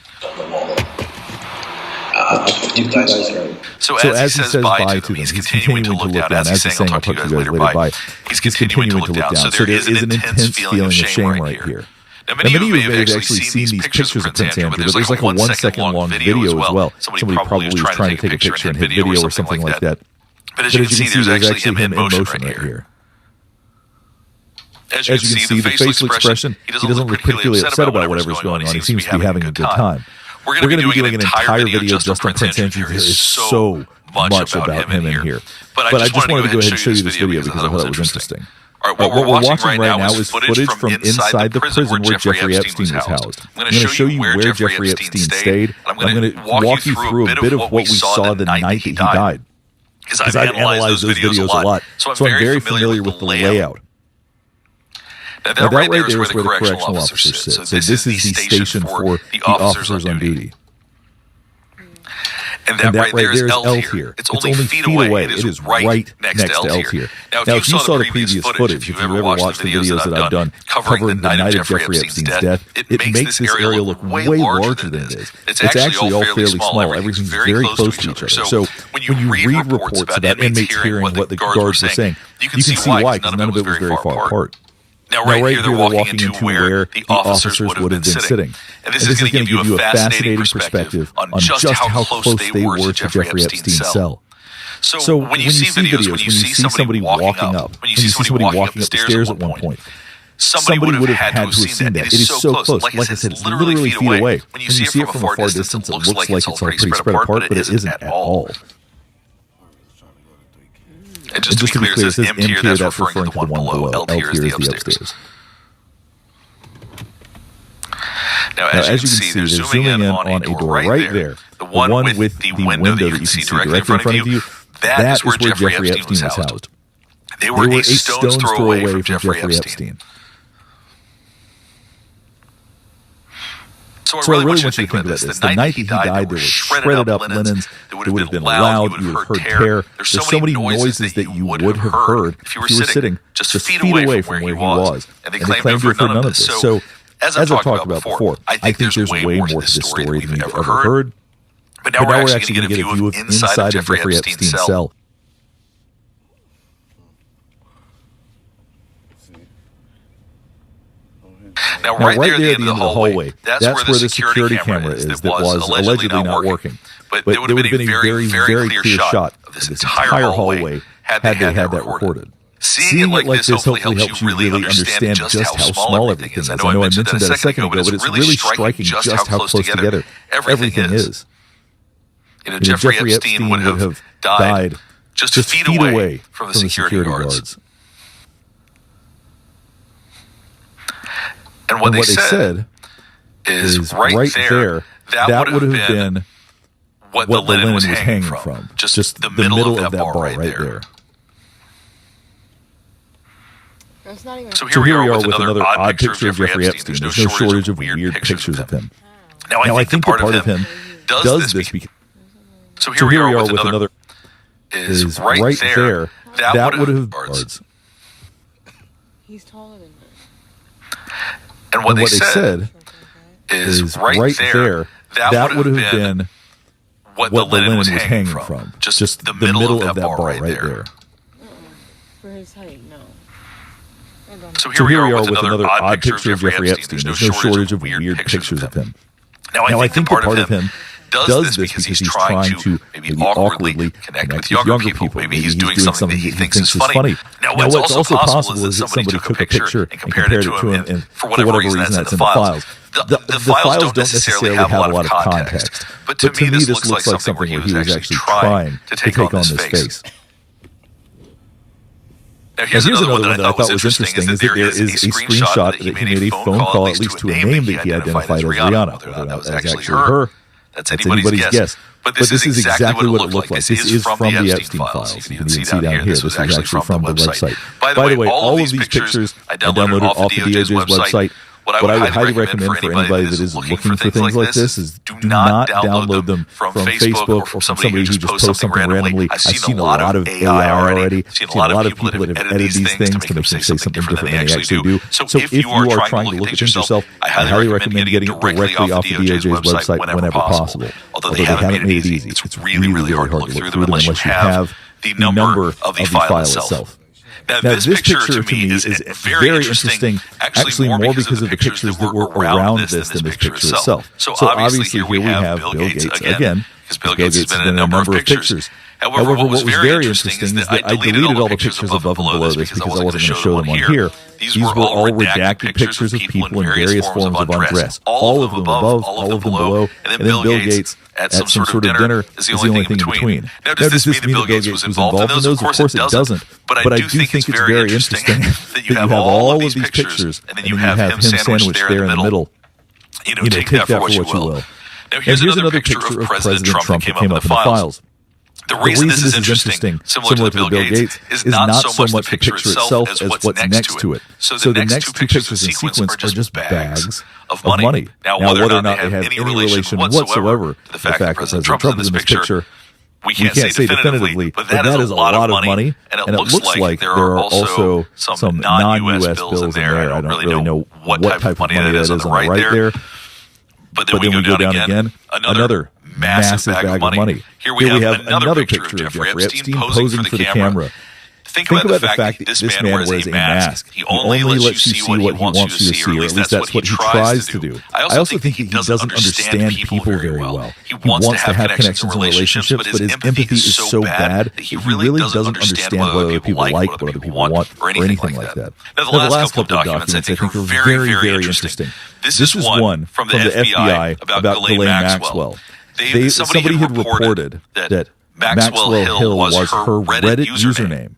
So as he says bye to them, he's continuing to look down. As he's saying, I'll talk to you guys later, bye. He's continuing to look down. So there is an intense feeling of shame right here. Now, many of you may have actually seen these pictures of Prince Andrew, but there's like a 1 second long video as well. Somebody probably was trying to take a picture and hit video or something like that. But as you can see, there's actually him in motion right here. As you can see, the facial expression, he doesn't look particularly upset about whatever's going on. He seems to be having a good time. We're going to be doing an entire video just on Prince Andrew. There is so much about him in here. But I just wanted to go ahead and show you this video because I thought it was interesting. What we're watching right now is footage from inside the prison where Jeffrey Epstein was housed. I'm going to show you where Jeffrey Epstein stayed. I'm going to walk you through a bit of what we saw the night that he died. Because I've analyzed those videos a lot. So I'm very familiar with the layout. Now that right there is where the correctional officers sit. So this is the station for the officers on duty. And that right there is L here. It's only feet away. It is right next to L here. Now, if you saw the previous footage, if you've ever watched the videos that I've done covering the night of Jeffrey Epstein's death, it makes this area look way larger than it is. It's actually all fairly small. Everything's very close to each other. So when you read reports about inmates hearing what the guards were saying, you can see why, because none of it was very far apart. Now, right here, they're walking into where the officers would have been sitting. And this is going to give you a fascinating perspective on just how close they were to Jeffrey Epstein's cell. So when you see videos, when you see somebody walking up, when you see somebody walking up the stairs at one point, somebody would have had to have seen that. It is so close. Like I said, it's literally feet away. When you see it from a far distance, it looks like it's all pretty spread apart, but it isn't at all. And just to be clear, it says M tier, that's referring to the one below. L tier is the upstairs. Now, as you can see, they're zooming in on a door right there. The one with the window that you can see directly in front of you, that is where Jeffrey Epstein was housed. They were a stone's throw away from Jeffrey Epstein. So I really want you to think about this. The night he died, there were shredded up linens. It would have been loud. You would have heard tear. There's so many noises that you would have heard if you were sitting just feet away from where he was. And they claimed you for none of this. So, as I've talked about before, I think there's way more to this story than you've ever heard. But now we're actually going to get a view of inside of Jeffrey Epstein's cell. Now, right there at the end of the hallway, that's where the security camera is that was allegedly not working. But there would have been a very, very clear shot of this entire hallway had they had that recorded. Seeing it like this hopefully helps you really understand just how small everything is. I know I mentioned that a second ago, but it's really striking just how close together everything is. Jeffrey Epstein would have died just feet away from the security guards. And what they said is right there, that would have been what the linen was hanging from. Just the middle of that bar right there. So here we are with another odd picture of Jeffrey Epstein. There's no shortage of weird pictures of him. Now I think that part of him does this because... So here we are with another... Is right there, that would have... Guards. He's taller than that. And what they said is right there, that would have been what the linen was hanging from. Just the middle of that bar right there. For his height, no. So here we are with another odd picture of Jeffrey Epstein. There's no shortage of weird pictures of him. Now I think that part of him does this because he's trying to maybe awkwardly connect with younger people. Maybe he's doing something that he thinks is funny. Now what's also possible is that somebody took a picture and compared it to him, and for whatever reason that's in the files. The files don't necessarily have a lot of context. But to me this looks like something where he was actually trying to take on this face. Now here's another one that I thought was interesting is that there is a screenshot that he made a phone call at least to a name that he identified as Rihanna. Whether that was actually her, that's anybody's guess. But this is exactly what it looked like. This is from the Epstein files. You can see down here. This is actually from the website. By the way, all of these pictures I downloaded off the DOJ's website. What I would highly recommend for anybody that is looking for things like this is do not download them from Facebook or from somebody who just posts something randomly. I've seen a lot of AI already. I've seen a lot of people that have edited these things to make them say something different than they actually do. So if you are trying to look at things yourself, I highly recommend getting it directly off the DOJ's website whenever possible. although they haven't made it easy. It's really, really hard to look through them unless you have the number of the file itself. Now, this picture to me is very interesting, actually more because of the pictures that were around this than this picture itself. So obviously here we have Bill Gates again, because Bill Gates has been in a number of pictures. However, what was very interesting is that I deleted all the pictures above and below this because I wasn't going to show them on here. These were all redacted pictures of people in various forms of undress. All of them above, all of them below, and then Bill Gates at some sort of dinner is the only thing in between. Now, does this mean that Bill Gates was involved in those? Of course it doesn't. But I do think it's very interesting that you have all of these pictures and then you have him sandwiched there in the middle. You know, take that for what you will. Now, here's another picture of President Trump that came up in the files. The reason this is interesting, similar to Bill Gates, is not so much the picture itself as what's next to it. So the next two pictures in sequence are just bags of money. Now, whether or not they have any relation whatsoever to the fact that President Trump is in this picture, we can't say definitively, but that is a lot of money, and it looks like there are also some non-U.S. bills in there. I don't really know what type of money that is on the right there. But then we go down again, another massive bag of money. Here we have another picture of Jeffrey Epstein posing for the camera. Think about the fact that this man wears a mask. He only lets you see what he wants you to see, or at least that's what he tries to do. I also think he doesn't understand people very well. He wants to have connections and relationships, but his empathy is so bad that he really doesn't understand what other people like, what other people want, or anything like that. Now, the last couple of documents I think are very, very interesting. This is one from the FBI about Ghislaine Maxwell. Somebody had reported that Maxwell Hill was her Reddit username.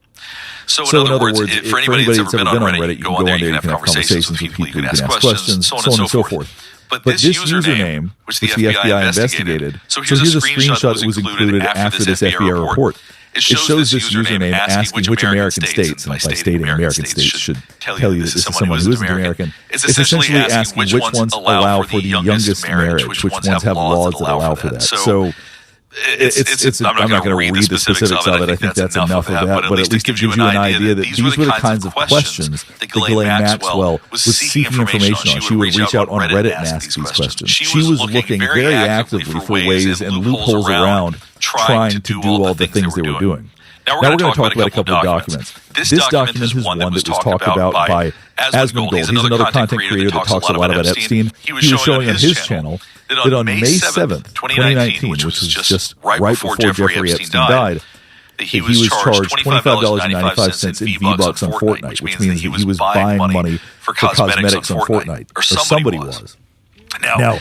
So in other words, for anybody that's ever been on Reddit, you can go on there, you can have conversations with people, you can ask questions, so on and so forth. But this username, which the FBI investigated, so here's a screenshot that was included after this FBI report. It shows this username asking which American states, and by stating American states should tell you that this is someone who isn't American. It's essentially asking which ones allow for the youngest marriage, which ones have laws that allow for that. So I'm not going to read the specifics of it. I think that's enough of that. But at least it gives you an idea that these were the kinds of questions that Ghislaine Maxwell was seeking information on. She would reach out on Reddit and ask these questions. She was looking very actively for ways and loopholes around trying to do all the things they were doing. Now we're going to talk about a couple of documents. This document is one that was talked about by Asmongold. He's another content creator that talks a lot about Epstein. He was showing on his channel that on May 7th, 2019, which was just right before Jeffrey Epstein died, he was charged $25.95 in V-Bucks on Fortnite, which means that he was buying money for cosmetics on Fortnite, or somebody was. Now,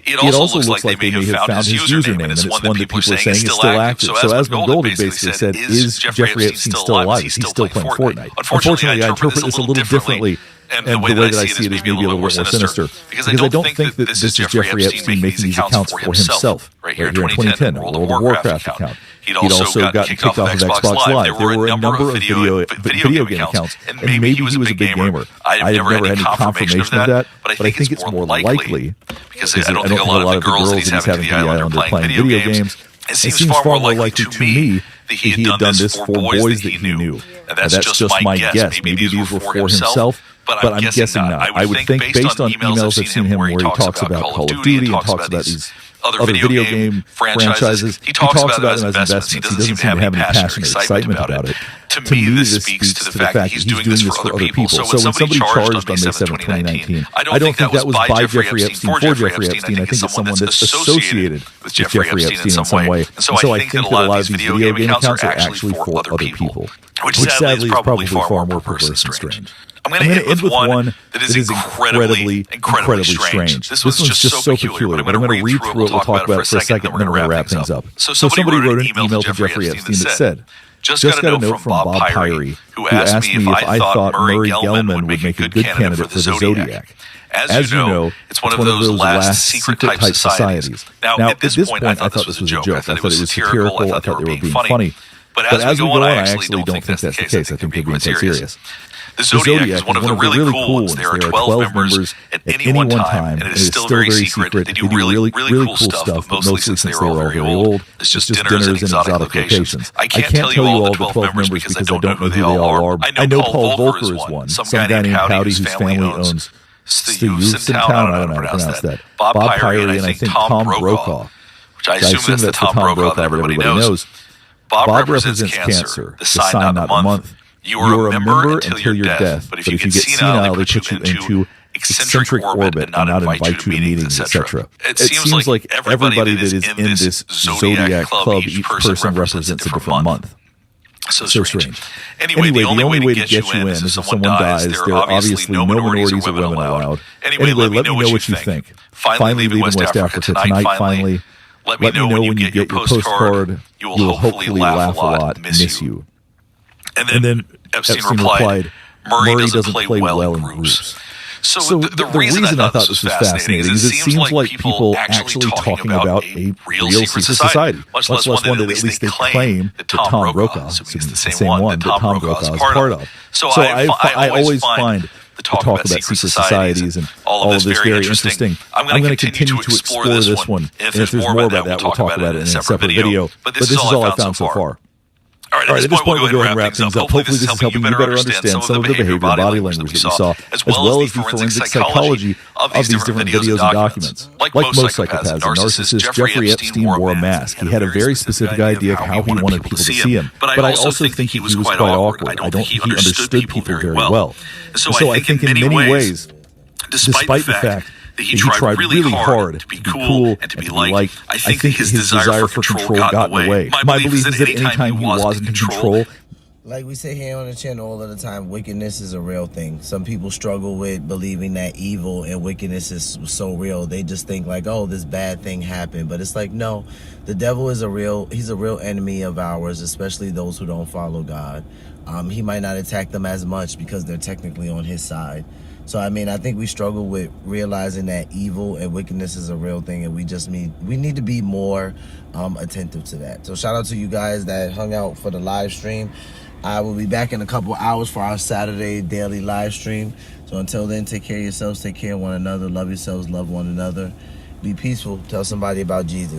it also looks like they may have found his username, and it's one that people are saying is still active. So Asmongold basically said, is Jeffrey Epstein still alive? Is he still playing Fortnite? Unfortunately, I interpret this a little differently, and the way that I see it is maybe a little more sinister. Because I don't think that this is Jeffrey Epstein making these accounts for himself. Right here in 2010, a World of Warcraft account. He'd also gotten kicked off of Xbox Live. There were a number of video game accounts, and maybe he was a big gamer. I've never had any confirmation of that, but I think it's more likely, because I don't think a lot of the girls that he's having the island are playing video games. It seems far more likely to me that he had done this for boys that he knew. And that's just my guess. Maybe these were for himself, but I'm guessing not. I would think, based on emails I've seen him where he talks about Call of Duty and talks about these other video game franchises, he talks about them as investments. He doesn't seem to have any passionate excitement about it. To me, this speaks to the fact that he's doing this for other people. So when somebody charged on May 7, 2019, I don't think that was by Jeffrey Epstein for Jeffrey Epstein. I think it's someone that's associated with Jeffrey Epstein in some way. And so I think that a lot of these video game accounts are actually for other people, which sadly is probably far more perverse and strange. I'm going to end with one that is incredibly strange. This one's just so peculiar, but I'm going to read through it. We'll talk about it for a second, and then we'll wrap things up. So somebody wrote an email to Jeffrey Epstein that said, just got a note from Bob Pyrie, who asked me if I thought Murray Gell-Mann would make a good candidate for the Zodiac. As you know, it's one of those last secret-type societies. Now, at this point, I thought this was a joke. I thought it was satirical. I thought they were being funny. But as we go on, I actually don't think that's the case. I think they're being quite serious. The Zodiac is one of the really cool ones. There are 12 members at any one time, and it is still very secret. They do really cool stuff, mostly since they were all very old. It's just dinners and exotic locations. I can't tell you all the 12 members because I don't know who they all are. I know Paul Volcker is one. Some guy named Howdy whose family owns the youths in town. I don't know how to pronounce that. Bob Pyrie and I think Tom Brokaw, which I assume that's the Tom Brokaw that everybody knows. Bob represents cancer, the sign, not the month. You are a member until your death, but if you get senile, they put you into eccentric orbit and not invite you to meetings, etc. It seems like everybody that is in this zodiac club, each person represents a different month. So strange. Anyway, the only way to get you in is if someone dies. There are obviously no minorities or women allowed. Anyway, let me know what you think. Finally leaving West Africa tonight. Finally, let me know when you get your postcard. You will hopefully laugh a lot. Miss you. And then Epstein replied, Murray doesn't play well in groups. So the reason I thought this was fascinating is it seems like people actually talking about a real secret society, much less one that at least they claim that Tom Brokaw, assuming it's the same one, that Tom Brokaw is part of. So I always find the talk about secret societies and all of this very interesting. I'm going to continue to explore this one. And if there's more about that, we'll talk about it in a separate video. But this is all I found so far. All right, at this point, we'll go ahead and wrap things up. Hopefully, this is helping you better understand some of the behavior, body language that we saw, as well as the forensic psychology of these different videos and documents. Like most psychopaths and narcissists, Jeffrey Epstein wore a mask. He had a very specific idea of how he wanted people to see him. But I also think he was quite awkward. I don't think he understood people very well. So I think in many ways, despite the fact that he tried really hard to be cool and to be liked, I think his desire for control got in the way. My belief is that anytime he wasn't in control, like we say here on the channel all of the time, wickedness is a real thing. Some people struggle with believing that evil and wickedness is so real. They just think like, oh, this bad thing happened. But it's like, no, the devil is he's a real enemy of ours, especially those who don't follow God. He might not attack them as much because they're technically on his side. So, I mean, I think we struggle with realizing that evil and wickedness is a real thing, and we need to be more attentive to that. So shout out to you guys that hung out for the live stream. I will be back in a couple hours for our Saturday daily live stream. So until then, take care of yourselves, take care of one another, love yourselves, love one another. Be peaceful. Tell somebody about Jesus.